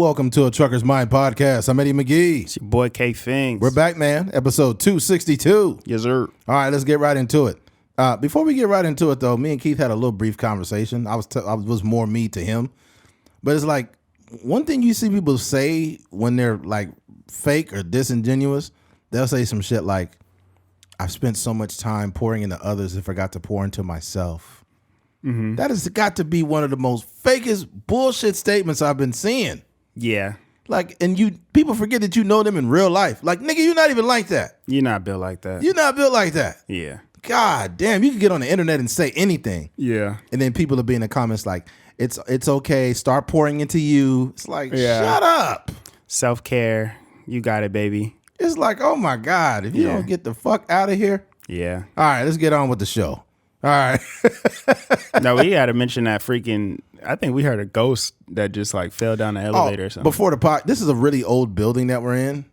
Welcome to a Trucker's Mind podcast. I'm Eddie McGee. It's your boy K Fings. We're back, man. Episode 262. Yes, sir. All right, let's get right into it. Before we get right into it, though, me and Keith had a little brief conversation. I was more me to him, but it's like one thing you see people say when they're like fake or disingenuous. They'll say some shit like, "I've spent so much time pouring into others and forgot to pour into myself." Mm-hmm. That has got to be one of the most fakest bullshit statements I've been seeing. Yeah. Like, and people forget that you know them in real life. Like, nigga, you're not even like that. You're not built like that. You're not built like that. Yeah. God damn, you can get on the internet and say anything. Yeah. And then people will be in the comments like, it's okay, start pouring into you. It's like, shut up. Self-care. You got it, baby. It's like, oh my God, if you don't get the fuck out of here. Yeah. All right, let's get on with the show. All right. No, we got to mention that freaking, I think we heard a ghost that just like fell down the elevator or something. Before the pod, this is a really old building that we're in.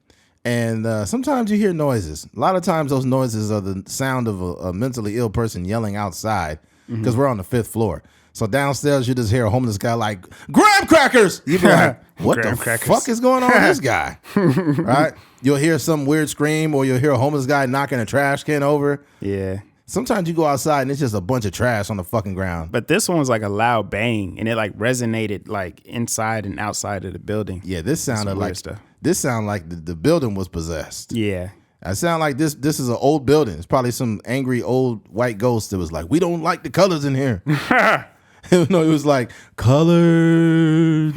And sometimes you hear noises. A lot of times those noises are the sound of a mentally ill person yelling outside because we're on the 5th floor. So downstairs, you just hear a homeless guy like, "Graham crackers!" You'd be like, what the fuck is going on with this guy? Right? You'll hear some weird scream, or you'll hear a homeless guy knocking a trash can over. Yeah. Sometimes you go outside and it's just a bunch of trash on the fucking ground. But this one was like a loud bang, and it like resonated like inside and outside of the building. Yeah, this sounded like stuff. This sounded like the building was possessed. Yeah. I sound like this is an old building. It's probably some angry old white ghost that was like, "We don't like the colors in here." No, it was like, "Colored,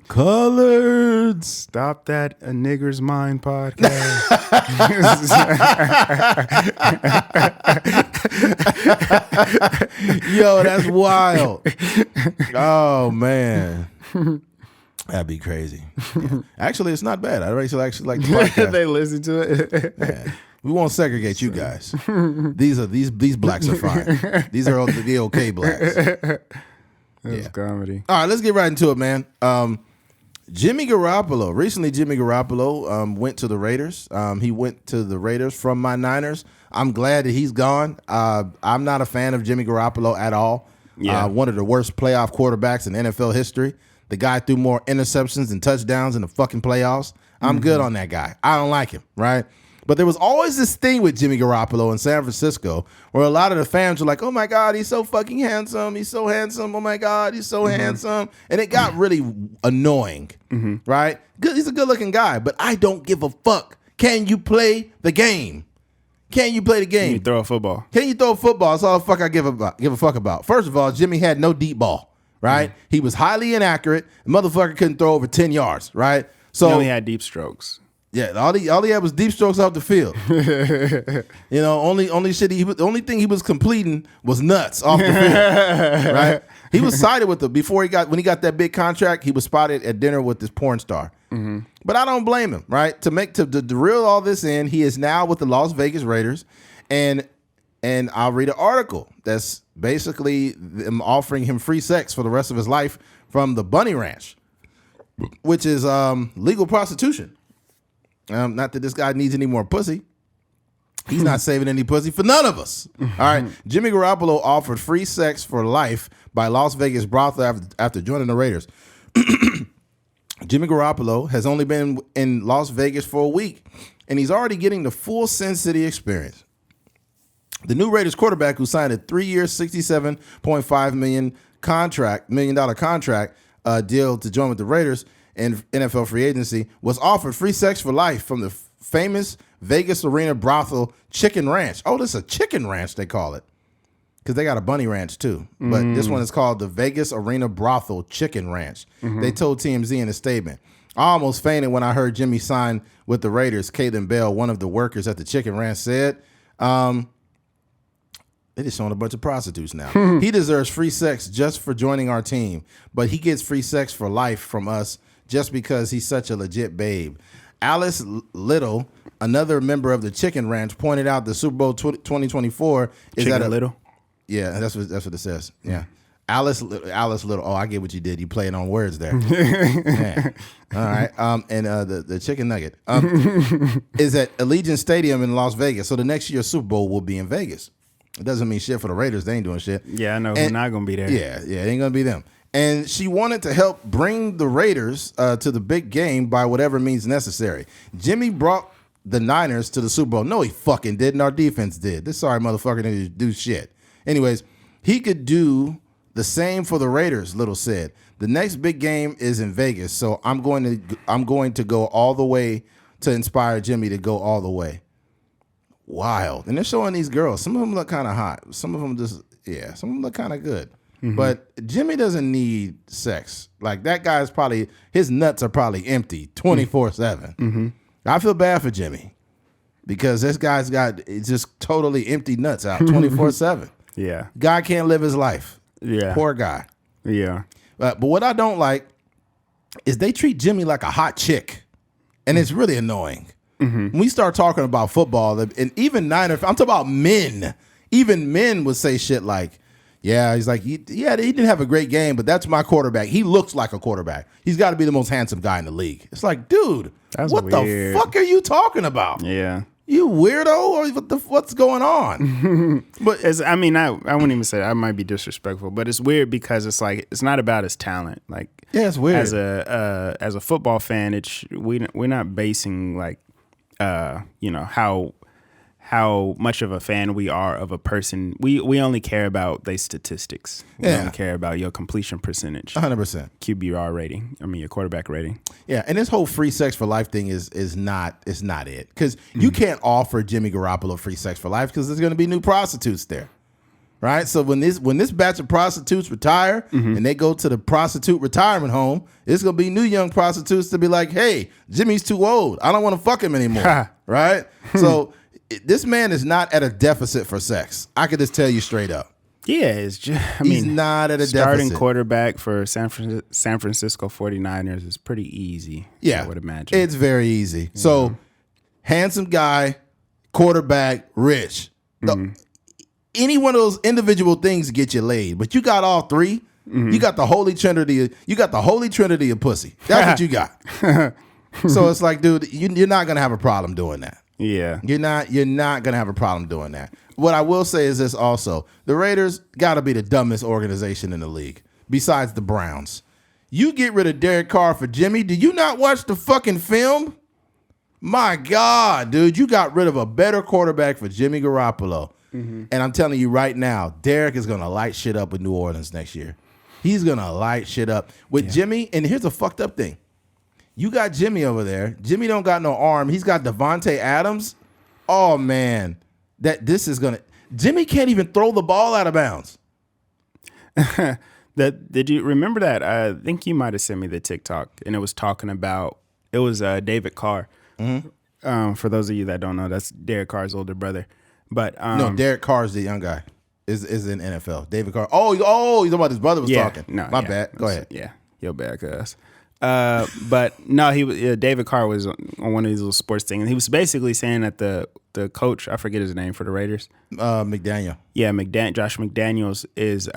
colored." Stop that, A Nigger's Mind podcast. Yo, that's wild. Oh man. That'd be crazy. Yeah. Actually, it's not bad. I actually like the podcast. They listen to it. Yeah. We won't segregate you guys. These blacks are fine. These are the okay blacks. That's comedy. All right, let's get right into it, man. Jimmy Garoppolo. Recently, Jimmy Garoppolo went to the Raiders. He went to the Raiders from my Niners. I'm glad that he's gone. I'm not a fan of Jimmy Garoppolo at all. Yeah. One of the worst playoff quarterbacks in NFL history. The guy threw more interceptions and touchdowns in the fucking playoffs. I'm good on that guy. I don't like him, right? But there was always this thing with Jimmy Garoppolo in San Francisco where a lot of the fans were like, "Oh my God, he's so fucking handsome. He's so handsome. Oh my God, he's so handsome." And it got really annoying, right? He's a good looking guy, but I don't give a fuck. Can you play the game? Can you play the game? Can you throw a football? Can you throw a football? That's all the fuck I give a fuck about. First of all, Jimmy had no deep ball, right? He was highly inaccurate. The motherfucker couldn't throw over 10 yards, right? So He only had deep strokes. yeah, all he had was deep strokes off the field. The only thing he was completing was nuts off the field. Right? He was sided with them when he got that big contract. He was spotted at dinner with this porn star. But I don't blame him. Right? To reel all this in, he is now with the Las Vegas Raiders, and I'll read an article that's basically them offering him free sex for the rest of his life from the Bunny Ranch, which is legal prostitution. Not that this guy needs any more pussy. He's not saving any pussy for none of us. All right. Jimmy Garoppolo offered free sex for life by Las Vegas brothel after joining the Raiders. Jimmy Garoppolo has only been in Las Vegas for a week, and he's already getting the full Sin City experience. The new Raiders quarterback, who signed a 3-year, $67.5 million contract deal to join with the Raiders and NFL free agency, was offered free sex for life from the famous Vegas arena brothel Chicken Ranch. Oh, this is a chicken ranch, they call it, because they got a bunny ranch too. But this one is called the Vegas Arena Brothel Chicken Ranch. They told TMZ in a statement. "I almost fainted when I heard Jimmy sign with the Raiders," Caitlin Bell, one of the workers at the Chicken Ranch, said. They just showing a bunch of prostitutes now. "He deserves free sex just for joining our team, but he gets free sex for life from us just because he's such a legit babe." Alice Little, another member of the Chicken Ranch, pointed out the Super Bowl 2024 is Chicken that Little? Yeah, that's what it says. Yeah. Alice Little. Oh, I get what you did. You playing on words there. Yeah. All right. And the chicken nugget is at Allegiant Stadium in Las Vegas. So the next year's Super Bowl will be in Vegas. It doesn't mean shit for the Raiders. They ain't doing shit. Yeah, I know. We're not going to be there. Yeah, it ain't going to be them. And she wanted to help bring the Raiders to the big game by whatever means necessary. Jimmy brought the Niners to the Super Bowl. No, he fucking didn't. Our defense did. This sorry motherfucker didn't do shit. Anyways, he could do the same for the Raiders, Little said. The next big game is in Vegas, so I'm going to go all the way to inspire Jimmy to go all the way. Wild. And they're showing these girls. Some of them look kind of hot. Some of them some of them look kind of good. Mm-hmm. But Jimmy doesn't need sex. Like, that guy's probably, his nuts are probably empty 24/7. Mm-hmm. I feel bad for Jimmy because this guy's got just totally empty nuts out 24/7. Yeah. Guy can't live his life. Yeah. Poor guy. Yeah. But what I don't like is they treat Jimmy like a hot chick. And it's really annoying. Mm-hmm. When we start talking about football, and even Niner, I'm talking about men. Even men would say shit like, yeah, he's like, he didn't have a great game, but that's my quarterback. He looks like a quarterback. He's got to be the most handsome guy in the league. It's like, dude, what the fuck are you talking about? Yeah. You weirdo, or what's going on? But I wouldn't even say that. I might be disrespectful, but it's weird because it's like it's not about his talent. Like, yeah, it's weird. As a football fan, we're not basing like how much of a fan we are of a person. We only care about their statistics. We only care about your completion percentage. 100%. QBR rating. I mean, your quarterback rating. Yeah, and this whole free sex for life thing is not it. Because you can't offer Jimmy Garoppolo free sex for life because there's going to be new prostitutes there. Right? So when this batch of prostitutes retire and they go to the prostitute retirement home, it's going to be new young prostitutes to be like, hey, Jimmy's too old. I don't want to fuck him anymore. Right? So this man is not at a deficit for sex. I could just tell you straight up. Yeah, he's not at a starting deficit. Quarterback for San Francisco 49ers is pretty easy. Yeah, I would imagine. It's very easy. Yeah. So, handsome guy, quarterback, rich. Any one of those individual things get you laid, but you got all three. You got the holy trinity. You got the holy trinity of pussy. That's what you got. So it's like, dude, you're not gonna have a problem doing that. Yeah. You're not gonna have a problem doing that. What I will say is this also. The Raiders gotta be the dumbest organization in the league, besides the Browns. You get rid of Derek Carr for Jimmy. Did you not watch the fucking film? My God, dude, you got rid of a better quarterback for Jimmy Garoppolo. And I'm telling you right now, Derek is gonna light shit up with New Orleans next year. He's gonna light shit up with Jimmy. And here's a fucked up thing. You got Jimmy over there. Jimmy don't got no arm. He's got Devontae Adams. Oh, man. Jimmy can't even throw the ball out of bounds. Did you remember that? I think you might have sent me the TikTok, and it was talking about, it was David Carr. For those of you that don't know, that's Derek Carr's older brother. But no, Derek Carr's the young guy. Is in NFL. David Carr. Oh, he's talking about his brother was talking. No, My bad. Go ahead. Yeah, your bad, cuz. But no, David Carr was on one of these little sports things, and he was basically saying that the coach, I forget his name for the Raiders, McDaniel. Yeah, Josh McDaniels is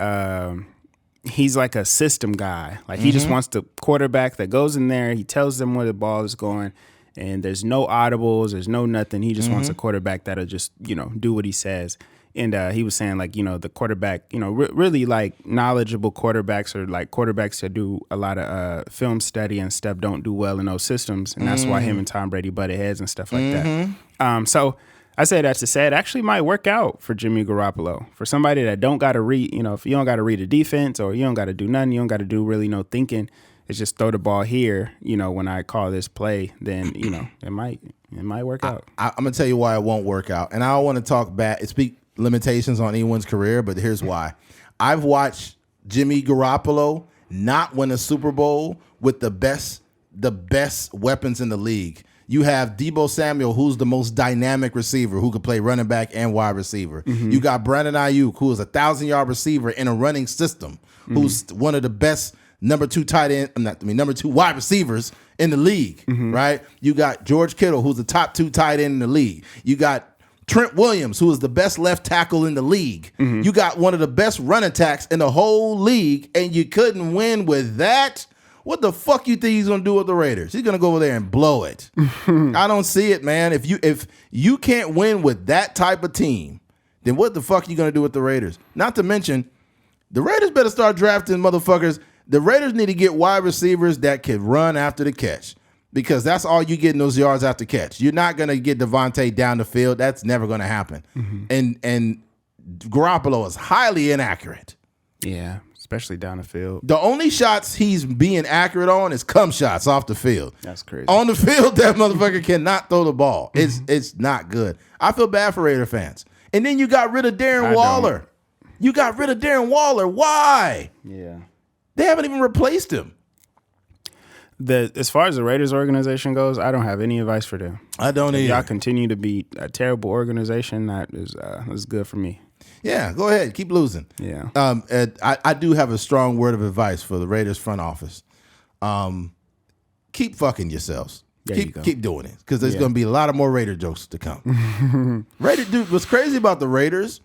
he's like a system guy. Like he just wants the quarterback that goes in there. He tells them where the ball is going, and there's no audibles, there's no nothing. He just wants a quarterback that'll just do what he says. And he was saying, like, the quarterback, really like knowledgeable quarterbacks or like quarterbacks that do a lot of film study and stuff don't do well in those systems. And that's why him and Tom Brady butted heads and stuff like that. So I say that to say it actually might work out for Jimmy Garoppolo. For somebody that don't got to read, if you don't got to read a defense or you don't got to do nothing, you don't got to do really no thinking. It's just throw the ball here, when I call this play, then, it might work out. I'm going to tell you why it won't work out. And I don't want to talk speak limitations on anyone's career, but here's why. I've watched Jimmy Garoppolo not win a Super Bowl with the best weapons in the league. You have Deebo Samuel, who's the most dynamic receiver, who could play running back and wide receiver. You got Brandon Ayuk, who is a 1,000-yard receiver in a running system, who's one of the best number two wide receivers in the league, right? You got George Kittle, who's the top 2 tight end in the league. You got Trent Williams, who is the best left tackle in the league. You got one of the best run attacks in the whole league, and you couldn't win with that? What the fuck you think he's going to do with the Raiders? He's going to go over there and blow it. I don't see it, man. If you can't win with that type of team, then what the fuck are you going to do with the Raiders? Not to mention, the Raiders better start drafting motherfuckers The Raiders need to get wide receivers that can run after the catch, because that's all you get in those yards after catch. You're not going to get Devontae down the field. That's never going to happen. And Garoppolo is highly inaccurate. Yeah, especially down the field. The only shots he's being accurate on is cum shots off the field. That's crazy. On the field, that motherfucker cannot throw the ball. It's not good. I feel bad for Raider fans. And then you got rid of Darren Waller. You got rid of Darren Waller. Why? Yeah. They haven't even replaced him. As far as the Raiders organization goes, I don't have any advice for them. I don't either. Y'all continue to be a terrible organization. That is good for me. Yeah, go ahead. Keep losing. Yeah. I do have a strong word of advice for the Raiders front office. Keep fucking yourselves. Keep doing it, because there's going to be a lot of more Raider jokes to come. Dude, what's crazy about the Raiders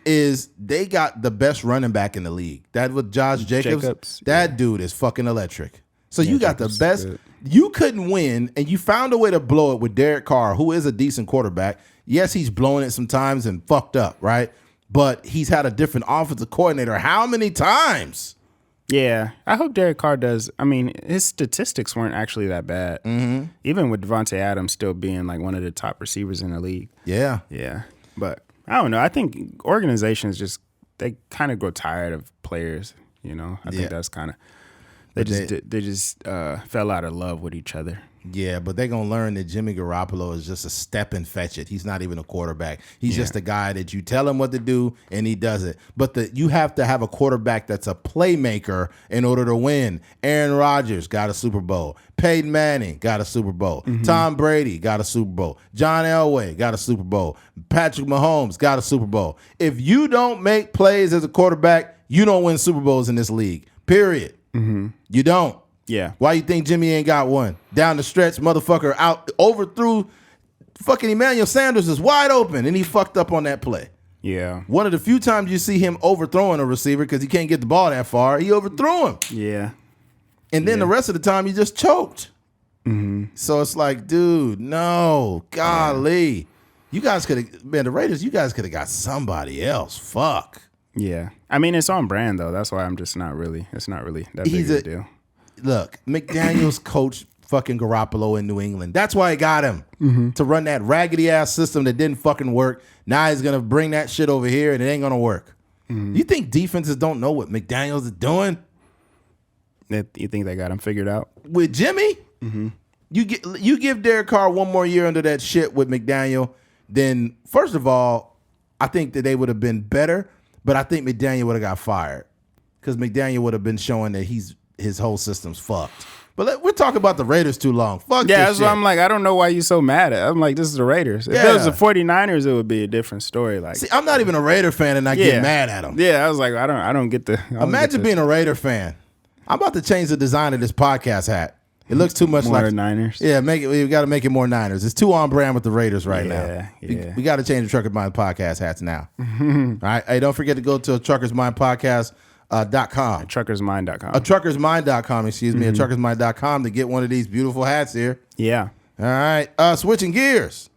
is they got the best running back in the league. That with Josh Jacobs. That dude is fucking electric. So you got the best. You couldn't win, and you found a way to blow it with Derek Carr, who is a decent quarterback. Yes, he's blowing it sometimes and fucked up, right? But he's had a different offensive coordinator how many times? Yeah, I hope Derek Carr does. I mean, his statistics weren't actually that bad. Even with Devontae Adams still being like one of the top receivers in the league. Yeah. Yeah. But I don't know. I think organizations they kind of grow tired of players, you know. I think that's kind of they just fell out of love with each other. Yeah, but they're going to learn that Jimmy Garoppolo is just a step and fetch it. He's not even a quarterback. He's just a guy that you tell him what to do, and he does it. But you have to have a quarterback that's a playmaker in order to win. Aaron Rodgers got a Super Bowl. Peyton Manning got a Super Bowl. Tom Brady got a Super Bowl. John Elway got a Super Bowl. Patrick Mahomes got a Super Bowl. If you don't make plays as a quarterback, you don't win Super Bowls in this league, period. You don't. Yeah. Why you think Jimmy ain't got one? Down the stretch, motherfucker overthrew fucking Emmanuel Sanders is wide open, and he fucked up on that play. Yeah. One of the few times you see him overthrowing a receiver because he can't get the ball that far, he overthrew him. Yeah. And then the rest of the time, he just choked. So it's like, dude, no, golly. You guys could have, man, the Raiders, you guys could have got somebody else. Fuck. Yeah. I mean, it's on brand, though. That's why I'm just it's not really that big of a deal. Look, McDaniels coached fucking Garoppolo in New England. That's why he got him to run that raggedy ass system that didn't fucking work. Now he's gonna bring that shit over here, and it ain't gonna work. You think defenses don't know what McDaniels is doing? You think they got him figured out With Jimmy? You give Derek Carr one more year under that shit with McDaniel, then first of all, I think that they would have been better. But I think McDaniel would have got fired because McDaniel would have been showing that his whole system's fucked. But we're talking about the Raiders too long. Fuck yeah, this that's shit. why I'm like, I don't know why you so mad at it. I'm like, this is the Raiders. If it was the 49ers, it would be a different story. Like, see, I'm not even a Raider fan and I get mad at them. Yeah, I was like, I don't get the. Imagine being a Raider fan. I'm about to change the design of this podcast hat. It looks too much more like Niners. Yeah, we got to make it more Niners. It's too on brand with the Raiders right now. Yeah. We got to change the Truckers Mind podcast hats now. All right. Hey, don't forget to go to truckersmindpodcast.com. Truckersmind.com. Truckersmind.com, excuse me. Truckersmind.com to get one of these beautiful hats here. Yeah. All right. Switching gears.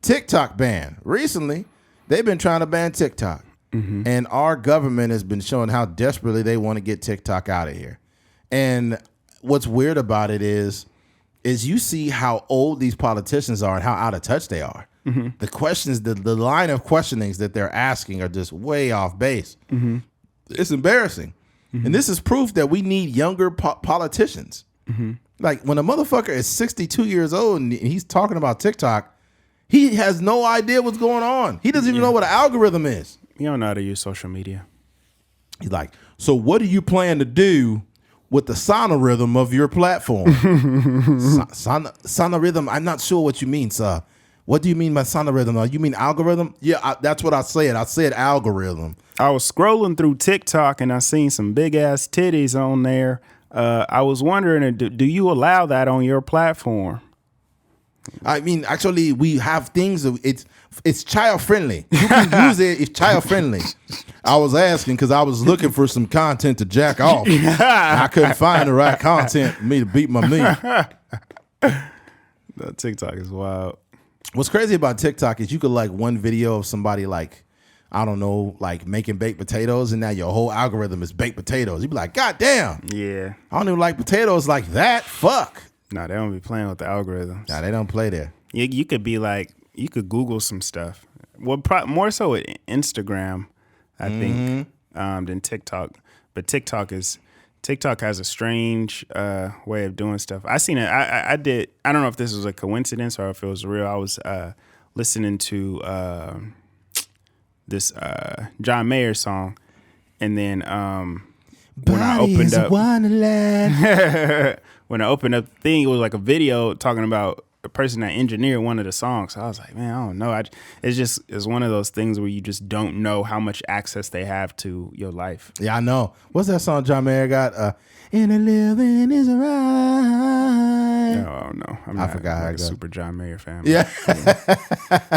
TikTok ban. Recently, they've been trying to ban TikTok. And our government has been showing how desperately they want to get TikTok out of here. And what's weird about it is you see how old these politicians are and how out of touch they are. The questions, the line of questionings that they're asking are just way off base. It's embarrassing. And this is proof that we need younger politicians. Like when a motherfucker is 62 years old and he's talking about TikTok, he has no idea what's going on. He doesn't even know what an algorithm is. You don't know how to use social media. He's like, so what do you plan to do with the sonorhythm of your platform? Sonorhythm, I'm not sure what you mean, sir. What do you mean by sonorhythm? You mean algorithm? Yeah, that's what I said. I said algorithm. I was scrolling through TikTok and I seen some big ass titties on there. I was wondering, do you allow that on your platform? I mean, actually, we have things. It's child friendly. You can use it. It's child friendly. I was asking because I was looking for some content to jack off. I couldn't find the right content for me to beat my meat. TikTok is wild. What's crazy about TikTok is you could like one video of somebody like I don't know, like making baked potatoes, and now your whole algorithm is baked potatoes. You'd be like, God damn. Yeah. I don't even like potatoes like that. Fuck. No, they don't be playing with the algorithms. Nah, they don't play there. You could be like, you could Google some stuff. Well, more so with Instagram, I think, than TikTok. But TikTok has a strange way of doing stuff. I seen it. I did. I don't know if this was a coincidence or if it was real. I was listening to this John Mayer song, and then when I opened up when I opened up the thing, it was like a video talking about a person that engineered one of the songs. So I was like, man, I don't know. It's one of those things where you just don't know how much access they have to your life. Yeah, I know. What's that song John Mayer got? In a living is right. Oh no, I forgot how it a goes. super John Mayer fan. Yeah.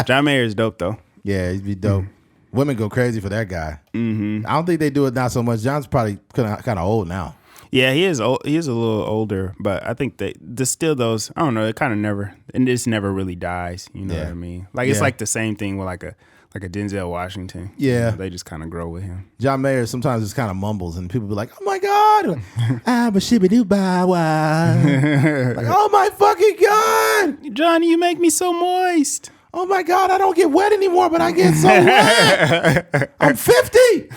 John Mayer is dope though. Yeah, he'd be dope. Women go crazy for that guy. I don't think they do it now so much. John's probably kind of old now. Yeah, he is old. He is a little older, but I think that there's still those. I don't know. It kind of never, and this never really dies. You know what I mean? Like it's like the same thing with like a Denzel Washington. Yeah, you know, they just kind of grow with him. John Mayer sometimes just kind of mumbles, and people be like, "Oh my god, I'm a shibbity ba wa." Like, oh my fucking god, Johnny, you make me so moist. Oh my god, I don't get wet anymore, but I get so wet. I'm 50.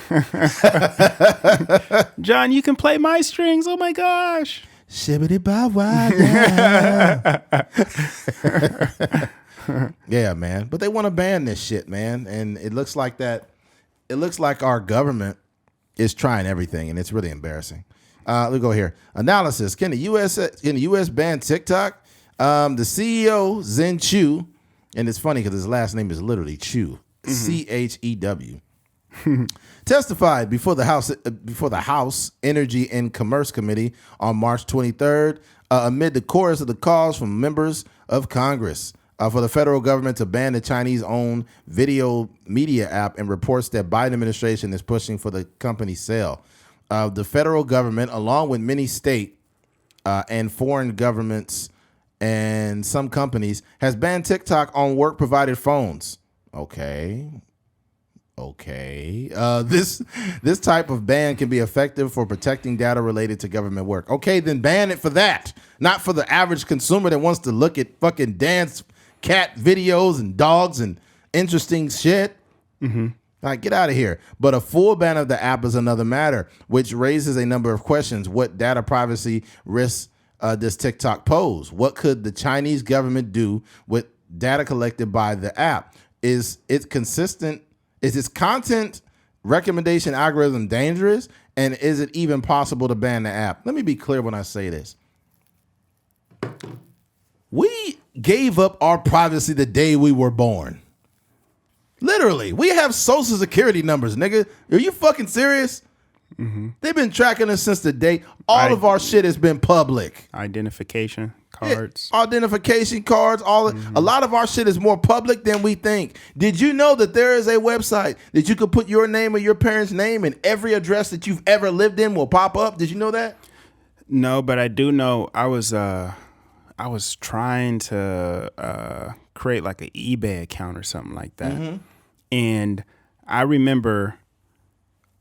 John, you can play my strings. Oh my gosh. Shibbity ba wa. Yeah, man. But they want to ban this shit, man. And it looks like that. It looks like our government is trying everything, and it's really embarrassing. Let's go here. Analysis: Can the U.S. ban TikTok? The CEO Zen Chu, and it's funny because his last name is literally Chu, Chew, testified before the House Energy and Commerce Committee on March 23rd amid the chorus of the calls from members of Congress for the federal government to ban the Chinese-owned video media app, and reports that Biden administration is pushing for the company's sale. The federal government, along with many state and foreign governments and some companies, has banned TikTok on work-provided phones. Okay. This type of ban can be effective for protecting data related to government work. Okay, then ban it for that, not for the average consumer that wants to look at fucking dance cat videos and dogs and interesting shit. Like, get out of here. But a full ban of the app is another matter, which raises a number of questions. What data privacy risks does TikTok pose? What could the Chinese government do with data collected by the app? Is it consistent? Is its content recommendation algorithm dangerous? And is it even possible to ban the app? Let me be clear when I say this. We gave up our privacy the day we were born. Literally. We have social security numbers, nigga. Are you fucking serious? They've been tracking us since the day. All of our shit has been public. Identification cards. Yeah, identification cards. A lot of our shit is more public than we think. Did you know that there is a website that you could put your name or your parents' name, and every address that you've ever lived in will pop up? Did you know that? No, but I do know I was trying to create like an eBay account or something like that. And I remember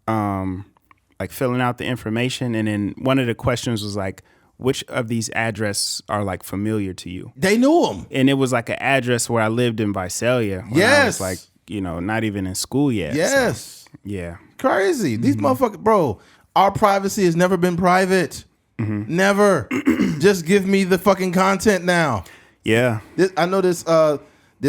like filling out the information, and then one of the questions was like, which of these addresses are like familiar to you? They knew them. And it was like an address where I lived in Visalia. When I was like, not even in school yet. Yes. So, yeah. Crazy. These motherfuckers, bro, our privacy has never been private. Never. Just give me the fucking content now. Yeah. I know this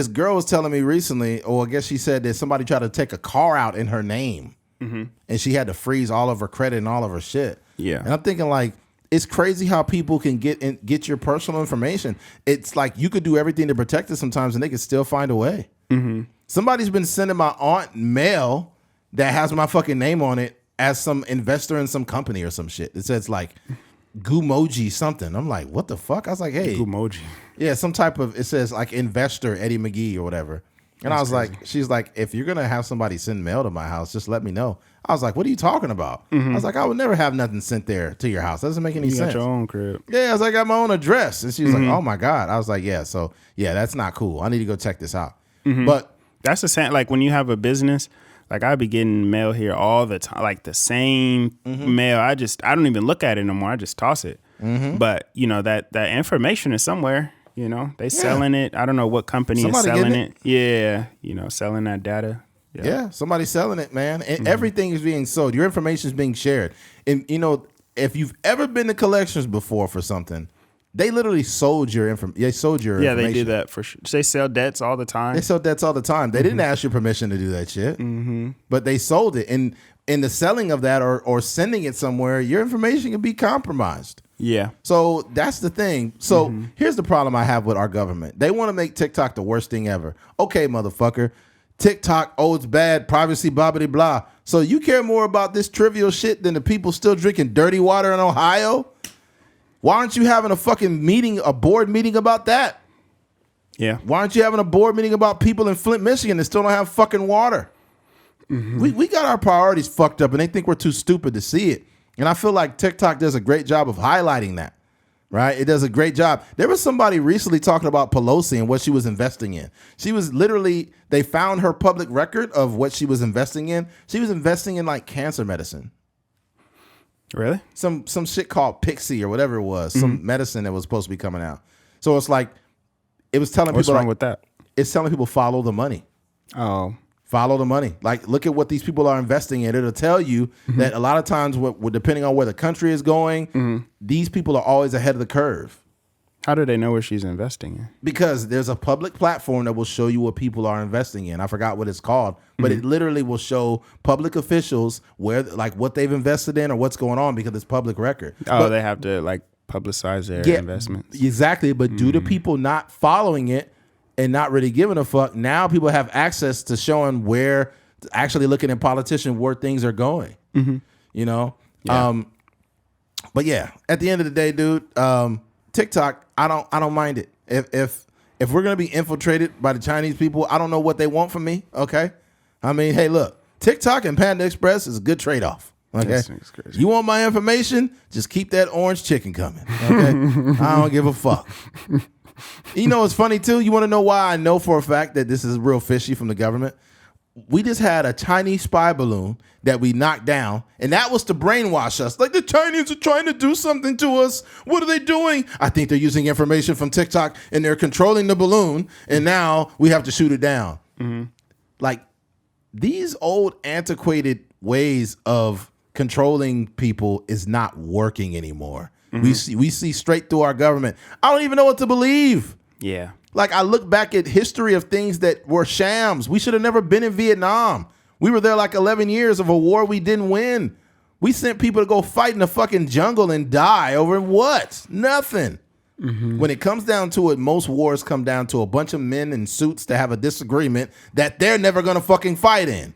girl was telling me recently, or I guess she said that somebody tried to take a car out in her name. And she had to freeze all of her credit and all of her shit. Yeah. And I'm thinking, like, it's crazy how people can get your personal information. It's like you could do everything to protect it sometimes, and they could still find a way. Somebody's been sending my aunt mail that has my fucking name on it as some investor in some company or some shit. It says like Gumoji something. I'm like, what the fuck? I was like, hey. Gumoji. Yeah, some type of, it says like investor Eddie McGee or whatever. And I was crazy. Like, she's like, if you're going to have somebody send mail to my house, just let me know. I was like, what are you talking about? I was like, I would never have nothing sent there to your house. That doesn't make any sense. You got your own crib. Yeah, I was like, I got my own address. And she was like, oh my God. I was like, yeah, so yeah, that's not cool. I need to go check this out. But that's the same, like when you have a business, Like I be getting mail here all the time, like the same mail. I don't even look at it no more. I just toss it. But you know that information is somewhere. You know they selling it. I don't know what company is selling it. Yeah, you know, selling that data. Yeah, somebody's selling it, man. And everything is being sold. Your information is being shared. And you know, if you've ever been to collections before for something, they literally sold your information. They sold your information. Yeah, they do that for sure. They sell debts all the time. They sell debts all the time. They didn't ask your permission to do that shit. But they sold it. And in the selling of that or sending it somewhere, your information can be compromised. Yeah. So that's the thing. So here's the problem I have with our government. They want to make TikTok the worst thing ever. Okay, motherfucker. TikTok, oh, it's bad, privacy, blah, blah, blah. So you care more about this trivial shit than the people still drinking dirty water in Ohio? Why aren't you having a fucking meeting, a board meeting about that? Yeah. Why aren't you having a board meeting about people in Flint, Michigan that still don't have fucking water? We got our priorities fucked up and they think we're too stupid to see it. And I feel like TikTok does a great job of highlighting that. Right? It does a great job. There was somebody recently talking about Pelosi and what she was investing in. She was literally, they found her public record of what she was investing in. She was investing in like cancer medicine. Really? Some shit called Pixie or whatever it was. Some medicine that was supposed to be coming out. So it's like, it was telling What's people. wrong like, with that? It's telling people follow the money. Oh. Follow the money. Like, look at what these people are investing in. It'll tell you that a lot of times, depending on where the country is going, these people are always ahead of the curve. How do they know where she's investing in? Because there's a public platform that will show you what people are investing in. I forgot what it's called, but it literally will show public officials where, like, what they've invested in or what's going on because it's public record. Oh, they have to like publicize their investments. Exactly, but due to people not following it and not really giving a fuck, now people have access to showing where, actually looking at politicians where things are going. You know, but yeah, at the end of the day, dude, TikTok, I don't mind it. If we're gonna be infiltrated by the Chinese people, I don't know what they want from me. Okay, I mean, hey, look, TikTok and Panda Express is a good trade off. Okay, you want my information? Just keep that orange chicken coming. Okay, I don't give a fuck. You know, it's funny too. You want to know why I know for a fact that this is real fishy from the government? We just had a Chinese spy balloon that we knocked down, and that was to brainwash us. Like, the Chinese are trying to do something to us. What are they doing? I think they're using information from TikTok, and they're controlling the balloon, and now we have to shoot it down. Like, these old antiquated ways of controlling people is not working anymore. We see straight through our government. I don't even know what to believe. Yeah. Like, I look back at history of things that were shams. We should have never been in Vietnam. We were there like 11 years of a war we didn't win. We sent people to go fight in the fucking jungle and die over what? Nothing. When it comes down to it, most wars come down to a bunch of men in suits that have a disagreement that they're never going to fucking fight in.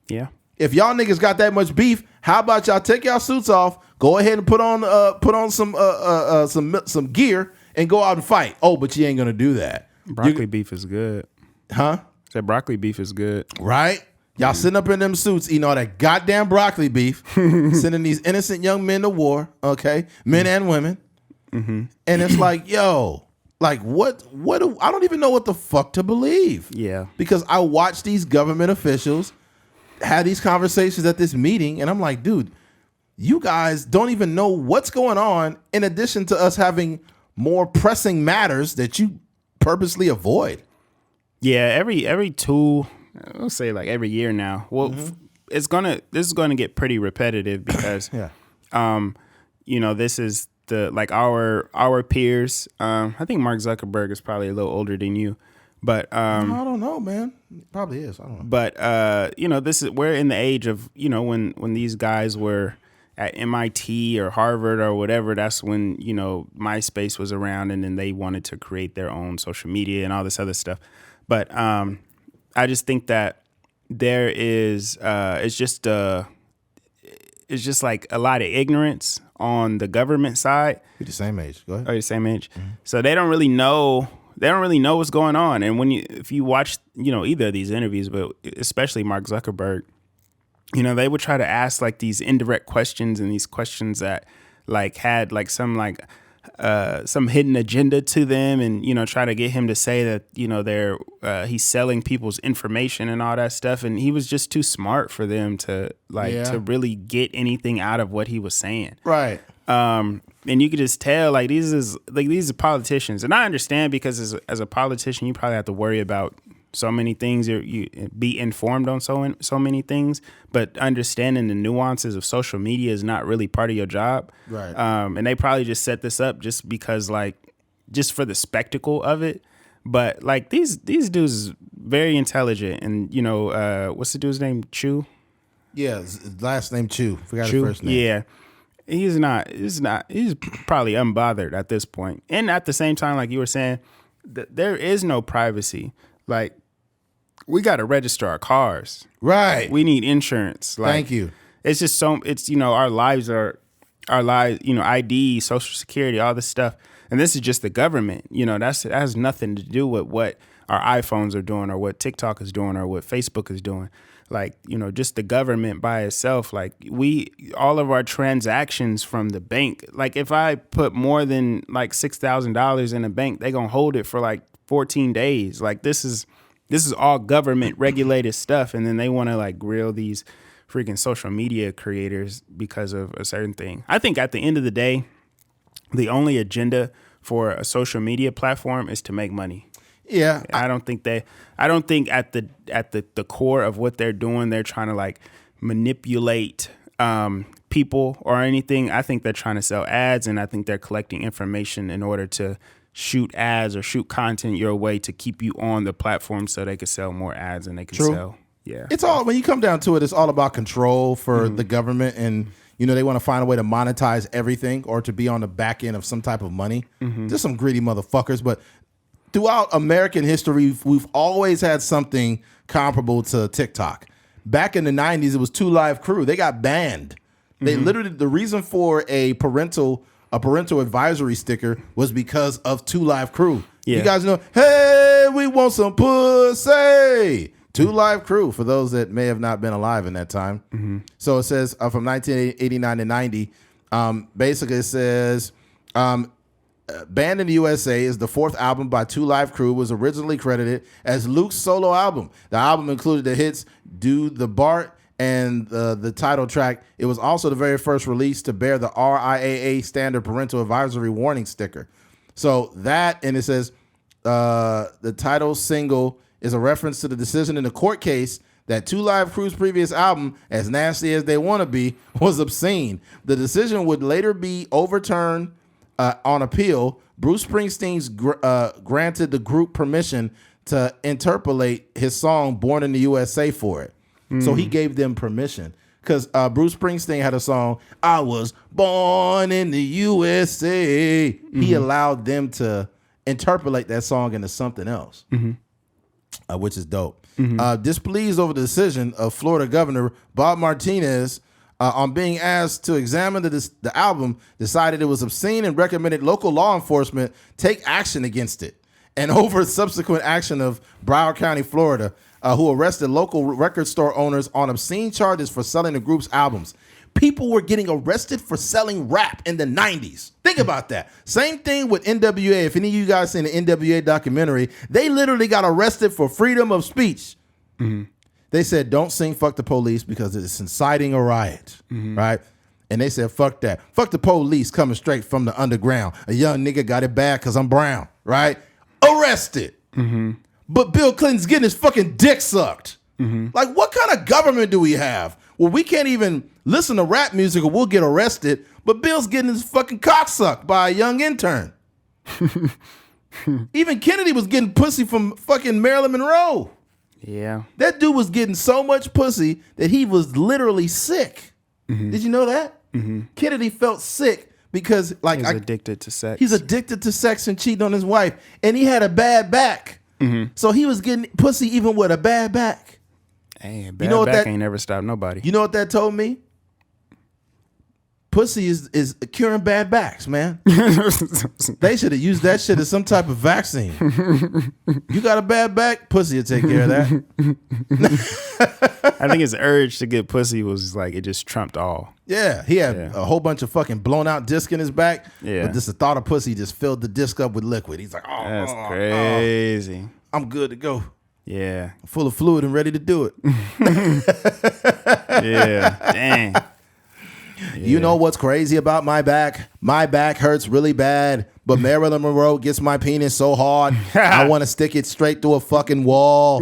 Yeah. If y'all niggas got that much beef, how about y'all take y'all suits off, go ahead and put on some gear and go out and fight. Oh, but you ain't gonna do that. Broccoli beef is good. Huh? Said broccoli beef is good. Right? Y'all sitting up in them suits, eating all that goddamn broccoli beef, sending these innocent young men to war, okay? Men and women. And it's like, yo, like what I don't even know what the fuck to believe. Yeah. Because I watch these government officials have these conversations at this meeting, and I'm like, dude, you guys don't even know what's going on, in addition to us having more pressing matters that you purposely avoid. Yeah, every two, I'll say like every year now. Well, this is gonna get pretty repetitive because, you know, this is the like our peers. I think Mark Zuckerberg is probably a little older than you, but I don't know, man. Probably is. I don't know. But you know, we're in the age of, you know, when these guys were at MIT or Harvard or whatever. That's when, you know, MySpace was around, and then they wanted to create their own social media and all this other stuff. But I just think that there is it's just like a lot of ignorance on the government side. You're the same age. Go ahead. Oh, you're the same age. So they don't really know. They don't really know what's going on. And if you watch, you know, either of these interviews, but especially Mark Zuckerberg, you know, they would try to ask like these indirect questions, and these questions that like had like some like some hidden agenda to them, and try to get him to say that they're he's selling people's information and all that stuff, and he was just too smart for them to to really get anything out of what he was saying. Right. And you could just tell these are politicians, and I understand because as a politician you probably have to worry about so many things, you be informed on so many things, but understanding the nuances of social media is not really part of your job. Right. And they probably just set this up just because just for the spectacle of it. But these dudes is very intelligent, and what's the dude's name? Chu? Yeah, his last name Chu. Forgot Chu? his first name. Yeah. He's probably unbothered at this point. And at the same time, like you were saying, there is no privacy. We got to register our cars. Right. We need insurance. Thank you. It's just our lives, ID, Social Security, all this stuff. And this is just the government. That has nothing to do with what our iPhones are doing or what TikTok is doing or what Facebook is doing. Just the government by itself. All of our transactions from the bank, if I put more than $6,000 in a bank, they going to hold it for 14 days. This is all government regulated stuff, and then they want to grill these freaking social media creators because of a certain thing. I think at the end of the day, the only agenda for a social media platform is to make money. Yeah, I don't think at the core of what they're doing, they're trying to manipulate people or anything. I think they're trying to sell ads, and I think they're collecting information in order to shoot ads or shoot content your way to keep you on the platform so they can sell more ads and they can sell. Yeah. It's all, when you come down to it, it's all about control for the government, and they want to find a way to monetize everything or to be on the back end of some type of money. Just some greedy motherfuckers. But throughout American history, we've always had something comparable to TikTok. Back in the 90s, it was 2 Live Crew. They got banned. They literally, the reason for a parental advisory sticker was because of 2 Live Crew. Yeah. You guys know, hey, we want some pussy. 2 Live Crew, for those that may have not been alive in that time. So it says from 1989 to 90, basically it says, Banned in the USA is the 4th album by 2 Live Crew, was originally credited as Luke's solo album. The album included the hits Do the Bart and the title track. It was also the very first release to bear the RIAA standard parental advisory warning sticker. So that, and it says the title single is a reference to the decision in the court case that 2 Live Crew's previous album, As Nasty as They Wanna Be, was obscene. The decision would later be overturned on appeal. Bruce Springsteen's granted the group permission to interpolate his song Born in the USA for it. So he gave them permission because Bruce Springsteen had a song, I Was Born in the USA. He allowed them to interpolate that song into something else, which is dope. Displeased over the decision of Florida Governor Bob Martinez on being asked to examine the album, decided it was obscene and recommended local law enforcement take action against it. And over subsequent action of Broward County, Florida, who arrested local record store owners on obscene charges for selling the group's albums. People were getting arrested for selling rap in the 90s. Think about that. Same thing with NWA. If any of you guys seen the NWA documentary, they literally got arrested for freedom of speech. They said, don't sing Fuck the Police because it's inciting a riot, right? And they said, fuck that. Fuck the police coming straight from the underground. A young nigga got it bad because I'm brown, right? Arrested. But Bill Clinton's getting his fucking dick sucked. What kind of government do we have? Well, we can't even listen to rap music or we'll get arrested, but Bill's getting his fucking cock sucked by a young intern. Even Kennedy was getting pussy from fucking Marilyn Monroe. Yeah. That dude was getting so much pussy that he was literally sick. Did you know that? Kennedy felt sick because he's addicted to sex. He's addicted to sex and cheating on his wife. And he had a bad back. So he was getting pussy even with a bad back. Hey, bad back ain't never stopped nobody. You know what that told me? Pussy is curing bad backs, man. They should have used that shit as some type of vaccine. You got a bad back, pussy will take care of that. I think his urge to get pussy was it just trumped all. Yeah, he had a whole bunch of fucking blown out disc in his back. Yeah. But just the thought of pussy just filled the disc up with liquid. He's like, oh, That's crazy. I'm good to go. Yeah. Full of fluid and ready to do it. Yeah. Dang. Yeah. You know what's crazy about my back? My back hurts really bad, but Marilyn Monroe gets my penis so hard, I want to stick it straight through a fucking wall.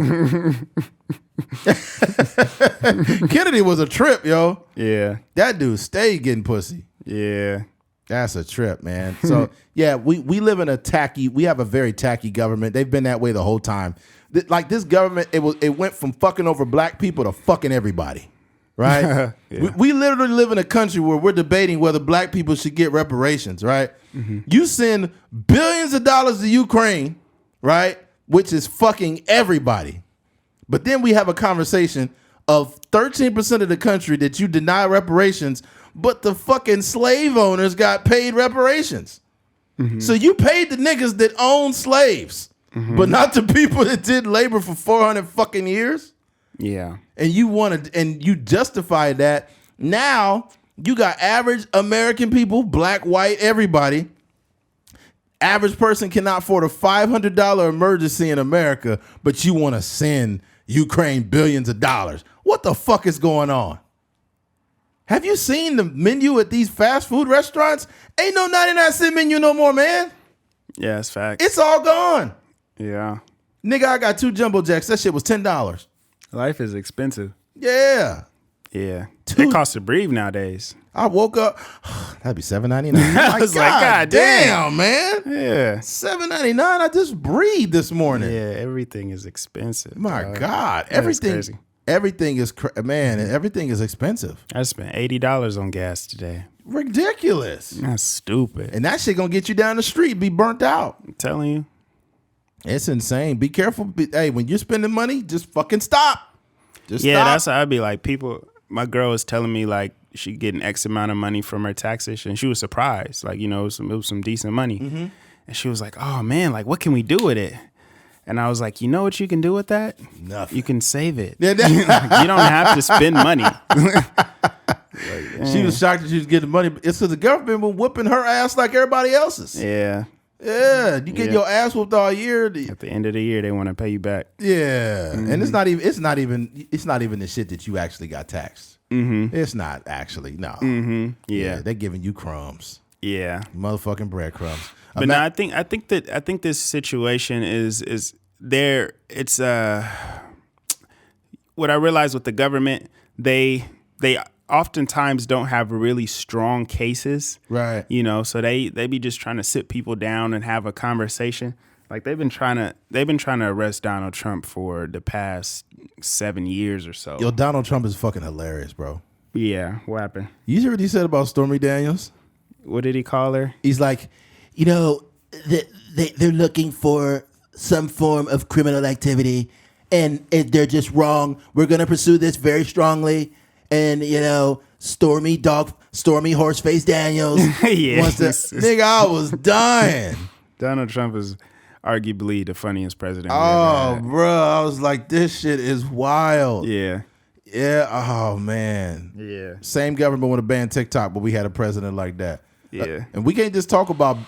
Kennedy was a trip, yo. Yeah. That dude stayed getting pussy. Yeah. That's a trip, man. So, yeah, we live in we have a very tacky government. They've been that way the whole time. Like this government, it went from fucking over black people to fucking everybody. Right? Yeah. We literally live in a country where we're debating whether black people should get reparations, right? Mm-hmm. You send billions of dollars to Ukraine, right? Which is fucking everybody. But then we have a conversation of 13% of the country that you deny reparations, but the fucking slave owners got paid reparations. Mm-hmm. So you paid the niggas that own slaves, but not the people that did labor for 400 fucking years. Yeah. And you justify that. Now you got average American people, black, white, everybody. Average person cannot afford a $500 emergency in America, but you want to send Ukraine billions of dollars. What the fuck is going on? Have you seen the menu at these fast food restaurants? Ain't no 99-cent menu no more, man. Yeah, it's facts. It's all gone. Yeah. Nigga, I got 2 jumbo jacks. That shit was $10. Life is expensive. Yeah. Yeah. It costs to breathe nowadays. I woke up, that'd be $7.99. I was like, God damn, man. Yeah. $7.99. I just breathed this morning. Yeah, everything is expensive. My dog. God. That's crazy. Everything is everything is expensive. I spent $80 on gas today. Ridiculous. That's stupid. And that shit gonna get you down the street, be burnt out. I'm telling you. It's insane. Be careful. Hey, when you're spending money, just fucking stop. Just yeah, stop. that's how I'd be like, people, my girl was telling me like she getting X amount of money from her taxes, and she was surprised. Like, you know, it was some decent money. Mm-hmm. And she was like, oh man, like what can we do with it? And I was like, you know what you can do with that? Nothing. You can save it. You don't have to spend money. She was shocked that she was getting money. It's because the government been whooping her ass like everybody else's. Yeah. Yeah, you get your ass whooped all year. At the end of the year, they want to pay you back. Yeah, and it's not even the shit that you actually got taxed. Mm-hmm. It's not actually no. Mm-hmm. Yeah, they're giving you crumbs. Yeah, motherfucking breadcrumbs. But no, I think this situation is there. It's what I realized with the government, they oftentimes don't have really strong cases, right? You know, so they be just trying to sit people down and have a conversation. Like they've been trying to arrest Donald Trump for the past 7 years or so. Yo, Donald Trump is fucking hilarious, bro. Yeah, what happened? You hear what he said about Stormy Daniels? What did he call her? He's like, you know, they're looking for some form of criminal activity, and they're just wrong. We're gonna pursue this very strongly. And, you know, Stormy Horseface Daniels. Yeah. Nigga, I was dying. Donald Trump is arguably the funniest president. Oh, bro. I was like, this shit is wild. Yeah. Yeah. Oh, man. Yeah. Same government would have banned TikTok, but we had a president like that. Yeah. And we can't just talk about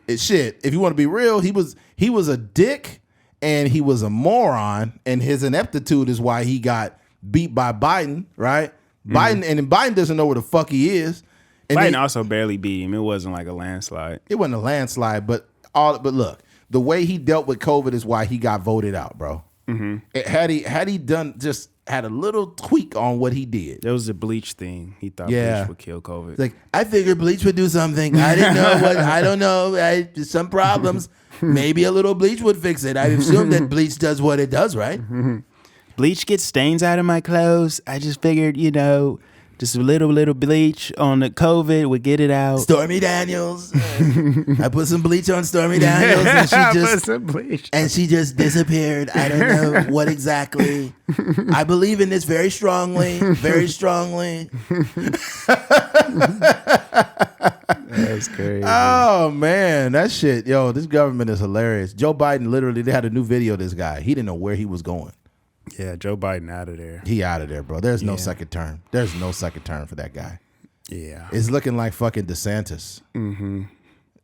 shit. If you want to be real, he was a dick and he was a moron, and his ineptitude is why he got beat by Biden, right? Biden doesn't know where the fuck he is. And Biden also barely beat him. It wasn't like a landslide. It wasn't a landslide, but look, the way he dealt with COVID is why he got voted out, bro. Mm-hmm. Had he had a little tweak on what he did. There was the bleach thing. He thought bleach would kill COVID. It's like, I figured bleach would do something. I didn't know what. I don't know. Some problems. Maybe a little bleach would fix it. I assume that bleach does what it does, right? Mm-hmm. Bleach gets stains out of my clothes. I just figured, you know, just a little bleach on the COVID would get it out. Stormy Daniels. I put some bleach on Stormy Daniels, and she just disappeared. I don't know what exactly. I believe in this very strongly, very strongly. That's crazy. Oh man, that shit, yo, this government is hilarious. Joe Biden they had a new video of this guy. He didn't know where he was going. Yeah, Joe Biden out of there. He out of there, bro. There's no second term. There's no second term for that guy. Yeah. It's looking like fucking DeSantis. Mm-hmm.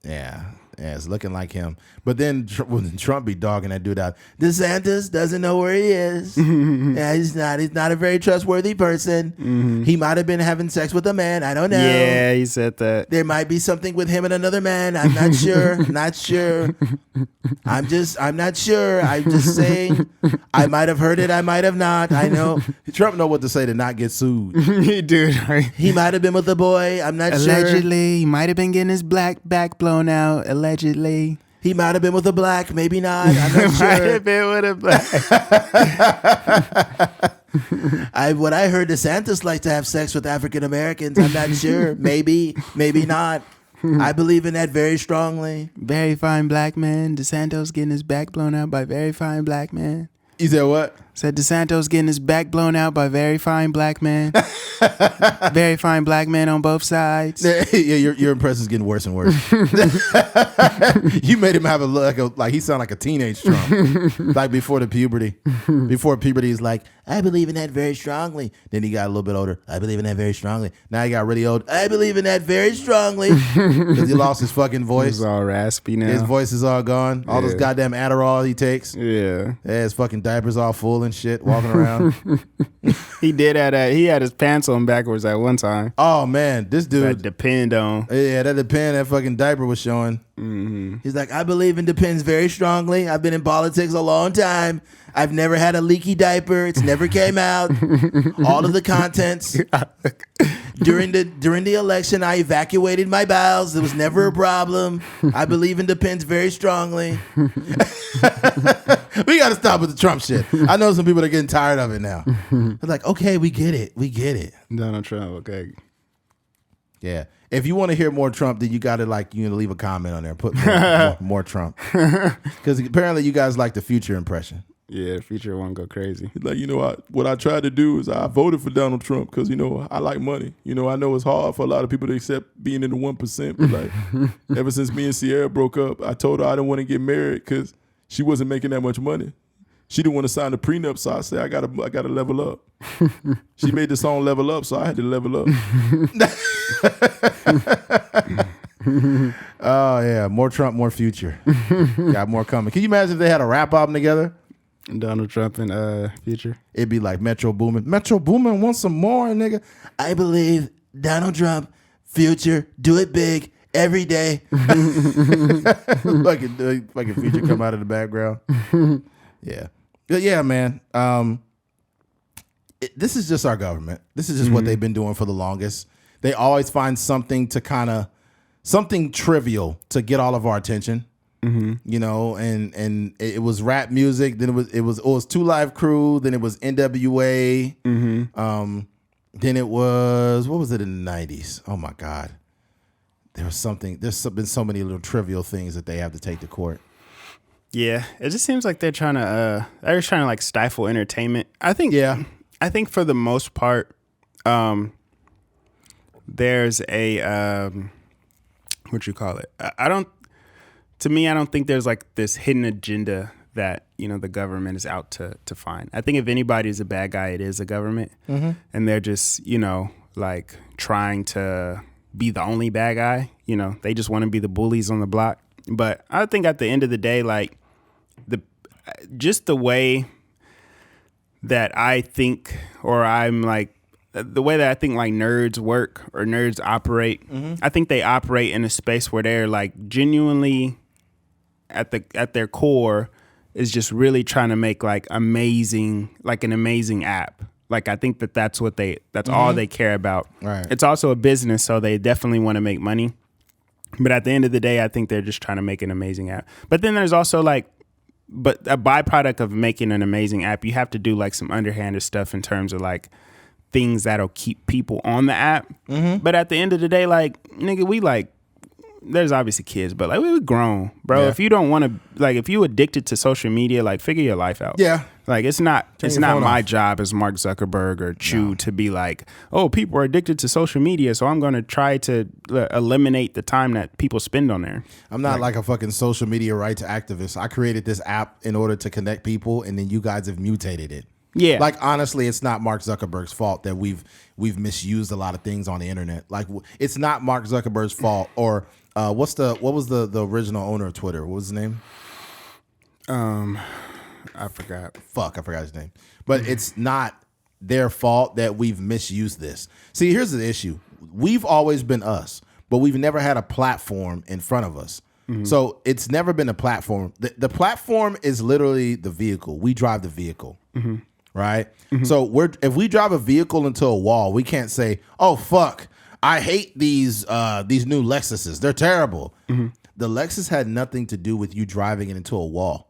Yeah, it's looking like him. But then when Trump be dogging that dude out, DeSantis doesn't know where he is. Yeah, he's not a very trustworthy person. Mm-hmm. He might have been having sex with a man. I don't know. Yeah, he said that. There might be something with him and another man. I'm not sure. Not sure. I'm not sure. I'm just saying. I might have heard it. I might have not. I know. Trump know what to say to not get sued. Dude, right? He might have been with a boy. I'm not sure. Allegedly, he might have been getting his black back blown out. Allegedly. He might have been with a black, maybe not. I'm not sure. Might have been with a black. What I heard, DeSantis likes to have sex with African Americans. I'm not sure. Maybe not. I believe in that very strongly. Very fine black man. DeSantis getting his back blown out by very fine black man. You said what? Said DeSantis getting his back blown out by very fine black man. Very fine black man on both sides. Yeah, your impression's getting worse and worse. You made him have a look like he sound like a teenage Trump, like before the puberty. Before puberty, he's like, I believe in that very strongly. Then he got a little bit older. I believe in that very strongly. Now he got really old. I believe in that very strongly because he lost his fucking voice. He's all raspy now. His voice is all gone. All those goddamn Adderall he takes. Yeah, his fucking diapers all full and shit, walking around. He did have that. He had his pants on backwards at one time. Oh man, this dude. That depend on. Yeah, that depend. That fucking diaper was showing. Mm-hmm. He's like, I believe in depends very strongly. I've been in politics a long time. I've never had a leaky diaper. It's never came out. All of the contents. During the election, I evacuated my bowels. There was never a problem. I believe in depends very strongly. We got to stop with the Trump shit. I know some people are getting tired of it now. They're like, okay, we get it. We get it. Donald Trump, okay. Yeah. If you want to hear more Trump, then you got to leave a comment on there. Put more Trump. Because apparently you guys like the Future impression. Yeah, Future won't go crazy. Like, what I tried to do is I voted for Donald Trump because, I like money. I know it's hard for a lot of people to accept being in the 1%. But ever since me and Sierra broke up, I told her I didn't want to get married because she wasn't making that much money. She didn't want to sign the prenup, so I said, I gotta level up. She made the song Level Up, so I had to level up. Oh, yeah. More Trump, more Future. Got more coming. Can you imagine if they had a rap album together? Donald Trump and Future. It'd be like Metro Boomin. Metro Boomin wants some more, nigga. I believe Donald Trump, Future, do it big every day. Fucking Future come out of the background. Yeah. But yeah, man. This is just our government. This is just what they've been doing for the longest. They always find something to something trivial to get all of our attention. Mm-hmm. And it was rap music. Then it was 2 Live Crew. Then it was NWA. Mm-hmm. Then it was, what was it in the 90s? Oh my God. There's been so many little trivial things that they have to take to court. Yeah, it just seems like they're trying to like stifle entertainment. I think for the most part, there's a what you call it. I don't think there's like this hidden agenda that the government is out to find. I think if anybody is a bad guy, it is the government, and they're just like trying to be the only bad guy. They just want to be the bullies on the block. But I think at the end of the day, like the way that I think, or I'm like, the way that I think like nerds work or nerds operate, I think they operate in a space where they're like genuinely at their core is just really trying to make like an amazing app. Like, I think that's all they care about. Right. It's also a business, so they definitely want to make money. But at the end of the day, I think they're just trying to make an amazing app. But then there's also but a byproduct of making an amazing app, you have to do like some underhanded stuff in terms of like things that'll keep people on the app. Mm-hmm. But at the end of the day, like, nigga, we like, there's obviously kids, but like we're grown, bro. Yeah. If you don't want to, like, if you addicted to social media, like, figure your life out. Yeah. Like, it's not my job as Mark Zuckerberg or Chew to be like, oh, people are addicted to social media, so I'm going to try to eliminate the time that people spend on there. I'm not like a fucking social media rights activist. I created this app in order to connect people, and then you guys have mutated it. Yeah. Like honestly, it's not Mark Zuckerberg's fault that we've misused a lot of things on the internet. Like it's not Mark Zuckerberg's fault. Or what was the original owner of Twitter? What was his name? I forgot. Fuck, I forgot his name. But it's not their fault that we've misused this. See, here's the issue. We've always been us, but we've never had a platform in front of us. So it's never been a platform. The platform is literally the vehicle. We drive the vehicle, right? So if we drive a vehicle into a wall, we can't say, "Oh fuck, I hate these new Lexuses. They're terrible." The Lexus had nothing to do with you driving it into a wall.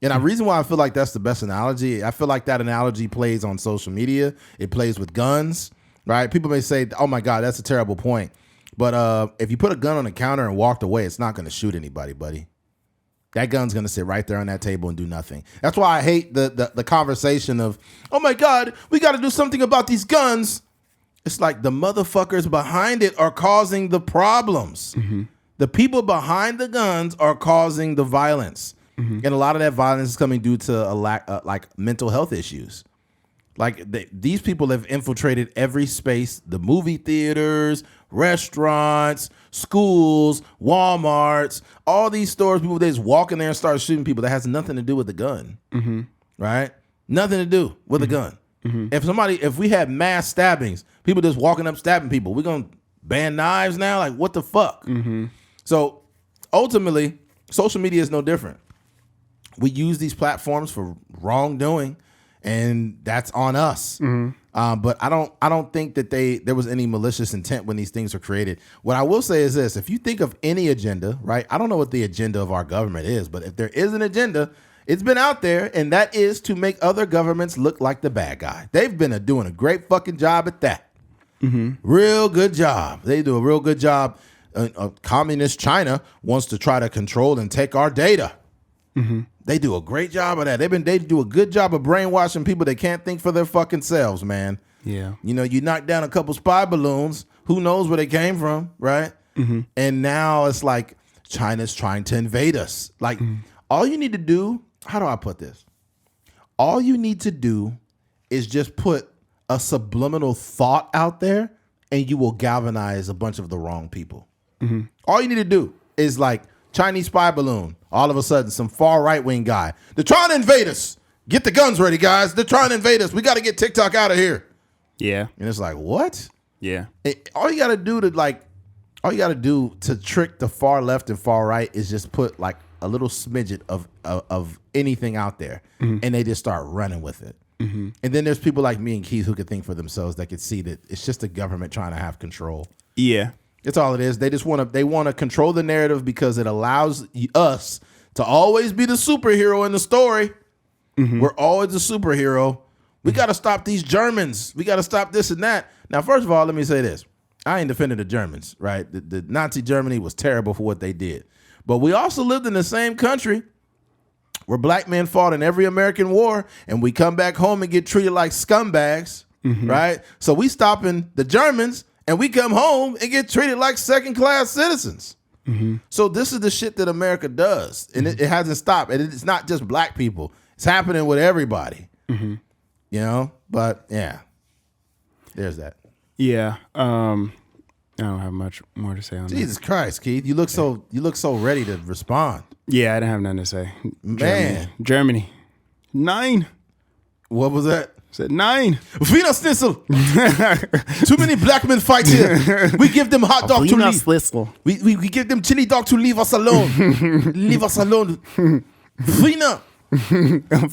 And the reason why I feel like that's the best analogy, I feel like that analogy plays on social media. It plays with guns, right? People may say, "Oh my God, that's a terrible point." But if you put a gun on the counter and walked away, it's not going to shoot anybody, buddy. That gun's going to sit right there on that table and do nothing. That's why I hate the conversation of, "Oh my God, we got to do something about these guns." It's like the motherfuckers behind it are causing the problems. The people behind the guns are causing the violence. And a lot of that violence is coming due to a lack like mental health issues. Like these people have infiltrated every space, the movie theaters, restaurants, schools, Walmarts, all these stores. People, they just walk in there and start shooting people. That has nothing to do with the gun, right? Nothing to do with the gun. If we had mass stabbings, people just walking up stabbing people, we're going to ban knives now? Like, what the fuck? So ultimately, social media is no different. We use these platforms for wrongdoing, and that's on us. But I don't think that there was any malicious intent when these things were created. What I will say is this: if you think of any agenda, right? I don't know what the agenda of our government is, but if there is an agenda, it's been out there, and that is to make other governments look like the bad guy. They've been doing a great fucking job at that. Real good job. They do a real good job. Communist China wants to try to control and take our data. They do a great job of that. They do a good job of brainwashing people that can't think for their fucking selves, man. Yeah. You know, you knock down a couple spy balloons. Who knows where they came from, right? And now it's like China's trying to invade us. Like all you need to do, how do I put this? All you need to do is just put a subliminal thought out there, and you will galvanize a bunch of the wrong people. All you need to do is like Chinese spy balloon. All of a sudden, some far right-wing guy. They're trying to invade us. Get the guns ready, guys. They're trying to invade us. We got to get TikTok out of here. Yeah. And it's like, what? Yeah. All you got to do to trick the far left and far right is just put like a little smidget of anything out there, and they just start running with it. And then there's people like me and Keith who could think for themselves, that could see that it's just the government trying to have control. Yeah. That's all it is. They just want to control the narrative because it allows us to always be the superhero in the story. We're always the superhero. We got to stop these Germans. We got to stop this and that. Now, first of all, let me say this. I ain't defending the Germans, right? The Nazi Germany was terrible for what they did. But we also lived in the same country where black men fought in every American war, and we come back home and get treated like scumbags, right? So we stopping the Germans, and we come home and get treated like second-class citizens. So this is the shit that America does, and it hasn't stopped. And it's not just black people. It's happening with everybody, you know? But, yeah, there's that. Yeah. I don't have much more to say on that. Jesus Christ, Keith. You look so ready to respond. Yeah, I didn't have nothing to say. Man. Germany. 9. What was that? Said 9. Wiener Schnitzel. Too many black men fight here. We give them hot dog to leave. We give them chili dog to leave us alone. Leave us alone. Wiener.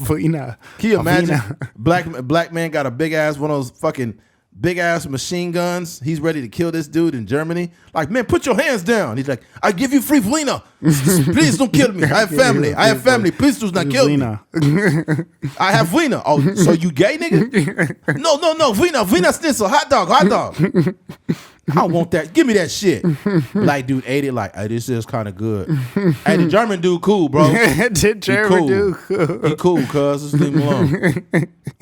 Wiener. Can you imagine? Black man got a big ass, one of those fucking big ass machine guns. He's ready to kill this dude in Germany. Like, man, put your hands down. He's like, I give you free Wiener. Please don't kill me. I have family. I have family. Please do not kill me. I have Wiener. Oh, so you gay, nigga? No. Wiener Schnitzel. Hot dog. I don't want that. Give me that shit. Black dude ate it like, hey, this is kind of good. Hey, the German dude cool, bro. The German dude cool. He cool, cuz. Just leave him alone.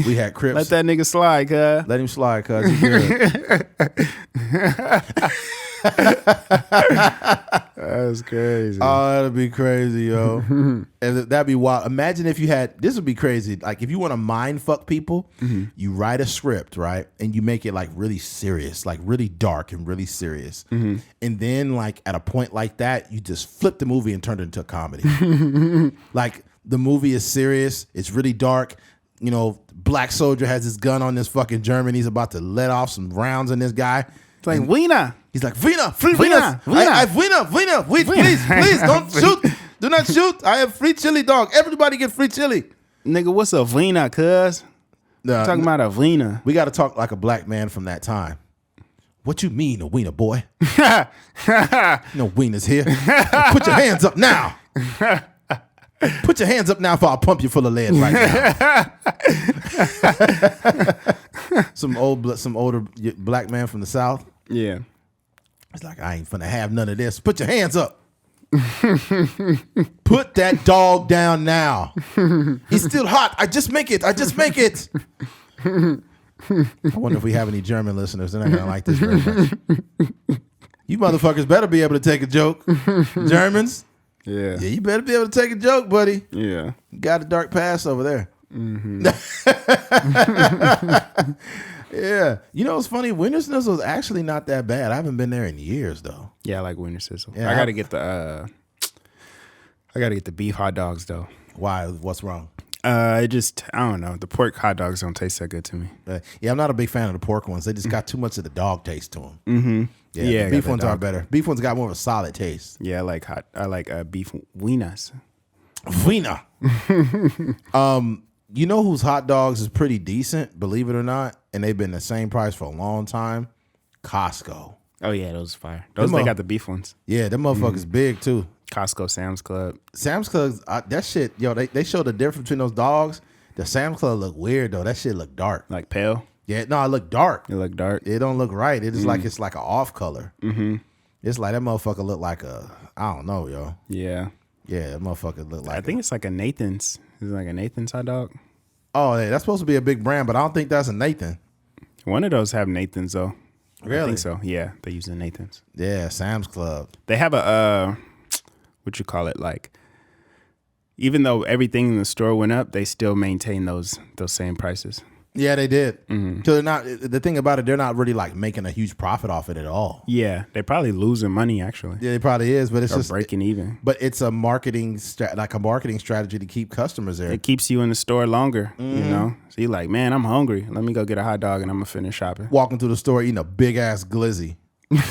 We had Crips. Let that nigga slide, cuz. Let him slide, cuz. He good. That's crazy. Oh, that'd be crazy, yo. And that'd be wild. Imagine if you had, this would be crazy. Like if you want to mind fuck people, you write a script, right? And you make it like really serious, like really dark and really serious. And then like at a point like that, you just flip the movie and turn it into a comedy. Like the movie is serious. It's really dark. You know, black soldier has his gun on this fucking German. He's about to let off some rounds on this guy. It's like, Wiener. He's like, Wiener, free Wiener, Wiener. Wiener. Wait, please, don't shoot. Do not shoot. I have free chili dog. Everybody get free chili. Nigga, what's a Wiener, cuz? Talking about a Wiener. We got to talk like a black man from that time. What you mean, a wiener, boy? No wieners here. Put your hands up now. Put your hands up now before I pump you full of lead right now. Some older black man from the South. Yeah. It's like, I ain't finna have none of this. Put your hands up. Put that dog down now. He's still hot. I just make it. I wonder if we have any German listeners. They're not gonna like this very much. You motherfuckers better be able to take a joke. Germans. Yeah. Yeah, you better be able to take a joke, buddy. Yeah. You got a dark past over there. Yeah. You know what's funny? Winter Sizzle is actually not that bad. I haven't been there in years though. Yeah, I like Winter Sizzle. Yeah, I gotta get the beef hot dogs though. Why? What's wrong? I don't know. The pork hot dogs don't taste that good to me. Yeah, I'm not a big fan of the pork ones. They just got too much of the dog taste to them. Mm-hmm. Yeah, the beef ones are better. Beef ones got more of a solid taste. Yeah, I like beef wieners. Wiener. You know whose hot dogs is pretty decent, believe it or not, and they've been the same price for a long time? Costco. Oh yeah, those fire. Those they got the beef ones. Yeah, them motherfuckers big too. Costco, Sam's Club. Sam's Club, that shit, yo, they showed the difference between those dogs. The Sam's Club look weird though. That shit look dark. Like pale? Yeah, no, it look dark. It look dark. It don't look right. It is like it's like an off color. Mm-hmm. It's like that motherfucker look like I don't know, yo. Yeah. Yeah, that motherfucker look like I think it's like a Nathan's. Is it like a Nathan's hot dog? Oh, yeah, that's supposed to be a big brand, but I don't think that's a Nathan. One of those have Nathan's though. Really? I think so. Yeah, they use the Nathan's. Yeah, Sam's Club. They have a what you call it, like, even though everything in the store went up, they still maintain those same prices. Yeah, they did. So they're not. The thing about it, they're not really like making a huge profit off it at all. Yeah, they're probably losing money actually. Yeah, it probably is, but it's just breaking even. But it's a marketing strategy to keep customers there. It keeps you in the store longer, you know. So you're like, man, I'm hungry. Let me go get a hot dog and I'm gonna finish shopping. Walking through the store eating a big ass glizzy.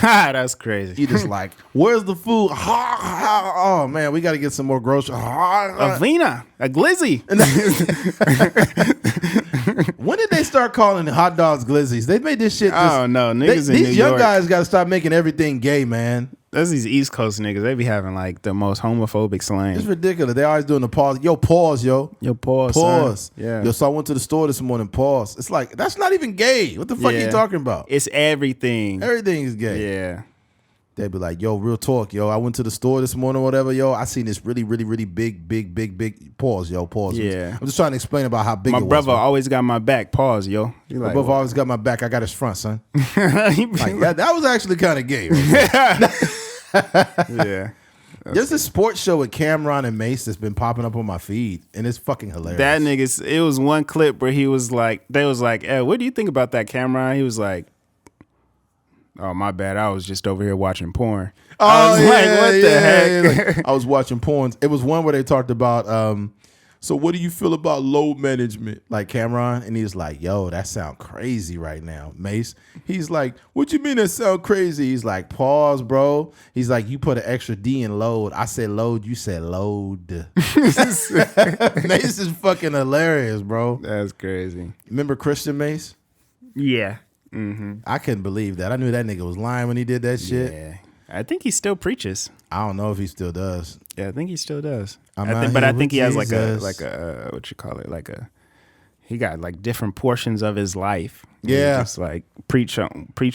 That's crazy. You just like, where's the food? Oh man, we got to get some more groceries. A Vina, a glizzy. When did they start calling hot dogs glizzies? They made this shit. Oh no, niggas in these New young York. guys got to stop making everything gay, man. That's these East Coast niggas. They be having like the most homophobic slang. It's ridiculous. They always doing the pause. Yo, pause, yo. Yo, pause. Pause. Son. Yeah. Yo, so I went to the store this morning. Pause. It's like, that's not even gay. What the fuck are you talking about? It's everything. Everything is gay. Yeah. They'd be like, yo, real talk, yo. I went to the store this morning or whatever, yo. I seen this really, really, really big pause, yo. Pause. Yeah. I'm just trying to explain about how big my it was. brother always got my back. Pause, yo. My brother always got my back. I got his front, son. He be Like, that was actually kind of gay. Right? yeah. There's this sports show with Cameron and Mace that's been popping up on my feed, and it's fucking hilarious. That niggas, it was one clip where he was like, they was like, hey, what do you think about that, Cameron? He was like, oh, my bad. I was just over here watching porn. I was like, what the heck? Like, I was watching porns. It was one where they talked about, so what do you feel about load management? Like Cameron, and he's like, yo, that sound crazy right now. Mace, he's like, what you mean that sound crazy? He's like, pause, bro. He's like, you put an extra D in load. I said load, you said load. Mace is fucking hilarious, bro. That's crazy. Remember Christian Mace? Yeah. Mm-hmm. I couldn't believe that. I knew that nigga was lying when he did that shit. Yeah. I think he still preaches. I don't know if he still does. Yeah, I think he still does. But I think he has like a what you call it, he got like different portions of his life. Yeah, just like preach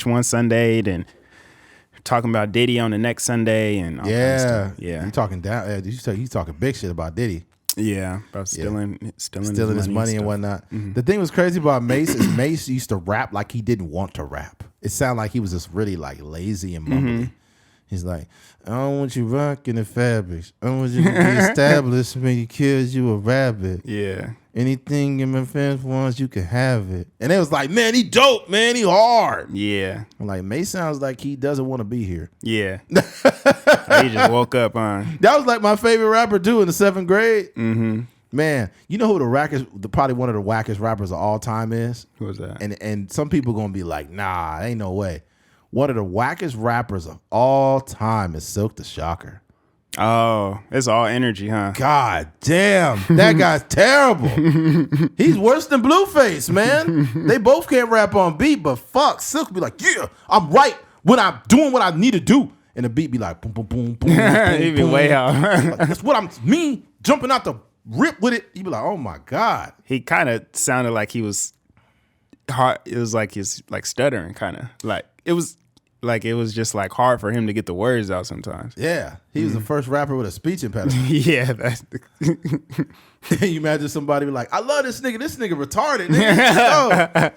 one Sunday, then talking about Diddy on the next Sunday, and all kinds of stuff. Yeah, you talking down? He's talking big shit about Diddy. Yeah, about stealing his money and whatnot. Mm-hmm. The thing was crazy about Mace is Mace used to rap like he didn't want to rap. it sounded like he was just really like lazy and mumbly. He's like, I don't want you rocking the fabrics. I don't want you to be established when you kills you a rabbit. Yeah. Anything in my fans wants, you can have it. And it was like, man, he dope, man. He hard. Yeah. I'm like, May sounds like he doesn't want to be here. Yeah. He just woke up on. That was like my favorite rapper too in the 7th grade. Man, you know who probably one of the wackest rappers of all time is? Who was that? And some people gonna be like, nah, ain't no way. One of the wackest rappers of all time is Silk the Shocker. Oh, it's all energy, huh? God damn, that guy's terrible. He's worse than Blueface, man. They both can't rap on beat, but fuck, Silk be like, yeah, I'm right when I'm doing what I need to do. And the beat be like, boom, boom, boom, boom, boom. He'd be way out. Like, that's what me jumping out the rip with it. He'd be like, oh my God. He kind of sounded like he was hard. It was like he's like stuttering, kind of like it was just like hard for him to get the words out sometimes. Yeah, he was the first rapper with a speech impediment. Yeah, that's You imagine somebody be like, I love this nigga retarded. Nigga.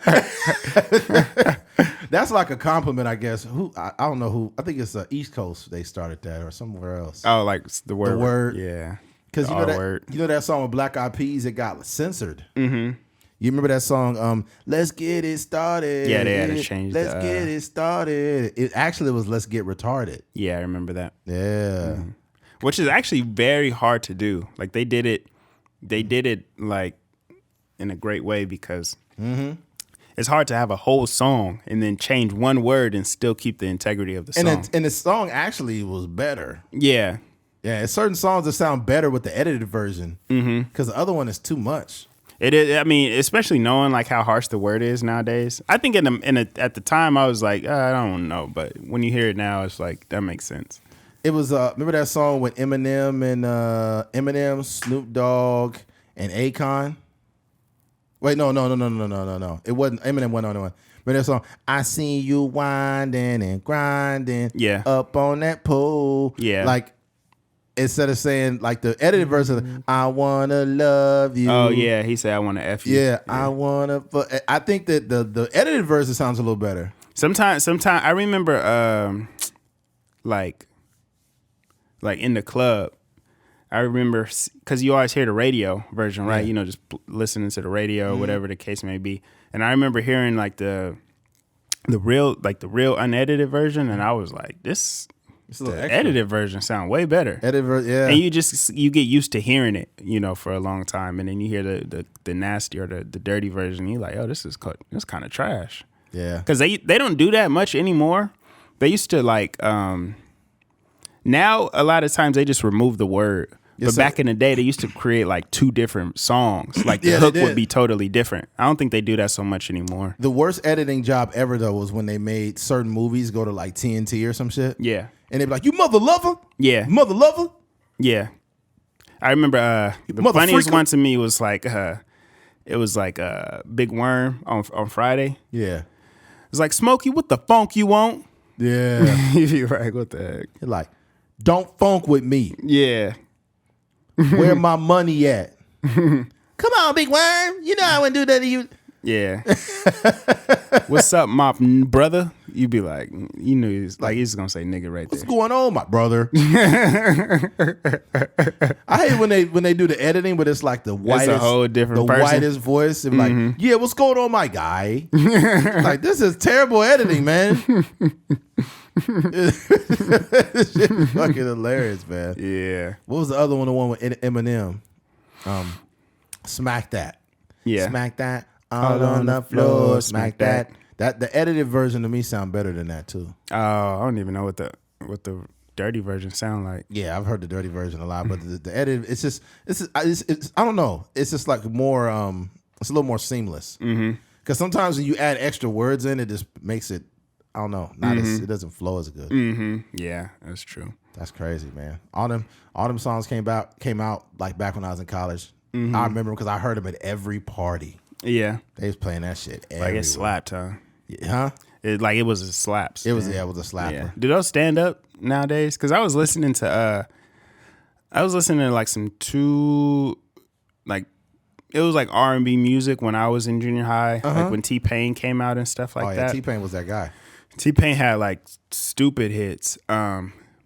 That's like a compliment, I guess. I don't know who. I think it's East Coast they started that or somewhere else. Oh, like the word. The word. Yeah. Because you know that song with Black Eyed Peas, it got censored. You remember that song, Let's Get It Started? Yeah, they had to change Let's get it started. It actually was Let's Get Retarded. Yeah, I remember that. Yeah. Which is actually very hard to do. Like they did it like in a great way because it's hard to have a whole song and then change one word and still keep the integrity of the song. And the song actually was better. Yeah. Yeah, it's certain songs that sound better with the edited version because the other one is too much. It is. I mean, especially knowing like how harsh the word is nowadays. I think at the time I was like, I don't know, but when you hear it now, it's like that makes sense. It was remember that song with Eminem, Snoop Dogg, and Akon. Wait, no. It wasn't Eminem. Wasn't on the one. Remember that song? I seen you winding and grinding. Yeah. Up on that pole. Yeah. Like. Instead of saying like the edited version, I wanna love you. Oh yeah, he said I wanna F you. Yeah, I wanna. I think that the edited version sounds a little better. Sometimes I remember like in the club. I remember because you always hear the radio version, right? Yeah. You know, just listening to the radio, whatever the case may be. And I remember hearing like the real unedited version, and I was like, this. The edited version sound way better. Yeah. And you get used to hearing it, you know, for a long time, and then you hear the nasty or the dirty version. You're like, oh, this is kind of trash. Yeah. Because they don't do that much anymore. They used to like now a lot of times they just remove the word. But back in the day, they used to create like 2 different songs. Like the hook would be totally different. I don't think they do that so much anymore. The worst editing job ever though was when they made certain movies go to like TNT or some shit. Yeah. And they'd be like, you mother lover? Yeah. Mother lover? Yeah. I remember the funniest one to me was like it was like Big Worm on Friday. Yeah. It's like, Smokey, what the funk you want? Yeah. You're like, what the heck? You're like, don't funk with me. Yeah. Where my money at? Come on, Big Worm. You know I wouldn't do that to you. Yeah. What's up, my brother? You'd be like, you knew he's gonna say nigga right there. What's going on, my brother? I hate when they do the editing, but it's like the whitest, a whole different person. Whitest voice. They're like, yeah, what's going on, my guy? Like, this is terrible editing, man. This shit is fucking hilarious, man. Yeah. What was the other one? The one with Eminem. Smack that. Yeah. Smack that. All on the floor. Smack that. That the edited version to me sound better than that too. Oh, I don't even know what the dirty version sound like. Yeah, I've heard the dirty version a lot, but the edit, it's I don't know. It's just like more. It's a little more seamless. Because sometimes when you add extra words in, it just makes it. I don't know. Not as, it doesn't flow as good. Yeah, that's true. That's crazy, man. All them songs came out like back when I was in college. I remember because I heard them at every party. Yeah, they was playing that shit everywhere. Like it slapped, huh? Huh? It was a slaps. It was a slapper. Yeah. Do those stand up nowadays? Because I was listening to like some it was like R&B music when I was in junior high, like when T-Pain came out and stuff like that. T-Pain was that guy. T-Pain had like stupid hits.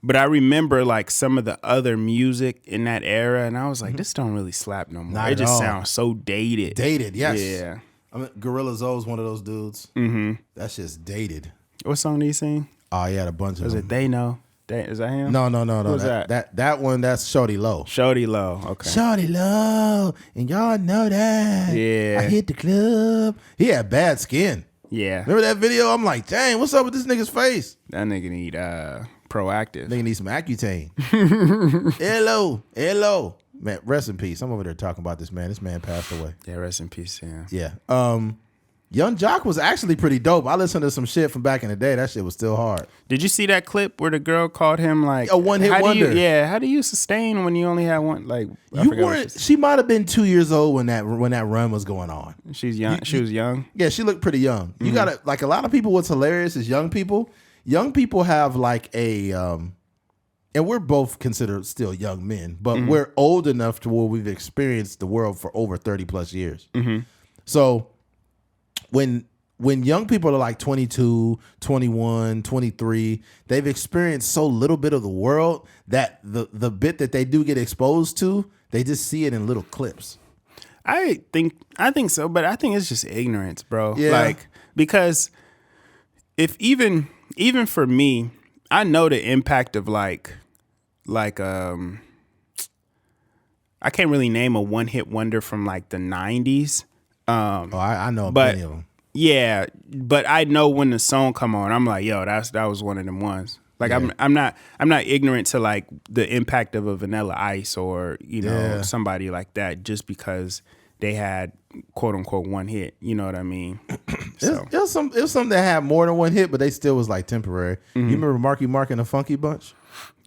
But I remember like some of the other music in that era, and I was like, this don't really slap no more. Not It at just all. sounds so dated. Dated, yes. Yeah. I mean, Gorilla Zoe's one of those dudes. Mm-hmm. That's just dated. What song did he sing? Oh, he had a bunch of Was them. it They Know? Is that him? No. Who's That one, that's Shorty Low. Shorty Low. Okay. Shorty Low, and y'all know that. Yeah. I hit the club. He had bad skin. Yeah. Remember that video? I'm like, dang, what's up with this nigga's face? That nigga need Proactive. Nigga need some Accutane. Hello. Man, rest in peace. I'm over there talking about this man. This man passed away. Yeah, rest in peace, yeah. Yeah. Young Jock was actually pretty dope. I listened to some shit from back in the day. That shit was still hard. Did you see that clip where the girl called him like A one-hit wonder? How do you sustain when you only have one? Like I You forgot what weren't. She might have been 2 years old when that run was going on. she's young. She was young. Yeah, she looked pretty young. You gotta like a lot of people. What's hilarious is young people. Young people have like a, and we're both considered still young men, but we're old enough to where we've experienced the world for over 30 plus years. So when young people are like 22, 21, 23, they've experienced so little bit of the world that the bit that they do get exposed to, they just see it in little clips. I think so, but I think it's just ignorance, bro. Yeah. Like because if even for me, I know the impact of like I can't really name a one-hit wonder from like the 90s. I know but plenty of them. yeah, but I know when the song come on, I'm like, yo, that was one of them ones. Like I'm not ignorant to like the impact of a Vanilla Ice or somebody like that just because they had quote unquote one hit. You know what I mean? So. It was something that had more than one hit, but they still was like temporary. You remember Marky Mark and the Funky Bunch?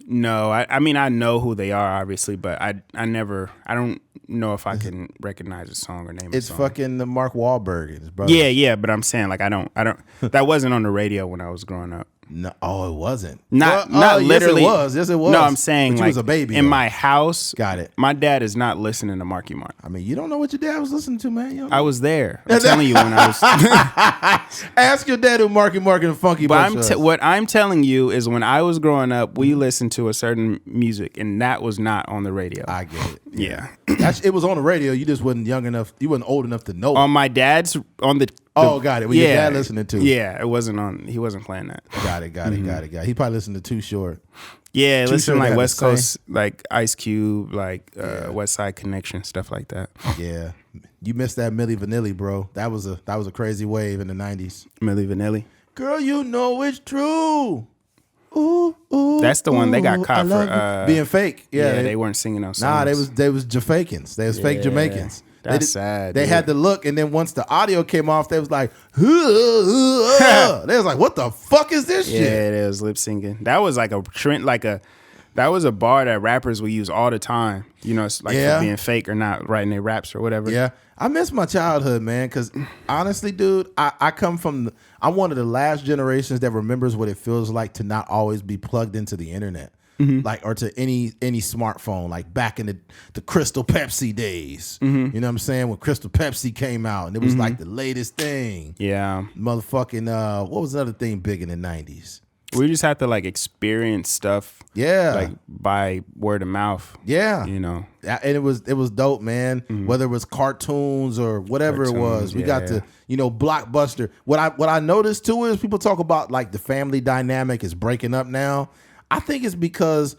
No, I mean I know who they are obviously, but I don't know if I can recognize a song or name a song. It's fucking the Mark Wahlberg and his brother. Yeah, but I'm saying like I don't that wasn't on the radio when I was growing up. No, it wasn't. Not Yes, literally. it was. Yes, it was. No, I'm saying but you like was a baby in though. my house. Got it. My dad is not listening to Marky Mark. I mean, you don't know what your dad was listening to, man. You don't know. I was there. I'm telling you when I was. Ask your dad who Marky Mark and the Funky But Bunch was. what I'm telling you is when I was growing up, we listened to a certain music, and that was not on the radio. I get it. Yeah. It was on the radio. You just wasn't young enough. You wasn't old enough to know. On my dad's on the. Oh, got it. Well, your dad listening to. Yeah, it wasn't on. He wasn't playing that. Got it. He probably listened to Too Short. Yeah, Too listen Short like had West the same- Coast, like Ice Cube, like West Side Connection, stuff like that. Yeah, you missed that Milli Vanilli, bro. That was a crazy wave in the 90s. Milli Vanilli. Girl, you know it's true. Ooh, ooh. That's the one they got ooh, caught I love for you. Being fake. Yeah, they weren't singing those songs. Nah, they was Jamaicans. They was fake Jamaicans. That's sad. They dude. had the look, and then once the audio came off, they was like, they was like, what the fuck is this Yeah, shit? it was lip syncing. That was like a trend, that was a bar that rappers would use all the time. You know, it's like Yeah. for being fake or not writing their raps or whatever. Yeah, I miss my childhood, man. Because honestly, dude, I'm one of the last generations that remembers what it feels like to not always be plugged into the internet, like or to any smartphone. Like back in the Crystal Pepsi days, you know what I'm saying? When Crystal Pepsi came out, and it was like the latest thing. Yeah. Motherfucking what was another thing big in the 90s? We just had to like experience stuff. Yeah, Like by word of mouth. yeah, You know. and it was dope, man. Whether it was cartoons or whatever it was, we got to Blockbuster. What I noticed too is people talk about like the family dynamic is breaking up now. I think it's because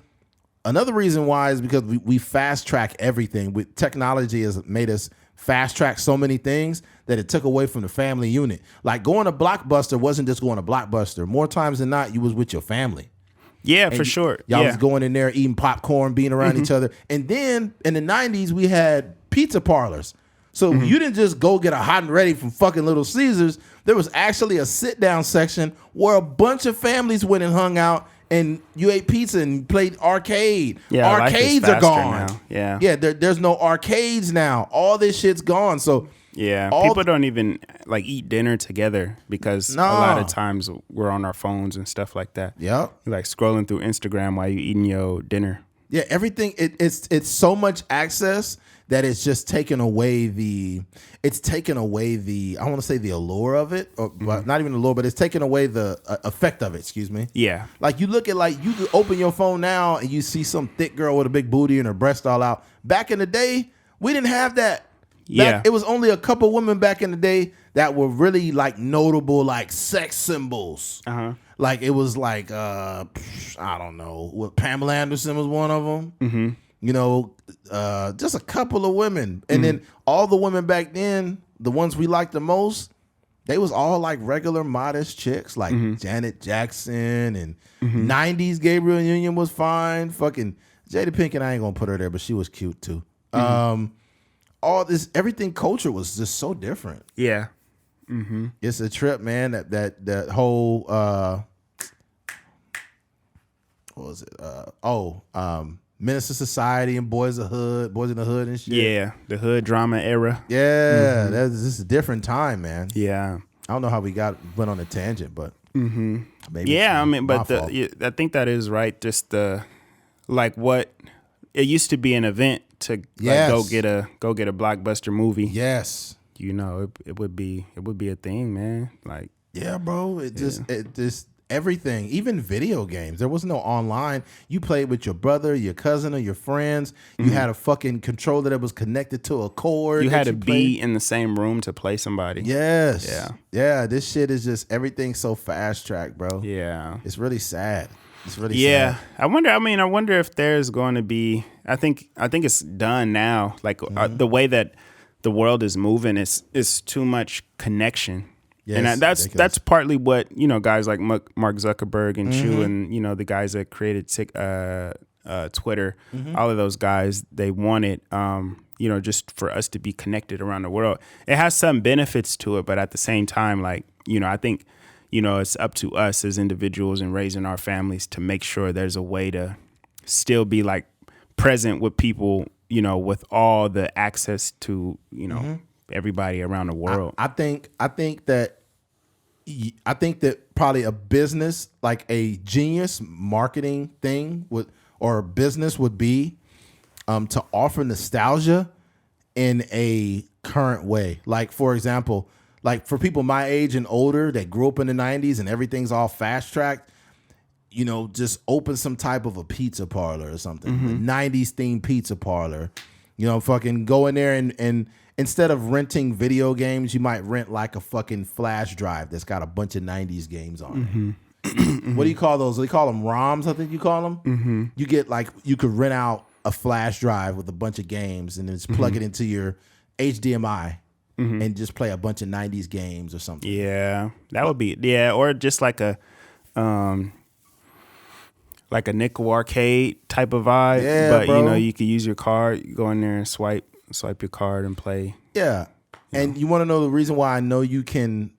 another reason why is because we fast track everything. Technology has made us fast track so many things that it took away from the family unit. Like going to Blockbuster wasn't just going to Blockbuster. More times than not, you was with your family. Yeah, for sure. Y'all Yeah. was going in there eating popcorn, being around each other. And then in the 90s, we had pizza parlors. So you didn't just go get a hot and ready from fucking Little Caesars. There was actually a sit down section where a bunch of families went and hung out and you ate pizza and played arcade. Yeah, life is arcades are faster gone. now. Yeah. Yeah, there's no arcades now. All this shit's gone. So Yeah, all people don't even like eat dinner together because a lot of times we're on our phones and stuff like that. Yep. You're like scrolling through Instagram while you eating your dinner. Yeah, everything. It's so much access that it's just taken away the. It's taken away the. I want to say the allure of it, or but not even the allure, but it's taken away the effect of it. Excuse me. Yeah. Like you look at you could open your phone now and you see some thick girl with a big booty and her breast all out. Back in the day, we didn't have that. Yeah. It was only a couple women back in the day that were really like notable, like sex symbols. Like it was like I don't know, what Pamela Anderson was one of them. Mm-hmm. You know, just a couple of women, and then all the women back then, the ones we liked the most, they was all like regular modest chicks, like Janet Jackson and '90s Gabrielle Union was fine. Fucking Jada Pinkett, I ain't gonna put her there, but she was cute too. All this, everything culture was just so different. Yeah. It's a trip, man. That whole what was it? Minister Society and Boys in the Hood and shit. Yeah, the hood drama era. Yeah, this is a different time, man. Yeah. I don't know how we went on a tangent, but maybe. Yeah, I mean, but fault. I think that is right. Just what it used to be an event to Yes. go get a blockbuster movie. Yes. You know, it would be a thing, man. Like, Yeah, bro. It just everything, even video games. There was no online. You played with your brother, your cousin, or your friends. You had a fucking controller that was connected to a cord. you had to played. be in the same room to play somebody. Yes. Yeah. Yeah. This shit is just everything so fast track, bro. Yeah. It's really sad. It's really Yeah. sad. I wonder if there's going to be. I think it's done now. Like the way that the world is moving is too much connection. Yeah, and it's that's ridiculous. partly what, guys like Mark Zuckerberg and Chu and, the guys that created Twitter, all of those guys, they wanted, just for us to be connected around the world. It has some benefits to it, but at the same time, like, I think, it's up to us as individuals and raising our families to make sure there's a way to still be like present with people, with all the access to, everybody around the world. I think that probably a business, like a genius marketing thing would be to offer nostalgia in a current way. Like, for example, like for people my age and older that grew up in the 90s and everything's all fast tracked, just open some type of a pizza parlor or something, a 90s themed pizza parlor, fucking go in there and instead of renting video games, you might rent like a fucking flash drive that's got a bunch of 90s games on it. What do you call those? They call them ROMs, I think you call them. You get you could rent out a flash drive with a bunch of games and then just plug it into your HDMI and just play a bunch of 90s games or something. Yeah, that would be, or just like a nickel arcade type of vibe. Yeah, but bro. you could use your card, you go in there and swipe your card and play. Yeah. And you want to know the reason why I know you can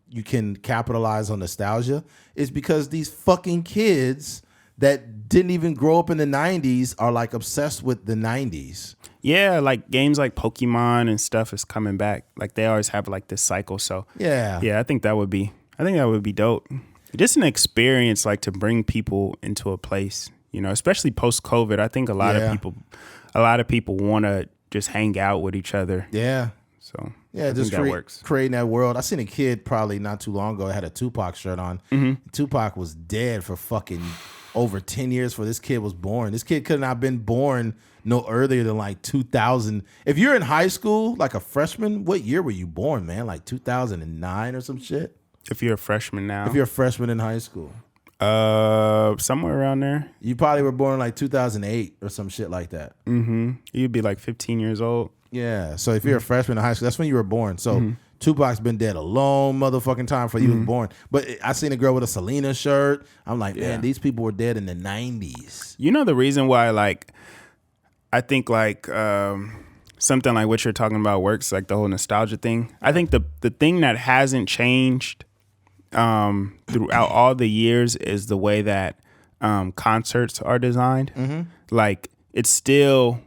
capitalize on nostalgia is because these fucking kids that didn't even grow up in the 90s are like obsessed with the 90s. Yeah, like games like Pokemon and stuff is coming back. Like they always have like this cycle. So Yeah. I think that would be dope. Just an experience, like to bring people into a place, especially post COVID. I think a lot of people want to just hang out with each other. Yeah. So Yeah, I just think that works. creating that world. I seen a kid probably not too long ago that had a Tupac shirt on. Tupac was dead for fucking over 10 years before this kid was born. This kid could not have been born no earlier than like 2000. If you're in high school, like a freshman, what year were you born, man? Like 2009 or some shit? If you're a freshman now. If you're a freshman in high school. Somewhere around there. You probably were born in like 2008 or some shit like that. You'd be like 15 years old. Yeah. So if you're a freshman in high school, that's when you were born. So Tupac's been dead a long motherfucking time before you was born. But I seen a girl with a Selena shirt. I'm like, man, these people were dead in the 90s. You know the reason why, like, I think like something like what you're talking about works, like the whole nostalgia thing. I think the thing that hasn't changed throughout all the years is the way that concerts are designed. Like it's still,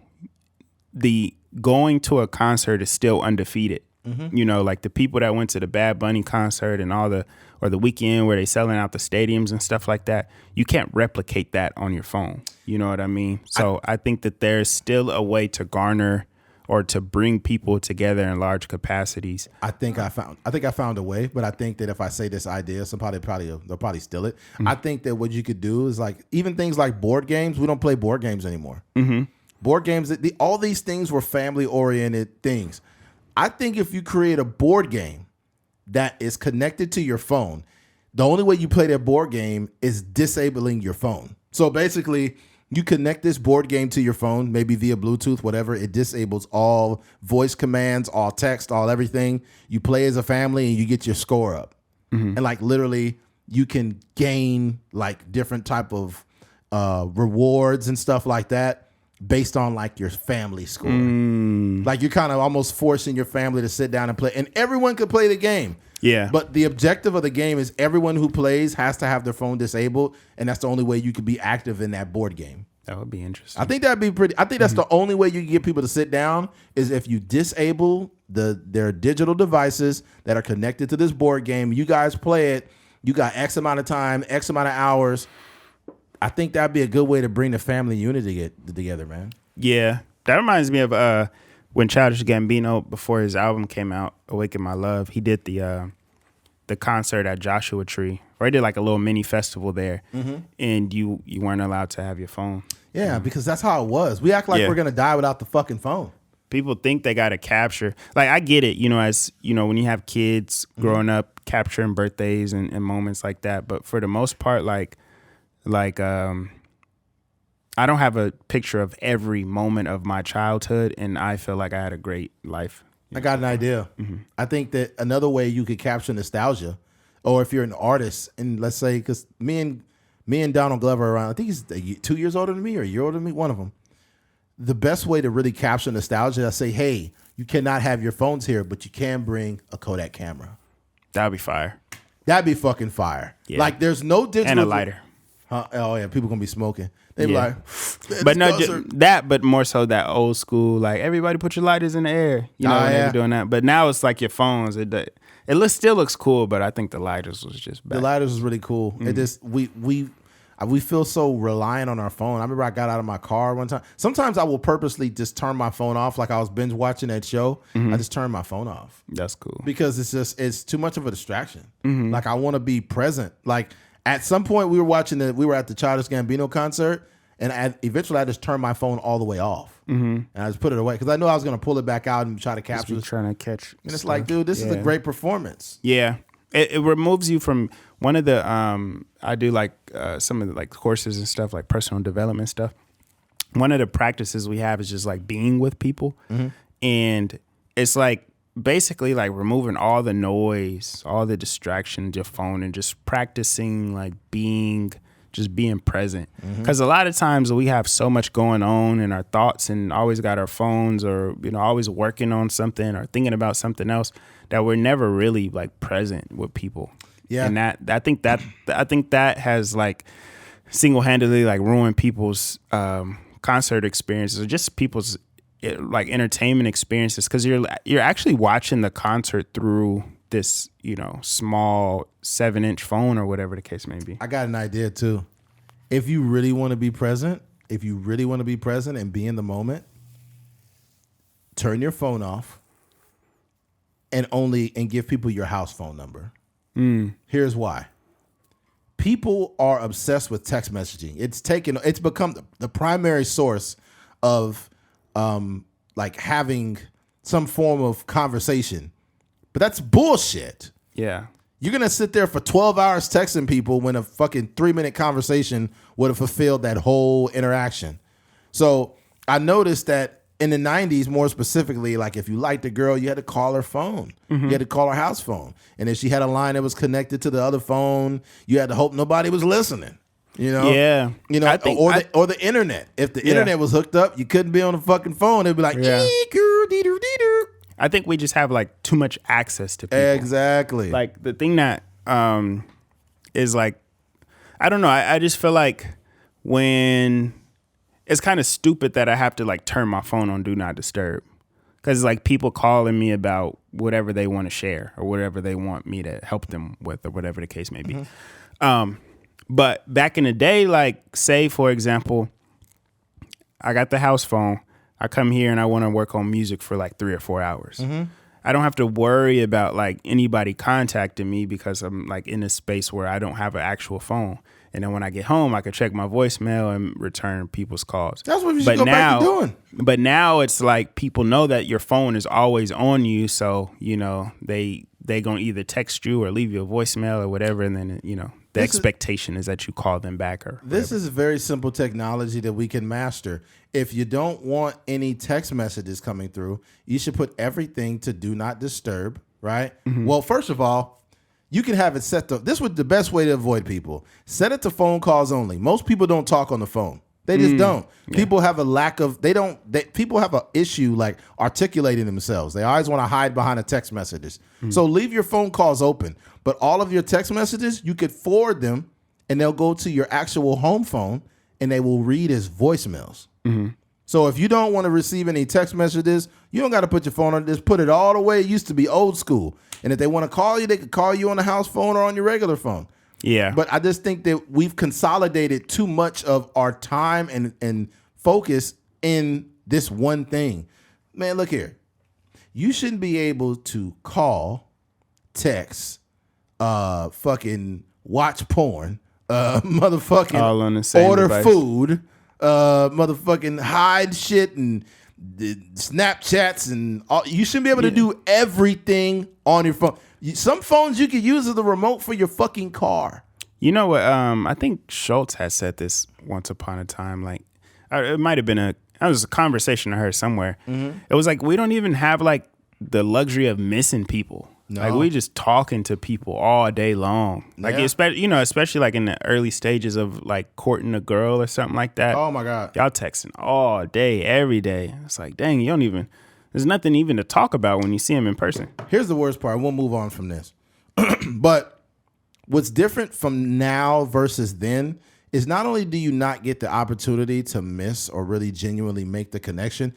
the going to a concert is still undefeated. You know, like the people that went to the Bad Bunny concert and or the weekend where they selling out the stadiums and stuff like that. You can't replicate that on your phone. You know what I mean? So I think that there's still a way to garner or to bring people together in large capacities. I think I found a way, but I think that if I say this idea, they'll probably steal it. I think that what you could do is like even things like board games. We don't play board games anymore. Board games, all these things were family oriented things. I think if you create a board game that is connected to your phone, the only way you play that board game is disabling your phone. So basically, you connect this board game to your phone, maybe via Bluetooth, whatever. It disables all voice commands, all text, all everything. You play as a family and you get your score up. And like literally you can gain like different type of rewards and stuff like that based on like your family score. Like you're kind of almost forcing your family to sit down and play. And everyone could play the game. Yeah. But the objective of the game is everyone who plays has to have their phone disabled, and that's the only way you could be active in that board game. That would be interesting. I think that'd be pretty. I think that's the only way you can get people to sit down is if you disable their digital devices that are connected to this board game. You guys play it. You got X amount of time, X amount of hours. I think that'd be a good way to bring the family unity together, man. Yeah. That reminds me of when Childish Gambino, before his album came out, Awaken My Love, he did the concert at Joshua Tree, or he did like a little mini festival there, and you weren't allowed to have your phone. Yeah, because that's how it was. We act like we're gonna die without the fucking phone. People think they gotta capture. Like I get it, as when you have kids growing up, capturing birthdays and moments like that. But for the most part, like I don't have a picture of every moment of my childhood, and I feel like I had a great life. I got an idea. I think that another way you could capture nostalgia, or if you're an artist, and let's say, because me and Donald Glover are around, I think he's 2 years older than me or a year older than me, one of them. The best way to really capture nostalgia, I say, hey, you cannot have your phones here, but you can bring a Kodak camera. That'd be fire. That'd be fucking fire. Yeah. Like there's no digital. And a lighter. Oh yeah, people gonna be smoking. They be like, but no, but more so that old school, like everybody put your lighters in the air. When they were doing that. But now it's like your phones. It still looks cool, but I think the lighters was just bad. The lighters was really cool. It just we feel so reliant on our phone. I remember I got out of my car one time. Sometimes I will purposely just turn my phone off, like I was binge watching that show. I just turned my phone off. That's cool because it's too much of a distraction. Like I want to be present. Like at some point we were at the Childish Gambino concert, and eventually I just turned my phone all the way off, and I just put it away because I knew I was going to pull it back out and try to capture it. Trying to catch, and it's like, dude, this is a great performance. Yeah, it removes you from one of the I do like some of the like courses and stuff, like personal development stuff. One of the practices we have is just like being with people, and it's like basically like removing all the noise, all the distractions, your phone, and just practicing like being present. Because a lot of times we have so much going on in our thoughts and always got our phones or always working on something or thinking about something else that we're never really like present with people. Yeah, and I think that has like single-handedly like ruined people's concert experiences or just people's like entertainment experiences, because you're actually watching the concert through this small 7-inch phone or whatever the case may be. I got an idea too. If you really want to be present, and be in the moment, turn your phone off and give people your house phone number. Here's why. People are obsessed with text messaging. It's become the primary source of like having some form of conversation. But that's bullshit. Yeah. You're going to sit there for 12 hours texting people when a fucking 3-minute conversation would have fulfilled that whole interaction. So I noticed that in the 90s, more specifically, like if you liked a girl, you had to call her phone. You had to call her house phone. And if she had a line that was connected to the other phone, you had to hope nobody was listening. Yeah. Or the internet. If the internet was hooked up, you couldn't be on the fucking phone. It'd be like, I think we just have like too much access to people. Exactly. Like the thing that is like, I don't know. I just feel like when it's kind of stupid that I have to like turn my phone on Do Not Disturb, Because like people calling me about whatever they want to share or whatever they want me to help them with or whatever the case may be. But back in the day, like say, for example, I got the house phone. I come here and I want to work on music for like 3 or 4 hours. I don't have to worry about like anybody contacting me because I'm like in a space where I don't have an actual phone. And then when I get home, I can check my voicemail and return people's calls. That's what you should go back to doing. But now it's like people know that your phone is always on you. So, you know, they going to either text you or leave you a voicemail or whatever. And then, you know, the expectation is that you call them back or whatever. This is very simple technology that we can master. If you don't want any text messages coming through, you should put everything to do not disturb, right? Well, first of all, you can have it set to, this was the best way to avoid people. Set it to phone calls only. Most people don't talk on the phone. They just don't. Yeah. People have a lack of, people have an issue like articulating themselves. They always want to hide behind the text messages. So leave your phone calls open. But all of your text messages, you could forward them and they'll go to your actual home phone and they will read as voicemails. So if you don't want to receive any text messages, you don't got to put your phone on. Just put it all the way it used to be, old school. And if they want to call you, they could call you on the house phone or on your regular phone. Yeah. But I just think that we've consolidated too much of our time and focus in this one thing. Man, look here. You shouldn't be able to call, text, fucking watch porn, motherfucking all on the same order device. Food, motherfucking hide shit and the Snapchats and all. You shouldn't be able to do everything on your phone. Some phones you can use as the remote for your fucking car. You know what? I think Schultz has said this once upon a time. Like, it might have been it was a conversation I heard somewhere. It was like we don't even have like the luxury of missing people. No. Like we just talking to people all day long. Like especially like in the early stages of like courting a girl or something like that. Oh my God. Y'all texting all day, every day. It's like, dang, you don't even, there's nothing even to talk about when you see him in person. Here's the worst part. We'll move on from this. But what's different from now versus then is not only do you not get the opportunity to miss or really genuinely make the connection,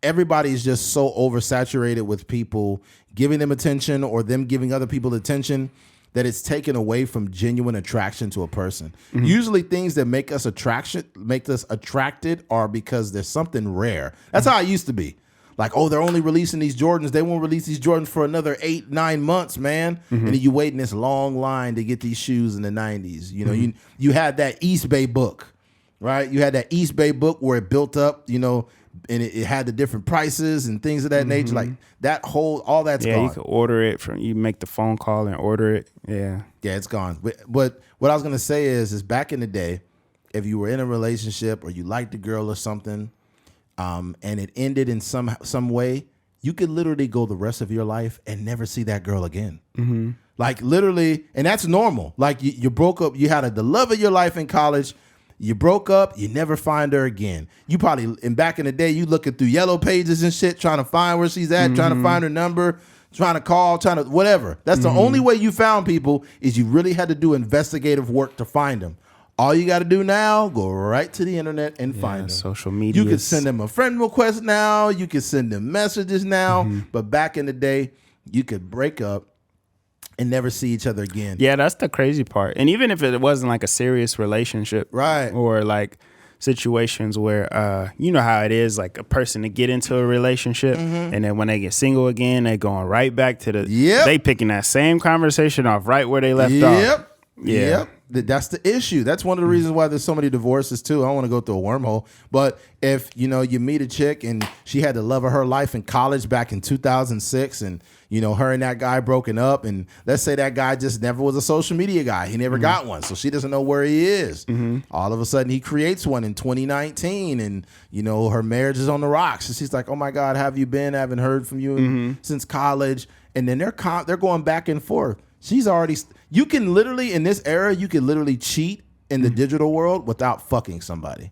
everybody's just so oversaturated with people giving them attention or them giving other people attention that it's taken away from genuine attraction to a person. Usually things that make us attracted are because there's something rare. That's how it used to be. Like, oh, they're only releasing these Jordans. They won't release these Jordans for another 8-9 months, man. And then you wait in this long line to get these shoes in the 90s. You know, you had that East Bay book, right? You had that East Bay book where it built up, you know, and it had the different prices and things of that nature. Like that all that's gone. Yeah, you can order it you make the phone call and order it. Yeah, it's gone. But what I was gonna say is back in the day, if you were in a relationship or you liked a girl or something, and it ended in some way, you could literally go the rest of your life and never see that girl again. Like literally, and that's normal. Like you broke up, you had the love of your life in college. You broke up, you never find her again. You probably, and back in the day, you looking through yellow pages and shit, trying to find where she's at, trying to find her number, trying to call, trying to whatever. That's the only way you found people is you really had to do investigative work to find them. All you got to do now, go right to the internet and find them. Social media. You can send them a friend request now. You can send them messages now. But back in the day, you could break up and never see each other again. Yeah, that's the crazy part. And even if it wasn't like a serious relationship, right, or like situations where you know how it is, like a person to get into a relationship and then when they get single again, they going right back to they picking that same conversation off right where they left off. Yep. That's the issue. That's one of the reasons why there's so many divorces too. I don't want to go through a wormhole, but if you meet a chick and she had the love of her life in college back in 2006, and her and that guy broken up, and let's say that guy just never was a social media guy. He never got one, so she doesn't know where he is. All of a sudden, he creates one in 2019, and her marriage is on the rocks. And she's like, "Oh my God, have you been? I haven't heard from you since college." And then they're going back and forth. She's already. You can literally, in this era, you can literally cheat in the digital world without fucking somebody.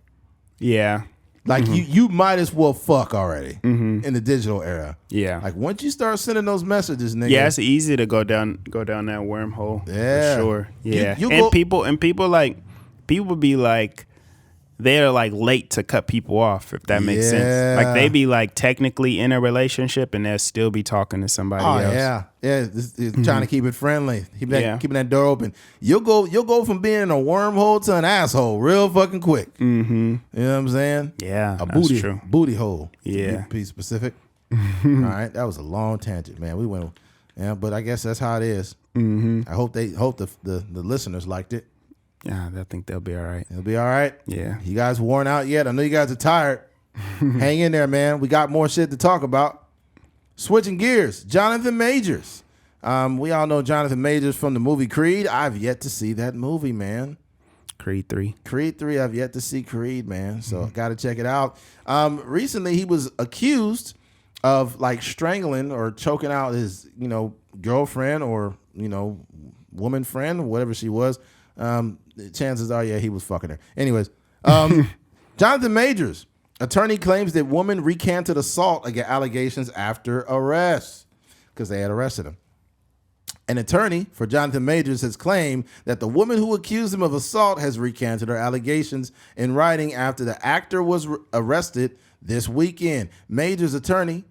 Yeah. Like you might as well fuck already in the digital era. Yeah. Like once you start sending those messages, nigga. Yeah, it's easy to go down that wormhole. Yeah. For sure. Yeah. You and people be like, they're like late to cut people off, if that makes sense. Like they be like technically in a relationship and they'll still be talking to somebody else. Yeah. Trying to keep it friendly, keeping that door open. You'll go from being a wormhole to an asshole real fucking quick. You know what I'm saying? Yeah, that's true. Booty hole. Yeah, be specific. All right, that was a long tangent, man. We went, but I guess that's how it is. I hope the listeners liked it. Yeah, I think they'll be all right. It'll be all right. Yeah. You guys worn out yet? I know you guys are tired. Hang in there, man. We got more shit to talk about. Switching gears, Jonathan Majors. We all know Jonathan Majors from the movie Creed. I've yet to see that movie, man. Creed 3. Creed 3. I've yet to see Creed, man. So got to check it out. Recently, he was accused of like strangling or choking out his, girlfriend or, woman friend, whatever she was. Chances are, he was fucking her. Anyways, Jonathan Majors, attorney claims that woman recanted assault allegations after arrest because they had arrested him. An attorney for Jonathan Majors has claimed that the woman who accused him of assault has recanted her allegations in writing after the actor was arrested this weekend. Majors' attorney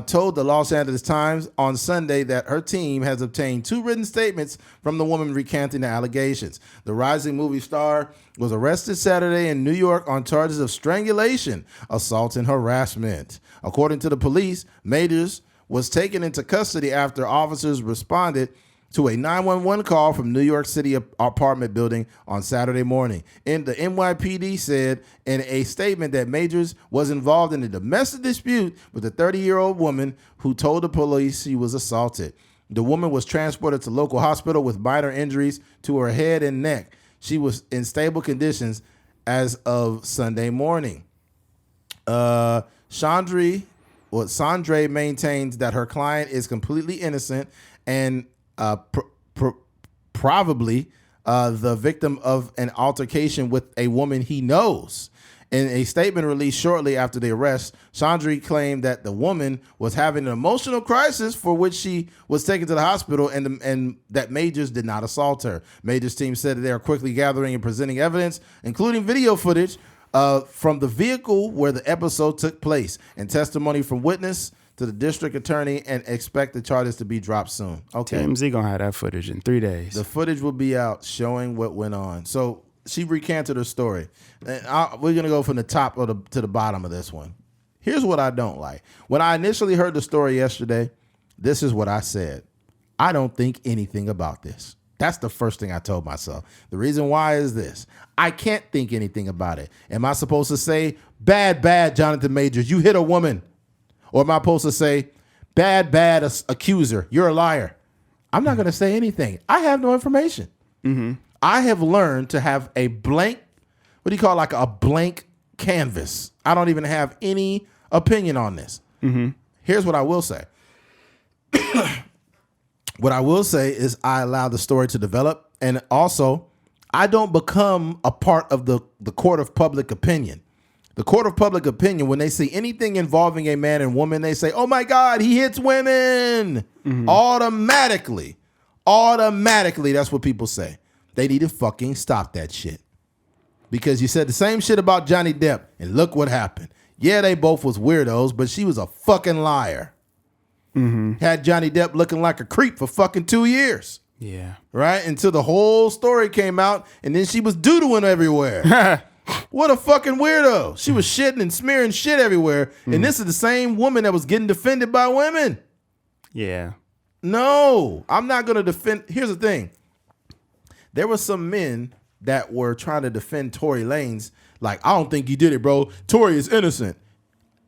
told the Los Angeles Times on Sunday that her team has obtained 2 written statements from the woman recanting the allegations. The rising movie star was arrested Saturday in New York on charges of strangulation, assault, and harassment. According to the police, Majors was taken into custody after officers responded to a 911 call from New York City apartment building on Saturday morning. And the NYPD said in a statement that Majors was involved in a domestic dispute with a 30-year-old woman who told the police she was assaulted. The woman was transported to local hospital with minor injuries to her head and neck. She was in stable conditions as of Sunday morning. Sandre maintains that her client is completely innocent and probably the victim of an altercation with a woman he knows. In a statement released shortly after the arrest, Sandre claimed that the woman was having an emotional crisis for which she was taken to the hospital and that Majors did not assault her. Majors' team said that they are quickly gathering and presenting evidence, including video footage from the vehicle where the episode took place and testimony from witness to the district attorney, and expect the charges to be dropped soon. Okay. TMZ gonna have that footage in 3 days. The footage will be out showing what went on. So she recanted her story. And we're gonna go from the top to the bottom of this one. Here's what I don't like. When I initially heard the story yesterday, this is what I said. I don't think anything about this. That's the first thing I told myself. The reason why is this. I can't think anything about it. Am I supposed to say, bad, Jonathan Majors, you hit a woman? Or am I supposed to say, bad accuser, you're a liar? I'm not going to say anything. I have no information. I have learned to have a blank, what do you call like a blank canvas? I don't even have any opinion on this. Here's what I will say. What I will say is I allow the story to develop, and also I don't become a part of the court of public opinion. The court of public opinion, when they see anything involving a man and woman, they say, oh my God, he hits women. Automatically, that's what people say. They need to fucking stop that shit. Because you said the same shit about Johnny Depp, and look what happened. Yeah, they both was weirdos, but she was a fucking liar. Had Johnny Depp looking like a creep for fucking 2 years. Yeah. Right? Until the whole story came out, and then she was doodling everywhere. What a fucking weirdo. She was shitting and smearing shit everywhere. And this is the same woman that was getting defended by women. Yeah. No, I'm not going to defend. Here's the thing. There were some men that were trying to defend Tory Lanez. Like, I don't think you did it, bro. Tory is innocent.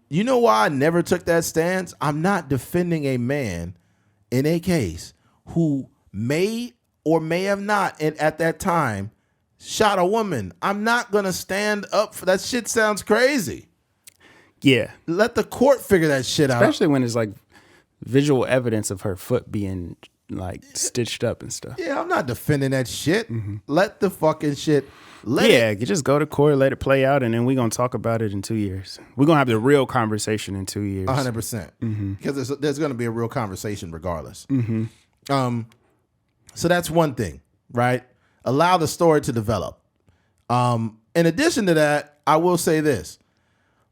You know why I never took that stance? I'm not defending a man in a case who may or may have not, and at that time, shot a woman. I'm not going to stand up for that. Shit sounds crazy. Yeah. Let the court figure that shit out. Especially when it's like visual evidence of her foot being like stitched up and stuff. Yeah, I'm not defending that shit. Let the fucking shit. You just go to court, let it play out, and then we're going to talk about it in 2 years. We're going to have the real conversation in 2 years. 100%. Because there's going to be a real conversation regardless. So that's one thing, right? Allow the story to develop. In addition to that, I will say this: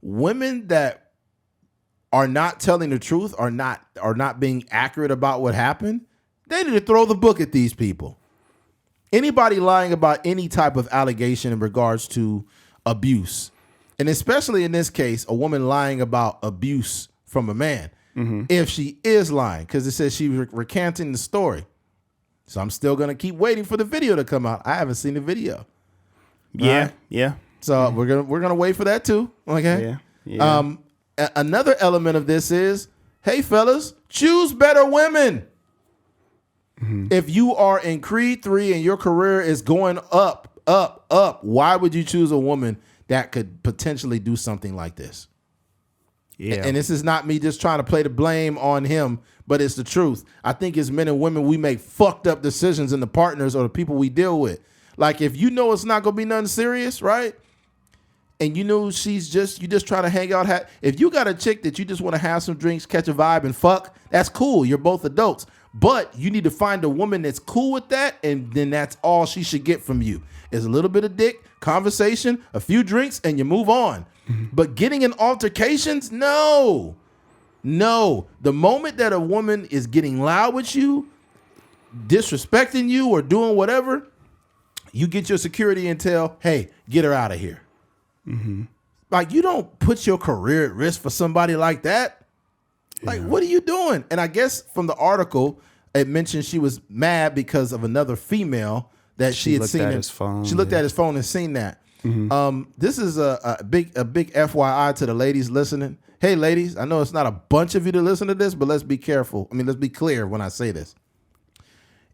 women that are not telling the truth, are not being accurate about what happened, they need to throw the book at these people. Anybody lying about any type of allegation in regards to abuse, and especially in this case, a woman lying about abuse from a man, if she is lying, because it says she was recanting the story. So I'm still going to keep waiting for the video to come out. I haven't seen the video. Yeah, right? yeah. So we're gonna wait for that too. Okay. Yeah. Another element of this is, hey fellas, choose better women. If you are in Creed 3 and your career is going up, why would you choose a woman that could potentially do something like this? Yeah. And this is not me just trying to play the blame on him, but it's the truth. I think as men and women, we make fucked up decisions in the partners or the people we deal with. Like if you know it's not gonna be nothing serious, right? And you know you just trying to hang out. If you got a chick that you just want to have some drinks, catch a vibe, and fuck, that's cool. You're both adults. But you need to find a woman that's cool with that, and then that's all she should get from you. Is a little bit of dick, conversation, a few drinks, and you move on. But getting in altercations, no. The moment that a woman is getting loud with you, disrespecting you, or doing whatever, you get your security and tell, hey, get her out of here. Like, you don't put your career at risk for somebody like that. Like, what are you doing? And I guess from the article, it mentioned she was mad because of another female that she had seen. She looked at his phone and seen that. This is a big FYI to the ladies listening. Hey, ladies, I know it's not a bunch of you to listen to this, but let's be careful. I mean, let's be clear when I say this.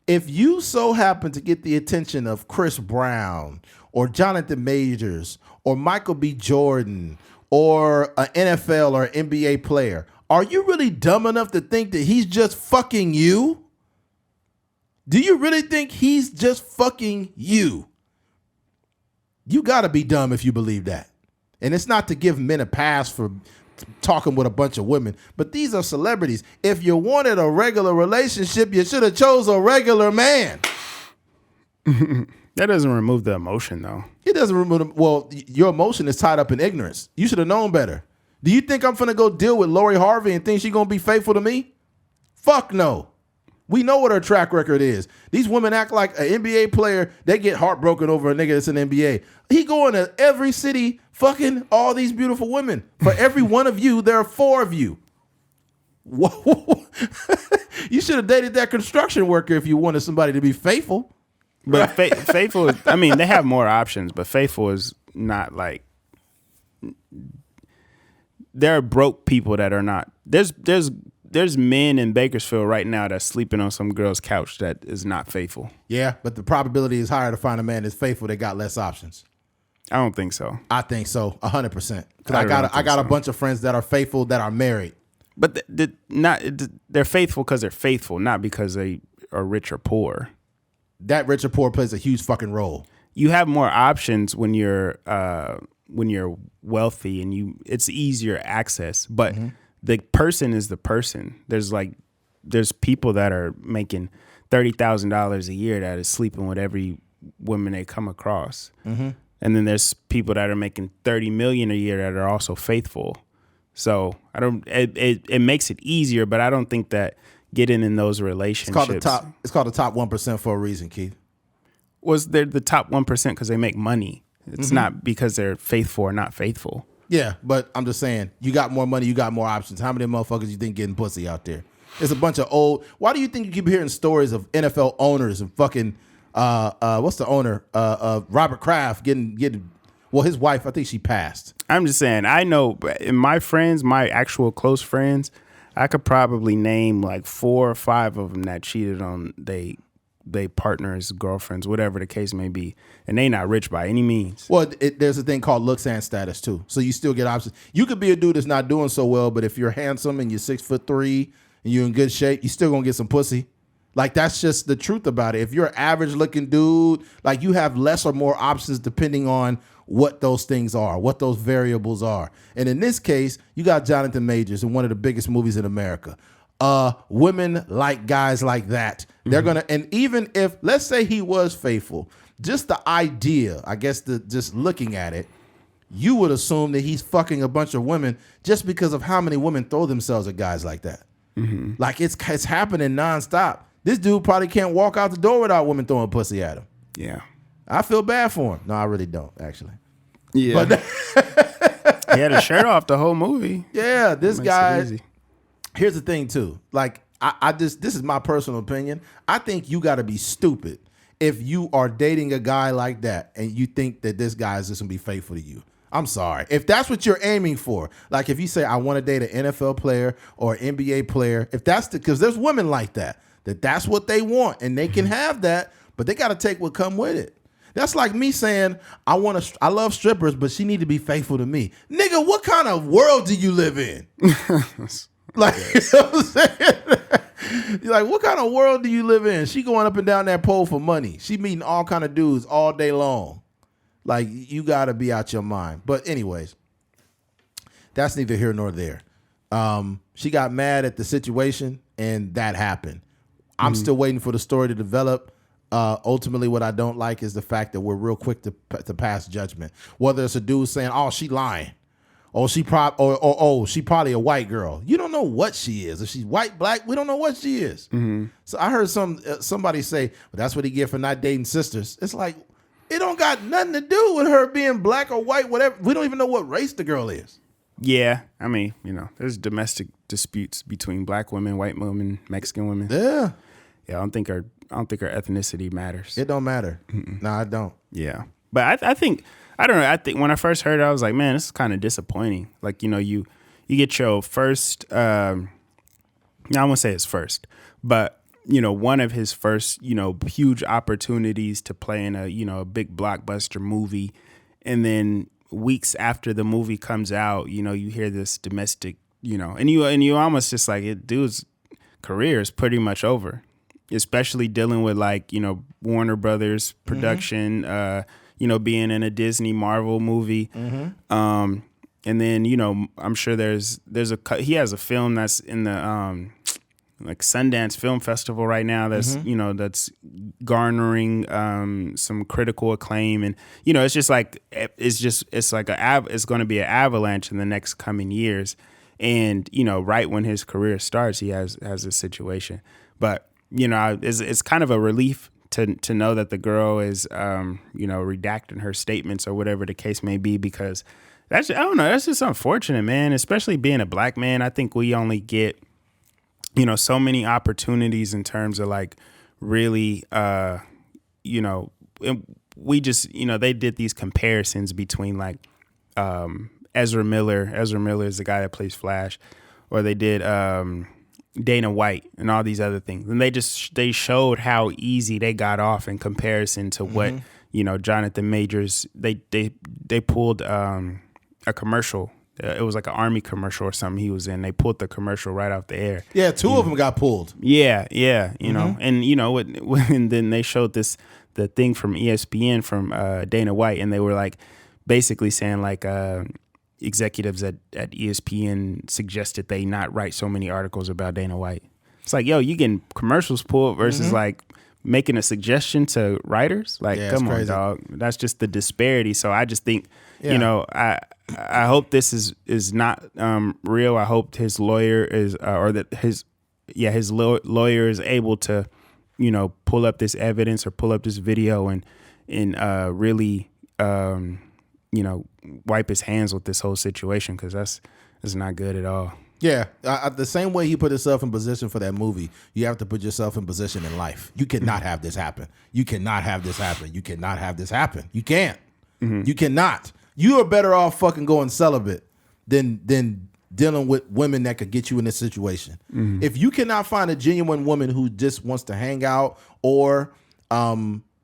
If you so happen to get the attention of Chris Brown or Jonathan Majors or Michael B. Jordan or an NFL or NBA player, are you really dumb enough to think that he's just fucking you? Do you really think he's just fucking you? You got to be dumb if you believe that. And it's not to give men a pass for talking with a bunch of women, but these are celebrities. If you wanted a regular relationship, you should have chose a regular man. That doesn't remove the emotion, though. It doesn't remove them. Well, your emotion is tied up in ignorance. You should have known better. Do you think I'm finna go deal with Lori Harvey and think she's gonna be faithful to me? Fuck no. We know what her track record is. These women act like an NBA player. They get heartbroken over a nigga that's in the NBA. He going to every city fucking all these beautiful women. For every one of you, there are 4 of you. Whoa. You should have dated that construction worker if you wanted somebody to be faithful. But faithful, I mean, they have more options, but faithful is not like, there are broke people that are not. There's men in Bakersfield right now that's sleeping on some girl's couch that is not faithful. Yeah, but the probability is higher to find a man that's faithful that got less options. I don't think so. I think so, 100%. Because I got a bunch of friends that are faithful that are married. But they're faithful because they're faithful, not because they are rich or poor. That rich or poor plays a huge fucking role. You have more options when you're wealthy and it's easier access, but the person is the person. There's people that are making $30,000 a year that is sleeping with every woman they come across. And then there's people that are making $30 million a year that are also faithful. So it makes it easier, but I don't think that getting in those relationships. It's called the top 1% for a reason, Keith. They're the top 1% because they make money. It's not because they're faithful or not faithful. Yeah, but I'm just saying, you got more money, you got more options. How many motherfuckers you think getting pussy out there? It's a bunch of old. Why do you think you keep hearing stories of NFL owners and fucking what's the owner? Robert Kraft getting well, his wife, I think she passed. I'm just saying, I know in my friends, my actual close friends, I could probably name like 4 or 5 of them that cheated on they partners, girlfriends, whatever the case may be, and they not rich by any means. Well, there's a thing called looks and status too, so you still get options. You could be a dude that's not doing so well, but if you're handsome and you're 6'3" and you're in good shape, you still gonna get some pussy. Like, that's just the truth about it. If you're an average looking dude, like, you have less or more options depending on what those things are, what those variables are. And in this case, you got Jonathan Majors in one of the biggest movies in America. Women like guys like that. They're gonna, and even if, let's say he was faithful, just the idea, I guess, just looking at it, you would assume that he's fucking a bunch of women just because of how many women throw themselves at guys like that. Like it's happening nonstop. This dude probably can't walk out the door without women throwing pussy at him. Yeah. I feel bad for him. No, I really don't, actually. Yeah. But He had his shirt off the whole movie. yeah, this Makes it guy. easy. Here's the thing, too. Like, I just, this is my personal opinion. I think you got to be stupid if you are dating a guy like that and you think that this guy is just gonna be faithful to you. I'm sorry. If that's what you're aiming for, like if you say, I want to date an NFL player or an NBA player, if that's because there's women like that's what they want and they can have that, but they got to take what come with it. That's like me saying, I love strippers, but she need to be faithful to me. Nigga, what kind of world do you live in? Like, you know what I'm saying? You're like, what kind of world do you live in? She going up and down that pole for money. She meeting all kind of dudes all day long. Like, you got to be out your mind. But anyways, that's neither here nor there. She got mad at the situation, and that happened. I'm still waiting for the story to develop. Ultimately, what I don't like is the fact that we're real quick to pass judgment. Whether it's a dude saying, "Oh, she lying," or she probably a white girl. You don't know what she is. If she's white, black, we don't know what she is. So I heard somebody say, well, "That's what he get for not dating sisters." It's like, it don't got nothing to do with her being black or white, whatever. We don't even know what race the girl is. Yeah, I mean, there's domestic disputes between black women, white women, Mexican women. Yeah, I don't think her ethnicity matters. it don't matter. No, I don't. Yeah, but I think I don't know. I think when I first heard it, I was like, man, this is kind of disappointing. Like, you get your first. I won't say it's first, but one of his first, huge opportunities to play in a big blockbuster movie, and then weeks after the movie comes out, you hear this domestic, and you almost just like, dude's career is pretty much over, especially dealing with like, Warner Brothers production, being in a Disney Marvel movie. And then, I'm sure he has a film that's in the, like Sundance Film Festival right now that's that's garnering some critical acclaim, and it's just like it's going to be an avalanche in the next coming years, and right when his career starts, he has this situation. But it's kind of a relief to know that the girl is redacting her statements or whatever the case may be, because I don't know, that's just unfortunate, man. Especially being a black man, I think we only get so many opportunities in terms of like really, we just, they did these comparisons between like Ezra Miller. Ezra Miller is the guy that plays Flash, or they did Dana White and all these other things. And they showed how easy they got off in comparison to what, Jonathan Majors, they pulled a commercial. It was like an Army commercial or something he was in. They pulled the commercial right off the air. Yeah, two of them got pulled. Yeah, know. And, and then they showed the thing from ESPN from Dana White, and they were like basically saying like executives at ESPN suggested they not write so many articles about Dana White. It's like, yo, you getting commercials pulled versus like making a suggestion to writers. Like, come on, dog. That's just the disparity. So I just think, I hope this is not real. I hope his lawyer is, or that his lawyer is able to, pull up this evidence or pull up this video and really, wipe his hands with this whole situation, because that's not good at all. Yeah, the same way he put himself in position for that movie, you have to put yourself in position in life. You cannot have this happen. You cannot have this happen. You cannot have this happen. You can't. You cannot. You are better off fucking going celibate than dealing with women that could get you in this situation. If you cannot find a genuine woman who just wants to hang out, or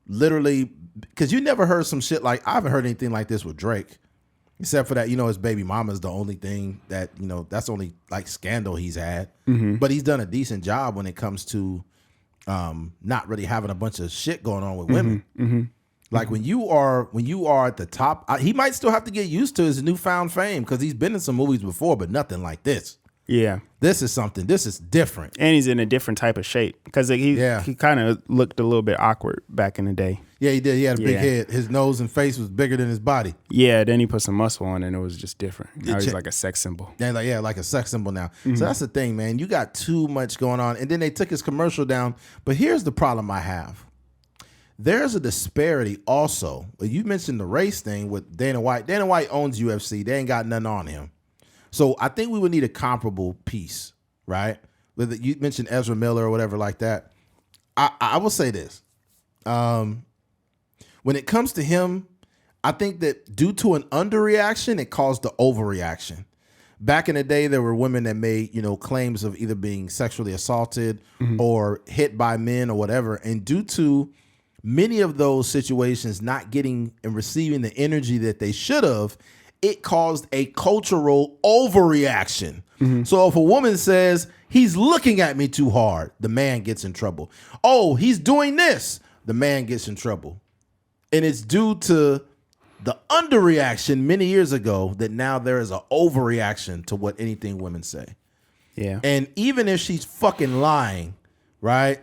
literally, because you never heard some shit like, I haven't heard anything like this with Drake. Except for that, his baby mama's the only thing that, that's the only like scandal he's had. But he's done a decent job when it comes to not really having a bunch of shit going on with women. Like when you are at the top, he might still have to get used to his newfound fame, because he's been in some movies before, but nothing like this. Yeah. This is something. This is different. And he's in a different type of shape because he kind of looked a little bit awkward back in the day. Yeah, he did. He had a big head. His nose and face was bigger than his body. Yeah, then he put some muscle on and it was just different. Now he's like a sex symbol. Yeah, like a sex symbol now. So that's the thing, man. You got too much going on. And then they took his commercial down. But here's the problem I have. There's a disparity also. You mentioned the race thing with Dana White. Dana White owns UFC. They ain't got nothing on him. So I think we would need a comparable piece, right? You mentioned Ezra Miller or whatever like that. I will say this. When it comes to him, I think that due to an underreaction, it caused the overreaction. Back in the day, there were women that made, claims of either being sexually assaulted or hit by men or whatever. And due to many of those situations not getting and receiving the energy that they should have, it caused a cultural overreaction. So if a woman says, he's looking at me too hard, the man gets in trouble. Oh, he's doing this, the man gets in trouble. And it's due to the underreaction many years ago that now there is an overreaction to what anything women say. Yeah. And even if she's fucking lying, right?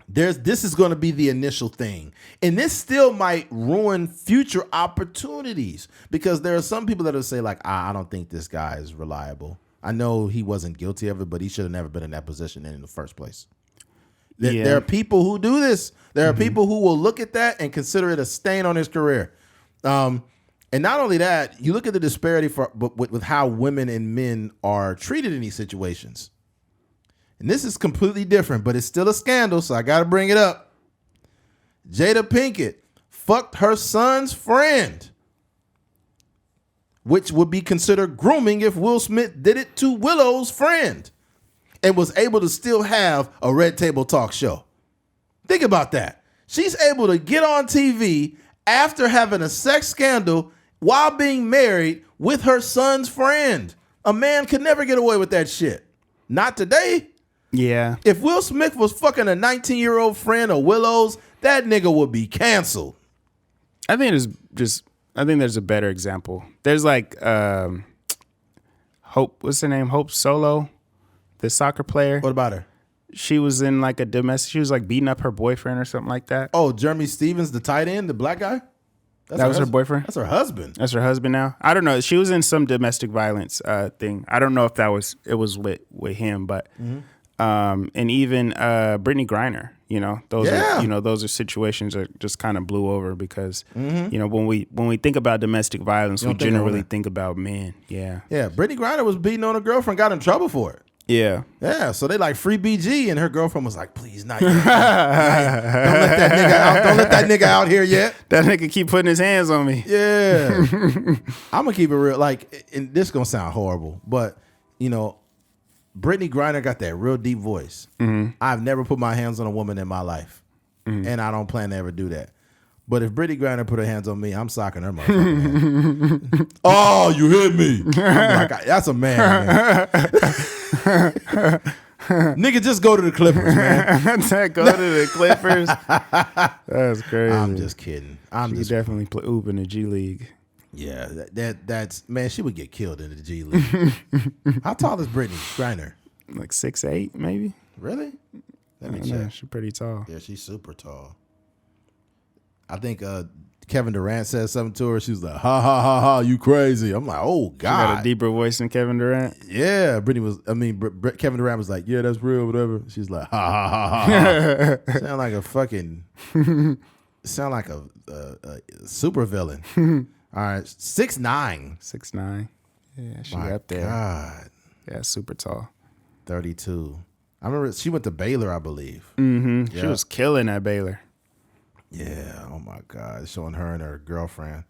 This is going to be the initial thing. And this still might ruin future opportunities because there are some people that will say like, I don't think this guy is reliable. I know he wasn't guilty of it, but he should have never been in that position in the first place. There are people who do this. There are people who will look at that and consider it a stain on his career. And not only that, you look at the disparity with how women and men are treated in these situations. And this is completely different, but it's still a scandal, so I got to bring it up. Jada Pinkett fucked her son's friend, which would be considered grooming if Will Smith did it to Willow's friend, and was able to still have a Red Table Talk show. Think about that. She's able to get on TV after having a sex scandal while being married with her son's friend. A man could never get away with that shit. Not today. Yeah. If Will Smith was fucking a 19-year-old friend of Willow's, that nigga would be canceled. I think there's a better example. There's like Hope, what's her name? Hope Solo, the soccer player. What about her? She was in like a domestic, she was like beating up her boyfriend or something like that. Oh, Jeremy Stevens, the tight end, the black guy? That was her boyfriend? That's her husband. That's her husband now? I don't know. She was in some domestic violence thing. I don't know if it was with him, but and even Brittany Griner, those are situations that just kind of blew over because when we think about domestic violence, we generally think about men. Yeah. Yeah, Brittany Griner was beating on her girlfriend, got in trouble for it. Yeah. Yeah, so they like free BG, and her girlfriend was like, please, not yet. Don't let that nigga out. Don't let that nigga out here yet. That nigga keep putting his hands on me. Yeah. I'm gonna keep it real. Like, and this gonna sound horrible, but Brittany Griner got that real deep voice. I've never put my hands on a woman in my life, and I don't plan to ever do that. But if Brittany Griner put her hands on me, I'm socking her motherfucking hand. Oh, you hit me. I'm like, that's a man. Nigga, just go to the Clippers, man. Go to the Clippers. That's crazy. I'm just kidding. She definitely play oop in the G League. Yeah, that's man. She would get killed in the G League. How tall is Brittany Griner? Like 6'8", maybe. Really? Let me check. Yeah, she's pretty tall. Yeah, she's super tall. I think Kevin Durant said something to her. She was like, "Ha ha ha ha, you crazy." I'm like, "Oh God." She got a deeper voice than Kevin Durant. Yeah, Kevin Durant was like, "Yeah, that's real, whatever." She's like, "Ha ha ha ha." Sound like a fucking, sound like a super villain. All right, 6'9". 6'9". Yeah, she My up there. God. Yeah, super tall. 32. I remember she went to Baylor, I believe. Mm-hmm. Yeah. She was killing at Baylor. Yeah. Oh my God. Showing her and her girlfriend.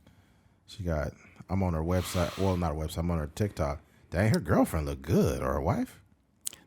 I'm on her website. Well, not her website. I'm on her TikTok. Dang, her girlfriend looked good. Or her wife.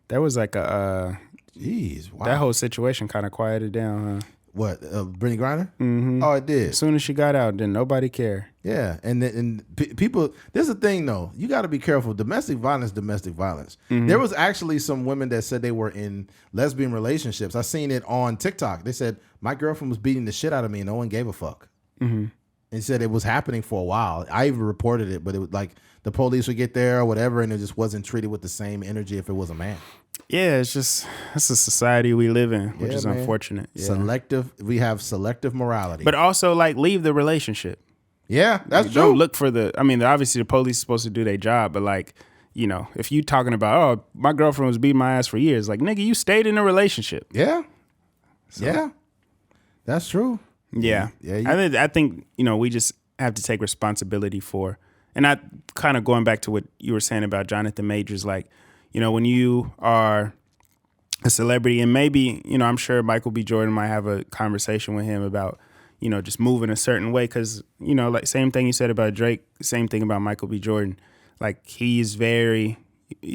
That was like a. Jeez. Wow. That whole situation kind of quieted down, huh? What? Brittany Griner? Mm-hmm. Oh, it did. As soon as she got out, didn't nobody care. Yeah, and people. There's the thing though. You got to be careful. Domestic violence. Mm-hmm. There was actually some women that said they were in lesbian relationships. I seen it on TikTok. They said my girlfriend was beating the shit out of me, and no one gave a fuck. Mm-hmm. and said it was happening for a while. I even reported it, but it was like the police would get there or whatever, and it just wasn't treated with the same energy if it was a man. Yeah, it's just that's a society we live in, which is man. unfortunate. Yeah. We have selective morality. But also, like, leave the relationship. Yeah, that's true. Don't look for obviously the police is supposed to do their job, but like, if you talking about, oh, my girlfriend was beating my ass for years, like, nigga, you stayed in a relationship. Yeah. Yeah. That's true. Yeah. I think, we just have to take responsibility for, and I kind of going back to what you were saying about Jonathan Majors, like, when you are a celebrity, and maybe, I'm sure Michael B. Jordan might have a conversation with him about, just moving a certain way. Cause, like same thing you said about Drake, same thing about Michael B. Jordan. Like he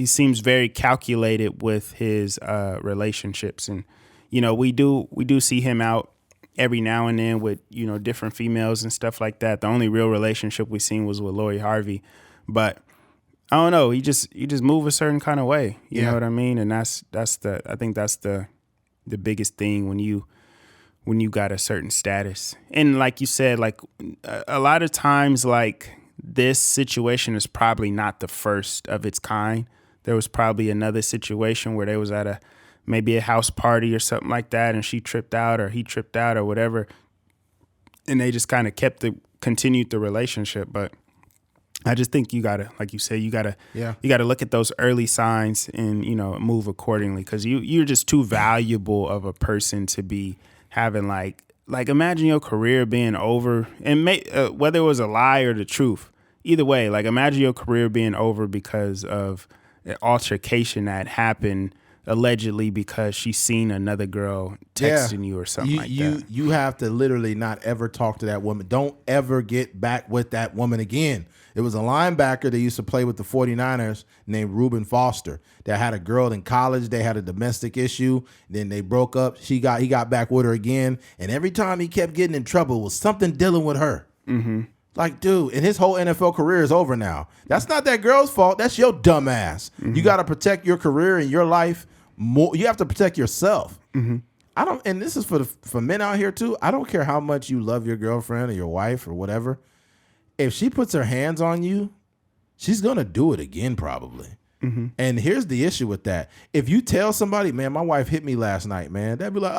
seems very calculated with his relationships. And, we do see him out every now and then with, different females and stuff like that. The only real relationship we seen was with Lori Harvey. But I don't know. You just move a certain kind of way. You know what I mean? And I think that's the biggest thing when you got a certain status. And like you said, like a lot of times, like this situation is probably not the first of its kind. There was probably another situation where they was at maybe a house party or something like that, and she tripped out or he tripped out or whatever, and they just kind of continued the relationship. But I just think you gotta, like you said, you gotta look at those early signs and move accordingly, because you're just too valuable of a person to be having like imagine your career being over, and whether it was a lie or the truth, either way, like imagine your career being over because of an altercation that happened allegedly because she's seen another girl texting you or something like that. You have to literally not ever talk to that woman. Don't ever get back with that woman again. It was a linebacker that used to play with the 49ers named Reuben Foster that had a girl in college. They had a domestic issue. Then they broke up. He got back with her again. And every time he kept getting in trouble, it was something dealing with her. Mm-hmm. Like, dude, and his whole NFL career is over now. That's not that girl's fault. That's your dumb ass. Mm-hmm. You got to protect your career and your life more. You have to protect yourself. Mm-hmm. And this is for men out here too. I don't care how much you love your girlfriend or your wife or whatever. If she puts her hands on you, she's going to do it again probably. Mm-hmm. And here's the issue with that. If you tell somebody, man, my wife hit me last night, man, they'd be like,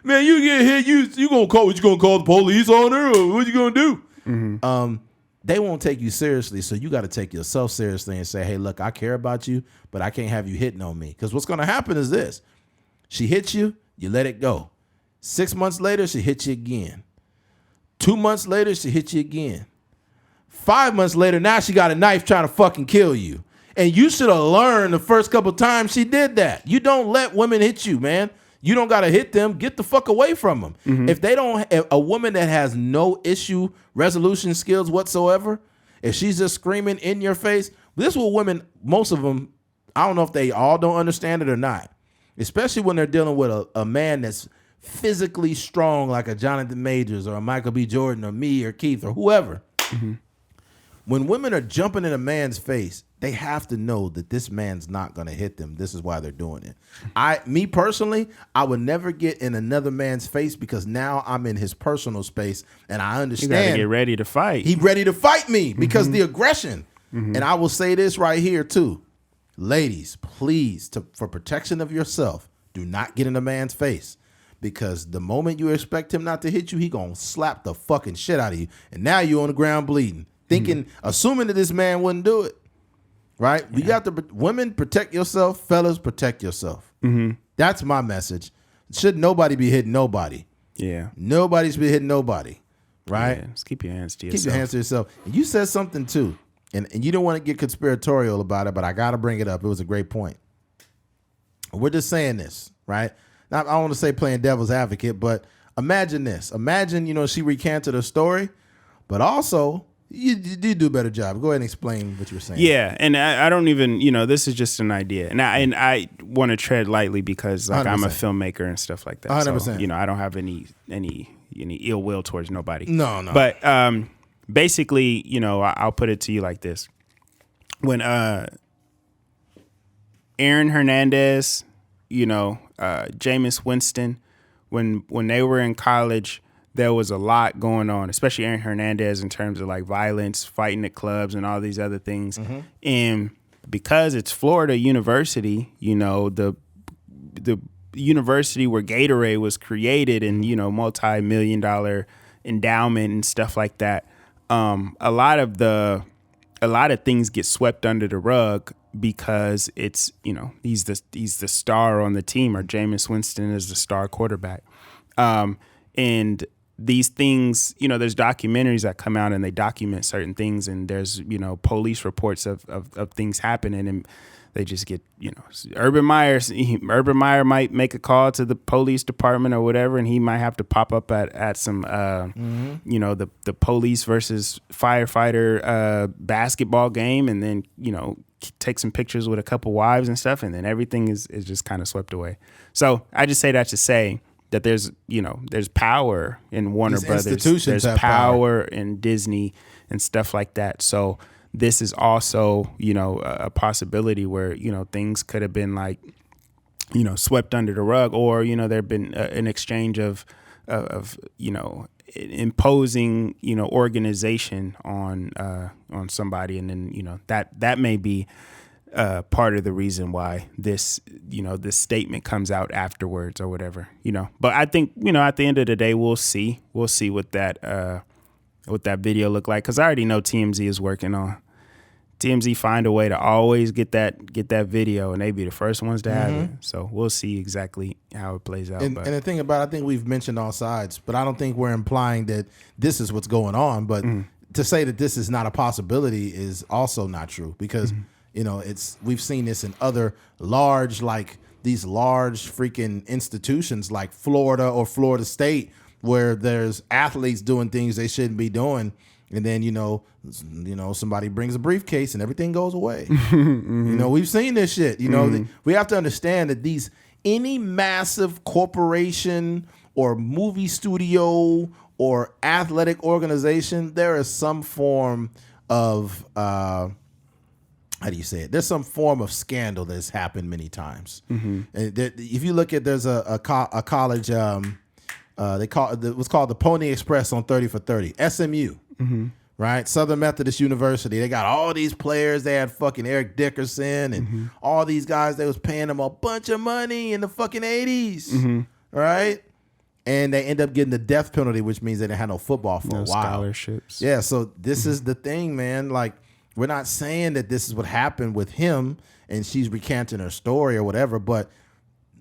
man, you get hit, you going to call the police on her, or what you going to do? Mm-hmm. They won't take you seriously, so you got to take yourself seriously and say, hey, look, I care about you, but I can't have you hitting on me. Because what's going to happen is this. She hits you, you let it go. 6 months later, she hits you again. 2 months later, she hits you again. 5 months later, now she got a knife trying to fucking kill you. And you should have learned the first couple times she did that. You don't let women hit you, man. You don't got to hit them. Get the fuck away from them. Mm-hmm. If a woman that has no issue resolution skills whatsoever, if she's just screaming in your face, this is what women, most of them, I don't know if they all don't understand it or not, especially when they're dealing with a man that's physically strong like a Jonathan Majors or a Michael B. Jordan or me or Keith or whoever. Mm-hmm. When women are jumping in a man's face, they have to know that this man's not going to hit them. This is why they're doing it. Me personally, I would never get in another man's face because now I'm in his personal space and I understand. You got to get ready to fight. He's ready to fight me because the aggression. Mm-hmm. And I will say this right here too. Ladies, please, for protection of yourself, do not get in a man's face. Because the moment you expect him not to hit you, he gonna slap the fucking shit out of you. And now you're on the ground bleeding. Assuming that this man wouldn't do it. Right? Yeah. You got to, women, protect yourself. Fellas, protect yourself. Mm-hmm. That's my message. Should nobody be hitting nobody. Yeah. Nobody's be hitting nobody. Right? Yeah, just keep your hands to yourself. Keep your hands to yourself. And you said something too. And you don't want to get conspiratorial about it, but I got to bring it up. It was a great point. We're just saying this, right? Now, I don't want to say playing devil's advocate, but imagine this. Imagine, she recanted her story, but also you do a better job. Go ahead and explain what you were saying. Yeah, and I don't even, this is just an idea. And I want to tread lightly because like 100%. I'm a filmmaker and stuff like that. 100%. So, I don't have any ill will towards nobody. No. But basically, I'll put it to you like this. When Aaron Hernandez, Jameis Winston, when they were in college, there was a lot going on, especially Aaron Hernandez in terms of like violence, fighting at clubs and all these other things. And because it's Florida University, you know, the university where Gatorade was created and, you know, multi-million-dollar endowment and stuff like that. A lot of things get swept under the rug because it's, you know, he's the star on the team, or Jameis Winston is the star quarterback. And these things, you know, there's documentaries that come out and they document certain things, and there's, you know, police reports of things happening, and they just get, you know, Urban Meyer might make a call to the police department or whatever, and he might have to pop up at some, you know, the police versus firefighter basketball game, and then, you know, take some pictures with a couple wives and stuff, and then everything is just kind of swept away. So I just say that to say that there's, you know, there's power in Warner Brothers, there's power in Disney and stuff like that. So this is also, you know, a possibility where, you know, things could have been like, you know, swept under the rug, or, you know, there've been an exchange of, you know, imposing, you know, organization on somebody. And then, you know, that may be part of the reason why this, you know, this statement comes out afterwards or whatever, you know. But I think, you know, at the end of the day, we'll see what that video looked like, because I already know TMZ is working on. TMZ find a way to always get that video, and they be the first ones to have it. So we'll see exactly how it plays out. And the thing about it, I think we've mentioned all sides, but I don't think we're implying that this is what's going on. But to say that this is not a possibility is also not true, because you know, we've seen this in other large, like these large freaking institutions like Florida or Florida State, where there's athletes doing things they shouldn't be doing, and then, you know, somebody brings a briefcase and everything goes away. You know, we've seen this shit. You know, we have to understand that any massive corporation or movie studio or athletic organization, there is some form of how do you say it? There's some form of scandal that's happened many times. And if you look at, there's a college. They call it what's called the Pony Express on 30 for 30, SMU, right? Southern Methodist University. They got all these players. They had fucking Eric Dickerson and all these guys. They was paying them a bunch of money in the fucking 80s, right? And they end up getting the death penalty, which means they didn't have no football for a while. Scholarships. Yeah, so this is the thing, man. Like, we're not saying that this is what happened with him and she's recanting her story or whatever, but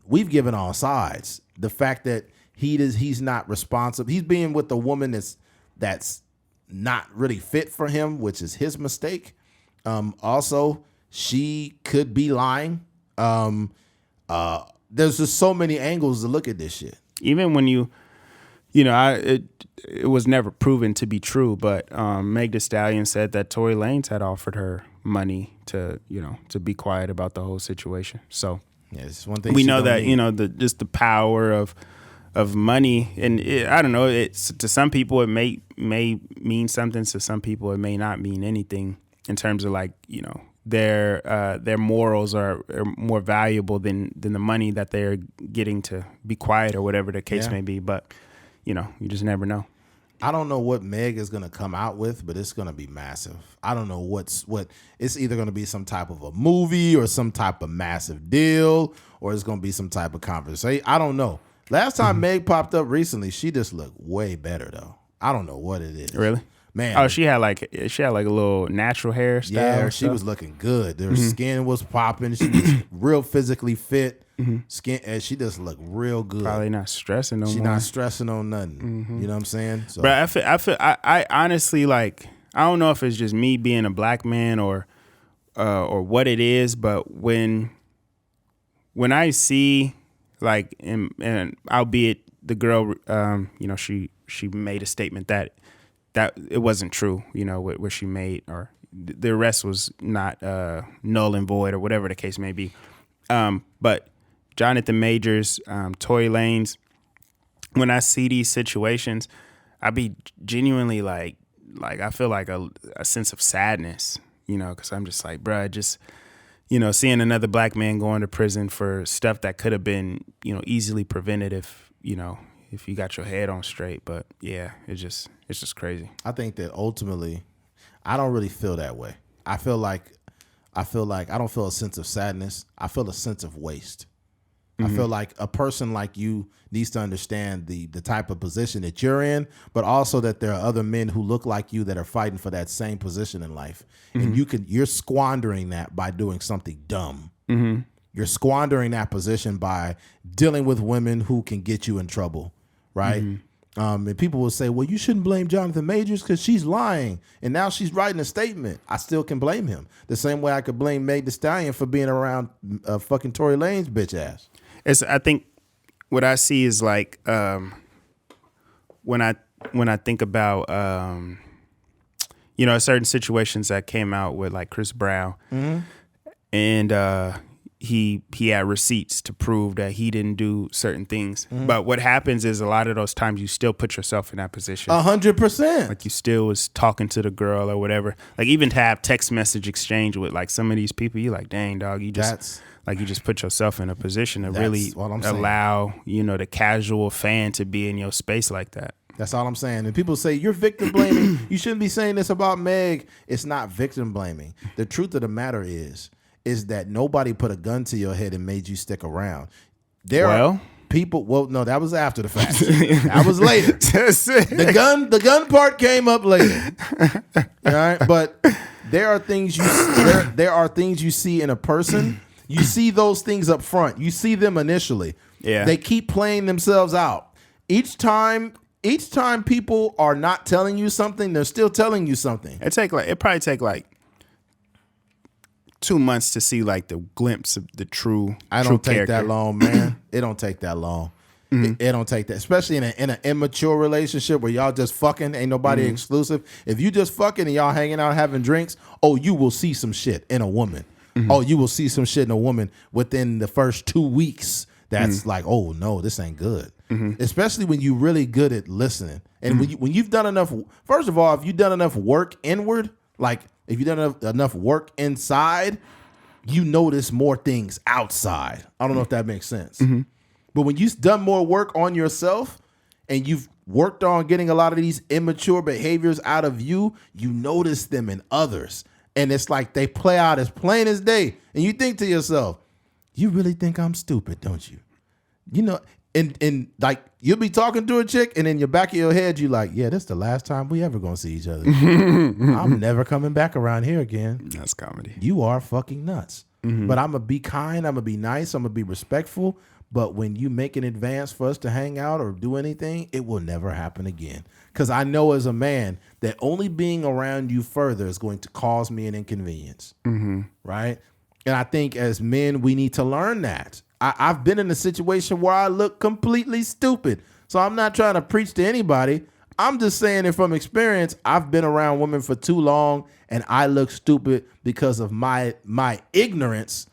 we've given all sides. The fact that he's not responsible. He's being with a woman that's not really fit for him, which is his mistake. Also, she could be lying. There's just so many angles to look at this shit. Even when you know, it was never proven to be true, but Meg Thee Stallion said that Tory Lanez had offered her money to, you know, to be quiet about the whole situation. So yeah, it's one thing we know that, you know, just the power of money, and I don't know. It's to some people it may mean something. To some people it may not mean anything in terms of, like, you know, their morals are more valuable than the money that they're getting to be quiet or whatever the case may be. But you know, you just never know. I don't know what Meg is going to come out with, but it's going to be massive. I don't know what it's either going to be some type of a movie or some type of massive deal, or it's going to be some type of conversation. I don't know. Last time Meg popped up recently, she just looked way better though. I don't know what it is. Really? Man. Oh, she had like a little natural hairstyle. Yeah, she was looking good. Her skin was popping. She was real physically fit. Skin, and she just looked real good. Probably not stressing no more. She's not stressing on nothing. You know what I'm saying? So. But I honestly, like, I don't know if it's just me being a black man or what it is, but when I see, like, and albeit the girl, you know, she made a statement that it wasn't true, you know, what she made, or the arrest was not null and void or whatever the case may be. But Jonathan Majors, Tory Lanez, when I see these situations, I be genuinely like I feel like a sense of sadness, you know, because I'm just like, bruh, just, you know, seeing another black man going to prison for stuff that could have been, you know, easily prevented if, you know, if you got your head on straight. But yeah, it's just crazy. I think that ultimately, I don't really feel that way. I feel like I don't feel a sense of sadness. I feel a sense of waste. I feel like a person like you needs to understand the type of position that you're in, but also that there are other men who look like you that are fighting for that same position in life. And you're squandering that by doing something dumb. You're squandering that position by dealing with women who can get you in trouble, right? And people will say, well, you shouldn't blame Jonathan Majors because she's lying. And now she's writing a statement. I still can blame him. The same way I could blame Meg Thee Stallion for being around fucking Tory Lane's bitch ass. I think what I see is like when I think about certain situations that came out with like Chris Brown, and he had receipts to prove that he didn't do certain things. But what happens is a lot of those times you still put yourself in that position. 100%. Like you still was talking to the girl or whatever. Like even to have text message exchange with like some of these people, you like, dang dog, you just put yourself in a position to really allow, the casual fan to be in your space like that. That's all I'm saying. And people say, you're victim blaming. You shouldn't be saying this about Meg. It's not victim blaming. The truth of the matter is that nobody put a gun to your head and made you stick around. There are people. Well, no, that was after the fact. That was later. The gun part came up later. All right, but there are things you see in a person. You see those things up front. You see them initially. Yeah. They keep playing themselves out. Each time people are not telling you something, they're still telling you something. It probably take like 2 months to see like the glimpse of the true. I don't take that long, man. It don't take that long. It don't take that, especially in an immature relationship where y'all just fucking, ain't nobody exclusive. If you just fucking and y'all hanging out having drinks, you will see some shit in a woman. You will see some shit in a woman within the first 2 weeks. That's like, oh no, this ain't good. Especially when you're really good at listening, and when you've done enough. First of all, if you've done enough work inward, like if you've done enough work inside, you notice more things outside. I don't know if that makes sense. But when you've done more work on yourself and you've worked on getting a lot of these immature behaviors out of you, you notice them in others. And it's like they play out as plain as day. And you think to yourself, you really think I'm stupid, don't you? And like you'll be talking to a chick and in your back of your head, you like, yeah, this is the last time we ever gonna see each other. I'm never coming back around here again. That's comedy. You are fucking nuts. But I'm gonna be kind, I'm gonna be nice, I'm gonna be respectful. But when you make an advance for us to hang out or do anything, it will never happen again. Because I know as a man that only being around you further is going to cause me an inconvenience. Right? And I think as men, we need to learn that. I've been in a situation where I look completely stupid. So I'm not trying to preach to anybody. I'm just saying that from experience, I've been around women for too long and I look stupid because of my ignorance.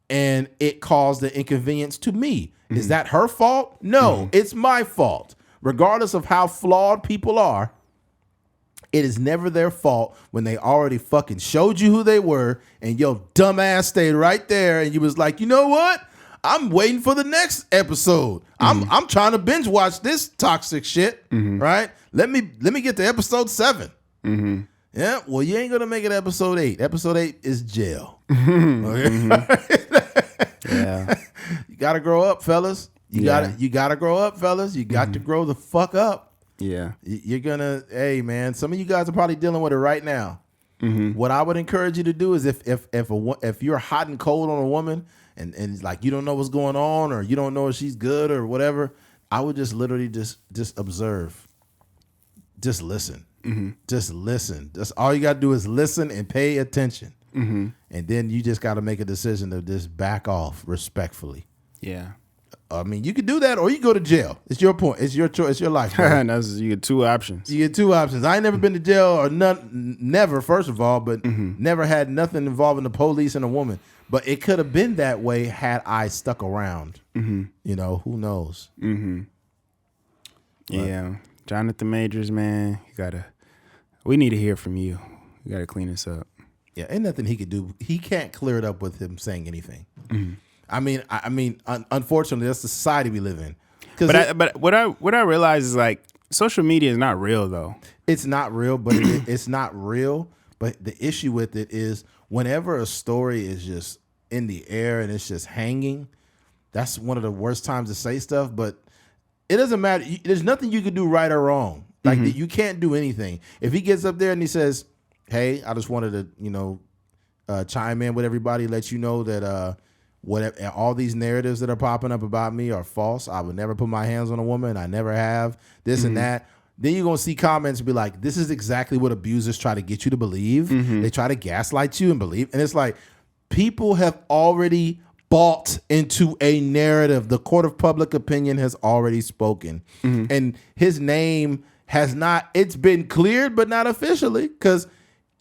And it caused the inconvenience to me. Is that her fault? No, it's my fault. Regardless of how flawed people are, it is never their fault when they already fucking showed you who they were and your dumb ass stayed right there and you was like, you know what? I'm waiting for the next episode. I'm trying to binge watch this toxic shit, right? Let me get to episode 7. Yeah, well, you ain't gonna make it episode 8. Episode 8 is jail. Yeah, you gotta grow up, fellas. You gotta grow up, fellas. You got to grow the fuck up. Yeah, you're gonna. Hey, man, some of you guys are probably dealing with it right now. What I would encourage you to do is if you're hot and cold on a woman and like you don't know what's going on or you don't know if she's good or whatever, I would just literally just observe, just listen. Just listen. That's all you got to do is listen and pay attention. And then you just got to make a decision to just back off respectfully. Yeah. I mean, you could do that or you go to jail. It's your point. It's your choice. It's your life. You get 2 options. You get 2 options. I ain't never been to jail or never, first of all, but never had nothing involving the police and a woman. But it could have been that way had I stuck around. Who knows? Yeah. Jonathan Majors, man, we need to hear from you. You got to clean this up. Yeah, ain't nothing he could do. He can't clear it up with him saying anything. I mean, unfortunately, that's the society we live in. But what I realize is like social media is not real though. It's not real, but it's not real. But the issue with it is whenever a story is just in the air and it's just hanging, that's one of the worst times to say stuff. But it doesn't matter. There's nothing you can do right or wrong. Like you can't do anything. If he gets up there and he says, "Hey, I just wanted to, chime in with everybody, let you know that whatever all these narratives that are popping up about me are false. I would never put my hands on a woman. I never have. This and that." Then you're going to see comments be like, this is exactly what abusers try to get you to believe. They try to gaslight you and believe. And it's like, people have already bought into a narrative. The court of public opinion has already spoken. And his name has not, it's been cleared, but not officially, because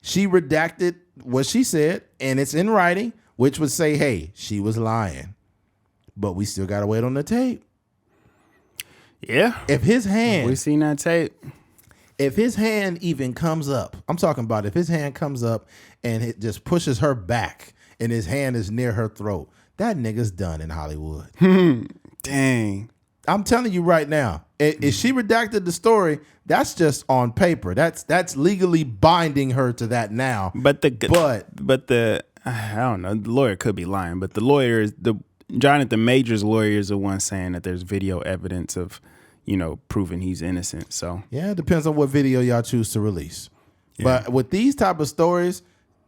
she redacted what she said, and it's in writing, which would say, hey, she was lying. But we still got to wait on the tape. Yeah. If his hand, we seen that tape. If his hand even comes up, I'm talking about if his hand comes up and it just pushes her back and his hand is near her throat, that nigga's done in Hollywood. Dang. I'm telling you right now, if she redacted the story, that's just on paper. That's legally binding her to that now. But the I don't know, the lawyer could be lying, but Jonathan Major's lawyer is the one saying that there's video evidence of, proving he's innocent. So yeah, it depends on what video y'all choose to release. Yeah. But with these type of stories,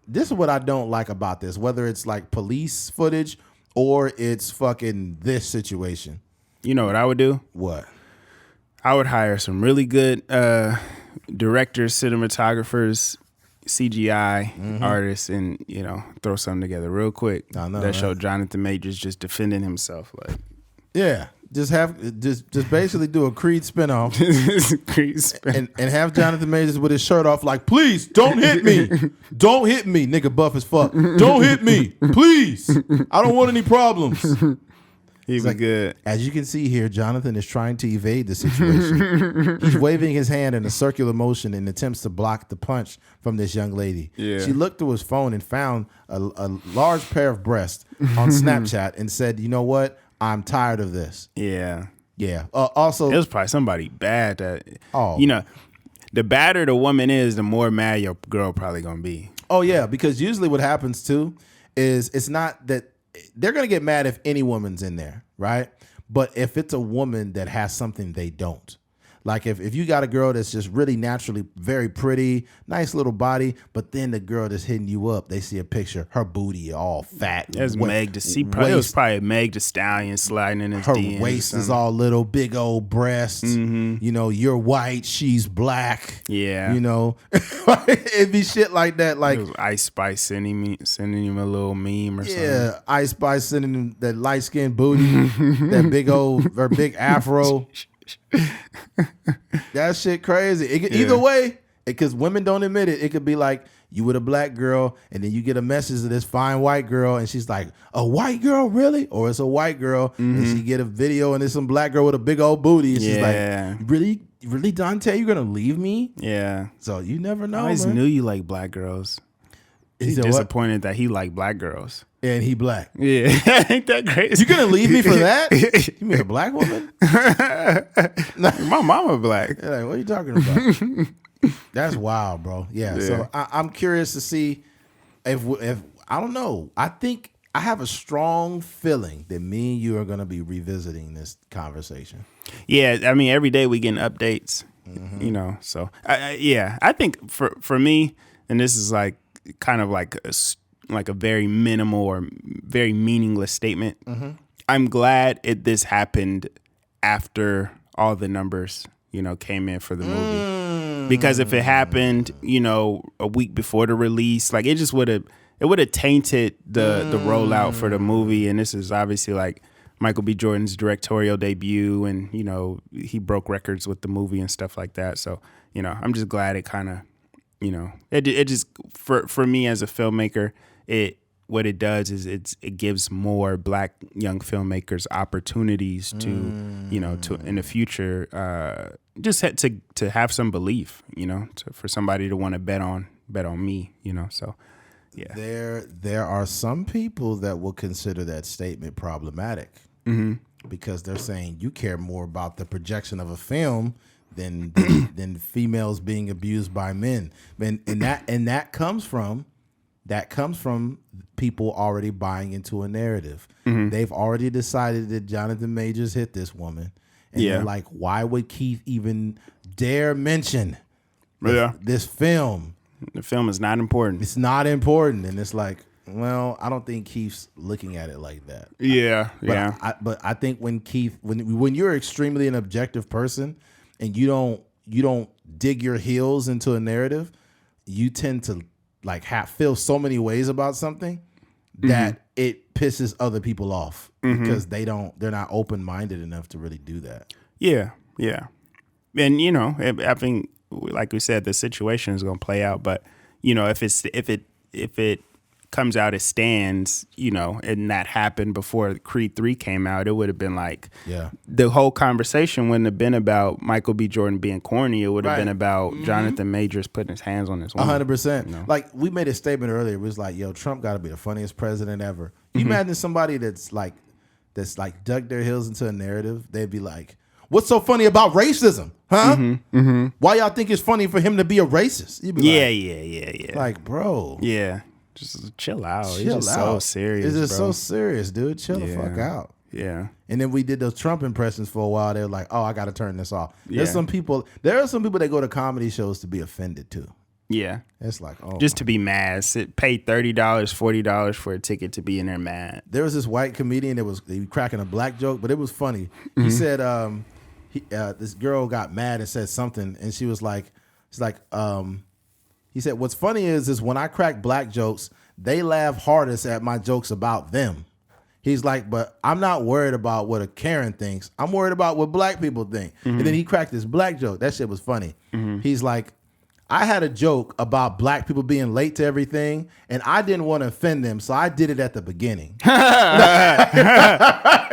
this is what I don't like about this, whether it's like police footage or it's fucking this situation. You know what I would do? What? I would hire some really good directors, cinematographers, CGI artists, and throw something together real quick. I know, that showed Jonathan Majors just defending himself. Like, yeah, just basically do a Creed spinoff, and have Jonathan Majors with his shirt off, like, please don't hit me, don't hit me, nigga, buff as fuck, don't hit me, please, I don't want any problems. He'd be good. As you can see here, Jonathan is trying to evade the situation. He's waving his hand in a circular motion in attempts to block the punch from this young lady. Yeah. She looked through his phone and found a large pair of breasts on Snapchat and said, you know what? I'm tired of this. Yeah. Yeah. Also, it was probably somebody bad that, the badder the woman is, the more mad your girl probably going to be. Oh, yeah. Because usually what happens, too, is it's not that they're going to get mad if any woman's in there, right? But if it's a woman that has something they don't, like if you got a girl that's just really naturally very pretty, nice little body, but then the girl that's hitting you up, they see a picture, her booty all fat. There's Meg to see. It was probably Meg the Stallion sliding in his DMs. Her waist is all little, big old breasts. You're white, she's black. Yeah. It'd be shit like that. Like, it was Ice Spice sending him a little meme or something. Yeah, Ice Spice sending him that light skinned booty, that big afro. That shit crazy. Either way, because women don't admit it, it could be like you with a black girl and then you get a message of this fine white girl and she's like, a white girl, really? Or it's a white girl and she get a video and it's some black girl with a big old booty and she's like, really, Dante, you're gonna leave me? Yeah. So you never know. I always knew you like black girls. He's disappointed that he liked black girls. And he black. Yeah. Ain't that crazy? You gonna leave me for that? You mean a black woman? My mama black. Like, what are you talking about? That's wild, bro. Yeah. So I'm curious to see if I don't know. I think I have a strong feeling that me and you are gonna be revisiting this conversation. Yeah. I mean, every day we getting updates. So I think for me, and this is like kind of like a very minimal or very meaningless statement. I'm glad this happened after all the numbers, came in for the movie. Because if it happened, a week before the release, like it just would have tainted the rollout for the movie. And this is obviously like Michael B. Jordan's directorial debut, and he broke records with the movie and stuff like that. So I'm just glad it kind of. It just for me as a filmmaker, what it does is it gives more black young filmmakers opportunities to to in the future just to have some belief, for somebody to want to bet on me, so yeah. There are some people that will consider that statement problematic. because they're saying you care more about the projection of a film than females being abused by men. And that comes from people already buying into a narrative. They've already decided that Jonathan Majors hit this woman. And they're like, why would Keith even dare mention this film? The film is not important. It's not important. And it's like, well, I don't think Keith's looking at it like that. Yeah, But I think when you're extremely an objective person and you don't dig your heels into a narrative, you tend to like feel so many ways about something that it pisses other people off because they're not open-minded enough to really do that. Yeah. And I think, like we said, the situation is going to play out, but if it comes out as stands, and that happened before Creed 3 came out, it would have been like, the whole conversation wouldn't have been about Michael B. Jordan being corny. It would have been about Jonathan Majors putting his hands on his woman. 100%. Like we made a statement earlier. It was like, yo, Trump got to be the funniest president ever. You imagine somebody that's like dug their heels into a narrative. They'd be like, what's so funny about racism? Huh? Why y'all think it's funny for him to be a racist? You'd be yeah. Like, bro. Yeah. Just chill out. It's just so serious. It's just bro. so serious, dude. Chill the fuck out. Yeah. And then we did those Trump impressions for a while. They were like, oh, I got to turn this off. There are some people that go to comedy shows to be offended too. Yeah. It's like, oh. Just to be mad. Pay $30, $40 for a ticket to be in there mad. There was this white comedian that was cracking a black joke, but it was funny. He said this girl got mad and said something, and she was like, he said, what's funny is when I crack black jokes, they laugh hardest at my jokes about them. He's like, but I'm not worried about what a Karen thinks. I'm worried about what black people think. And then he cracked this black joke. That shit was funny. He's like, I had a joke about black people being late to everything, and I didn't want to offend them, so I did it at the beginning.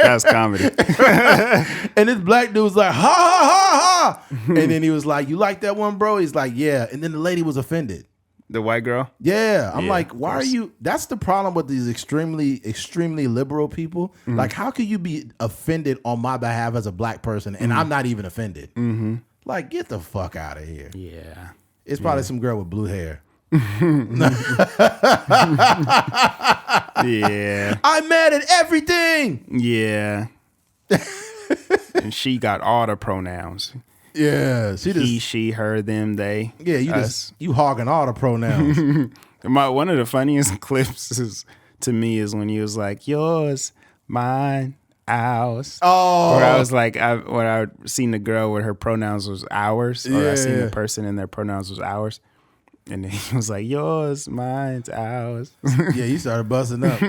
That's comedy. And this black dude was like, ha, ha, ha, ha. And then he was like, you like that one, bro? He's like, yeah. And then the lady was offended. The white girl? Yeah. I'm like, why are you? That's the problem with these extremely, extremely liberal people. Like, how can you be offended on my behalf as a black person, and I'm not even offended? Like, get the fuck out of here. Yeah. It's probably some girl with blue hair. Yeah. I'm mad at everything. Yeah. And she got all the pronouns. Yeah. He, she, her, them, they. Yeah, you hogging all the pronouns. One of the funniest clips to me is when he was like, yours, mine, ours. Oh. Or I was like, when I seen the girl where her pronouns was ours, or I seen the person and their pronouns was ours. And then he was like, yours, mine's ours. Yeah, you started busting up.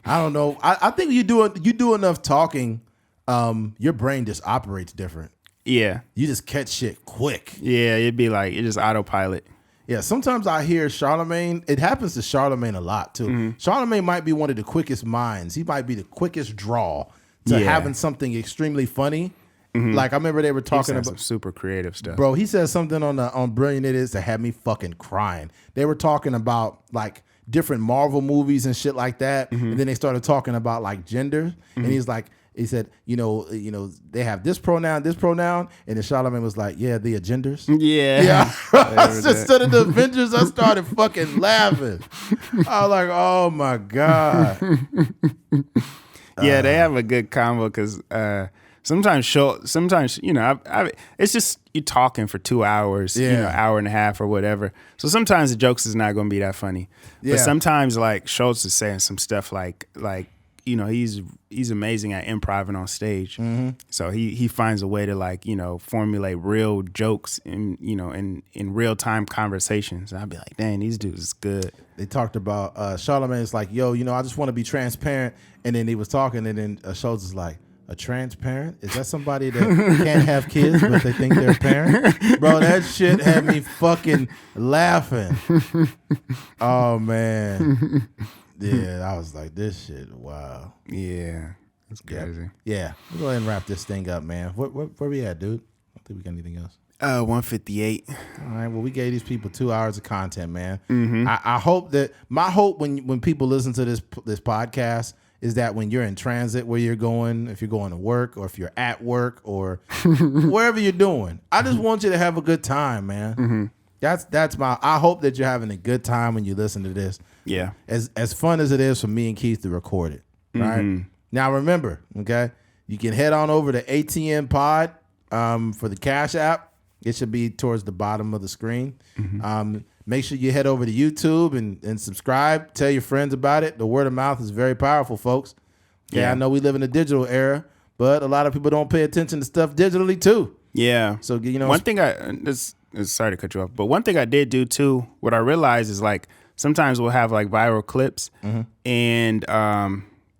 I don't know. I think you do enough talking, your brain just operates different. Yeah. You just catch shit quick. Yeah, it'd be like, it just autopilot. Yeah, sometimes I hear Charlemagne. It happens to Charlemagne a lot, too. Charlemagne might be one of the quickest minds. He might be the quickest draw to having something extremely funny. Like, I remember they were talking about some super creative stuff. Bro, he said something on Brilliant It Is that had me fucking crying. They were talking about, like, different Marvel movies and shit like that. And then they started talking about, like, gender. And he said, they have this pronoun, and then Charlemagne was like, yeah, the agenders. Yeah. Instead of the Avengers, I started fucking laughing. I was like, oh my God. Yeah, they have a good combo because sometimes, it's just you talking for 2 hours, hour and a half or whatever. So sometimes the jokes is not going to be that funny. Yeah. But sometimes like Schultz is saying some stuff like he's amazing at improv on stage. So he finds a way to formulate real jokes in real time conversations. And I'd be like, dang, these dudes is good. They talked about Charlemagne's like, yo, I just want to be transparent. And then he was talking, and then Schultz is like, a transparent? Is that somebody that can't have kids but they think they're a parent? Bro, that shit had me fucking laughing. Oh man. Yeah, I was like, this shit, wow. Yeah, it's crazy. Yeah, we'll go ahead and wrap this thing up, man. Where we at, dude? I don't think we got anything else. 158. All right, well, we gave these people 2 hours of content, man. I hope that my hope when people listen to this podcast is that when you're in transit where you're going, if you're going to work or if you're at work or wherever you're doing, I just want you to have a good time, man. That's my. I hope that you're having a good time when you listen to this. Yeah. As fun as it is for me and Keith to record it. Right. Now remember, okay, you can head on over to ATMPOD for the Cash App. It should be towards the bottom of the screen. Make sure you head over to YouTube and subscribe. Tell your friends about it. The word of mouth is very powerful, folks. Okay, Yeah. I know we live in a digital era, but a lot of people don't pay attention to stuff digitally too. Yeah. So, you know, one thing sorry to cut you off, but one thing I did do too, what I realized is like sometimes we'll have like viral clips and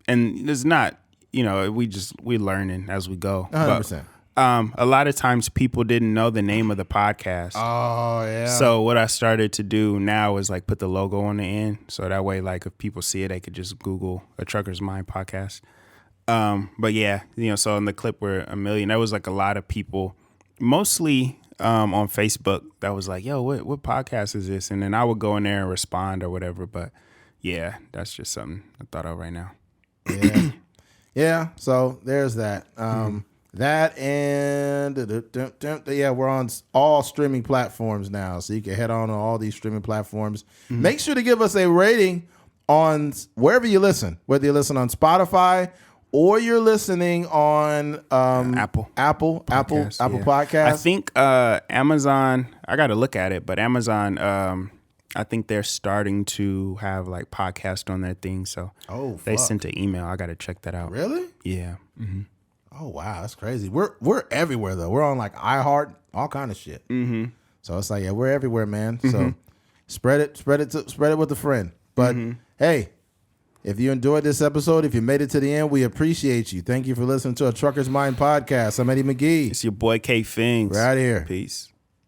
there's not, you know, we learning as we go. 100%. A lot of times people didn't know the name of the podcast. Oh, yeah. So what I started to do now is like put the logo on the end. So that way, like if people see it, they could just Google A Trucker's Mind podcast. But yeah, you know, so in the clip where a million, there was like a lot of people, mostly on Facebook, that was like, yo, what podcast is this? And then I would go in there and respond or whatever. But yeah, that's just something I thought of right now. Yeah. Yeah. So there's that. That and yeah, we're on all streaming platforms now, so you can head on to all these streaming platforms. Make sure to give us a rating on wherever you listen, whether you listen on Spotify or you're listening on Apple Podcasts. I think Amazon. I got to look at it, but Amazon. I think they're starting to have like podcast on their thing. So they sent an email. I got to check that out. Really? Yeah. Oh wow, that's crazy. We're everywhere though. We're on like iHeart, all kind of shit. So it's like, yeah, we're everywhere, man. So spread it with a friend. But hey, if you enjoyed this episode, if you made it to the end, we appreciate you. Thank you for listening to A Trucker's Mind podcast. I'm Eddie McGee. It's your boy K Fings. We're out of here. Peace.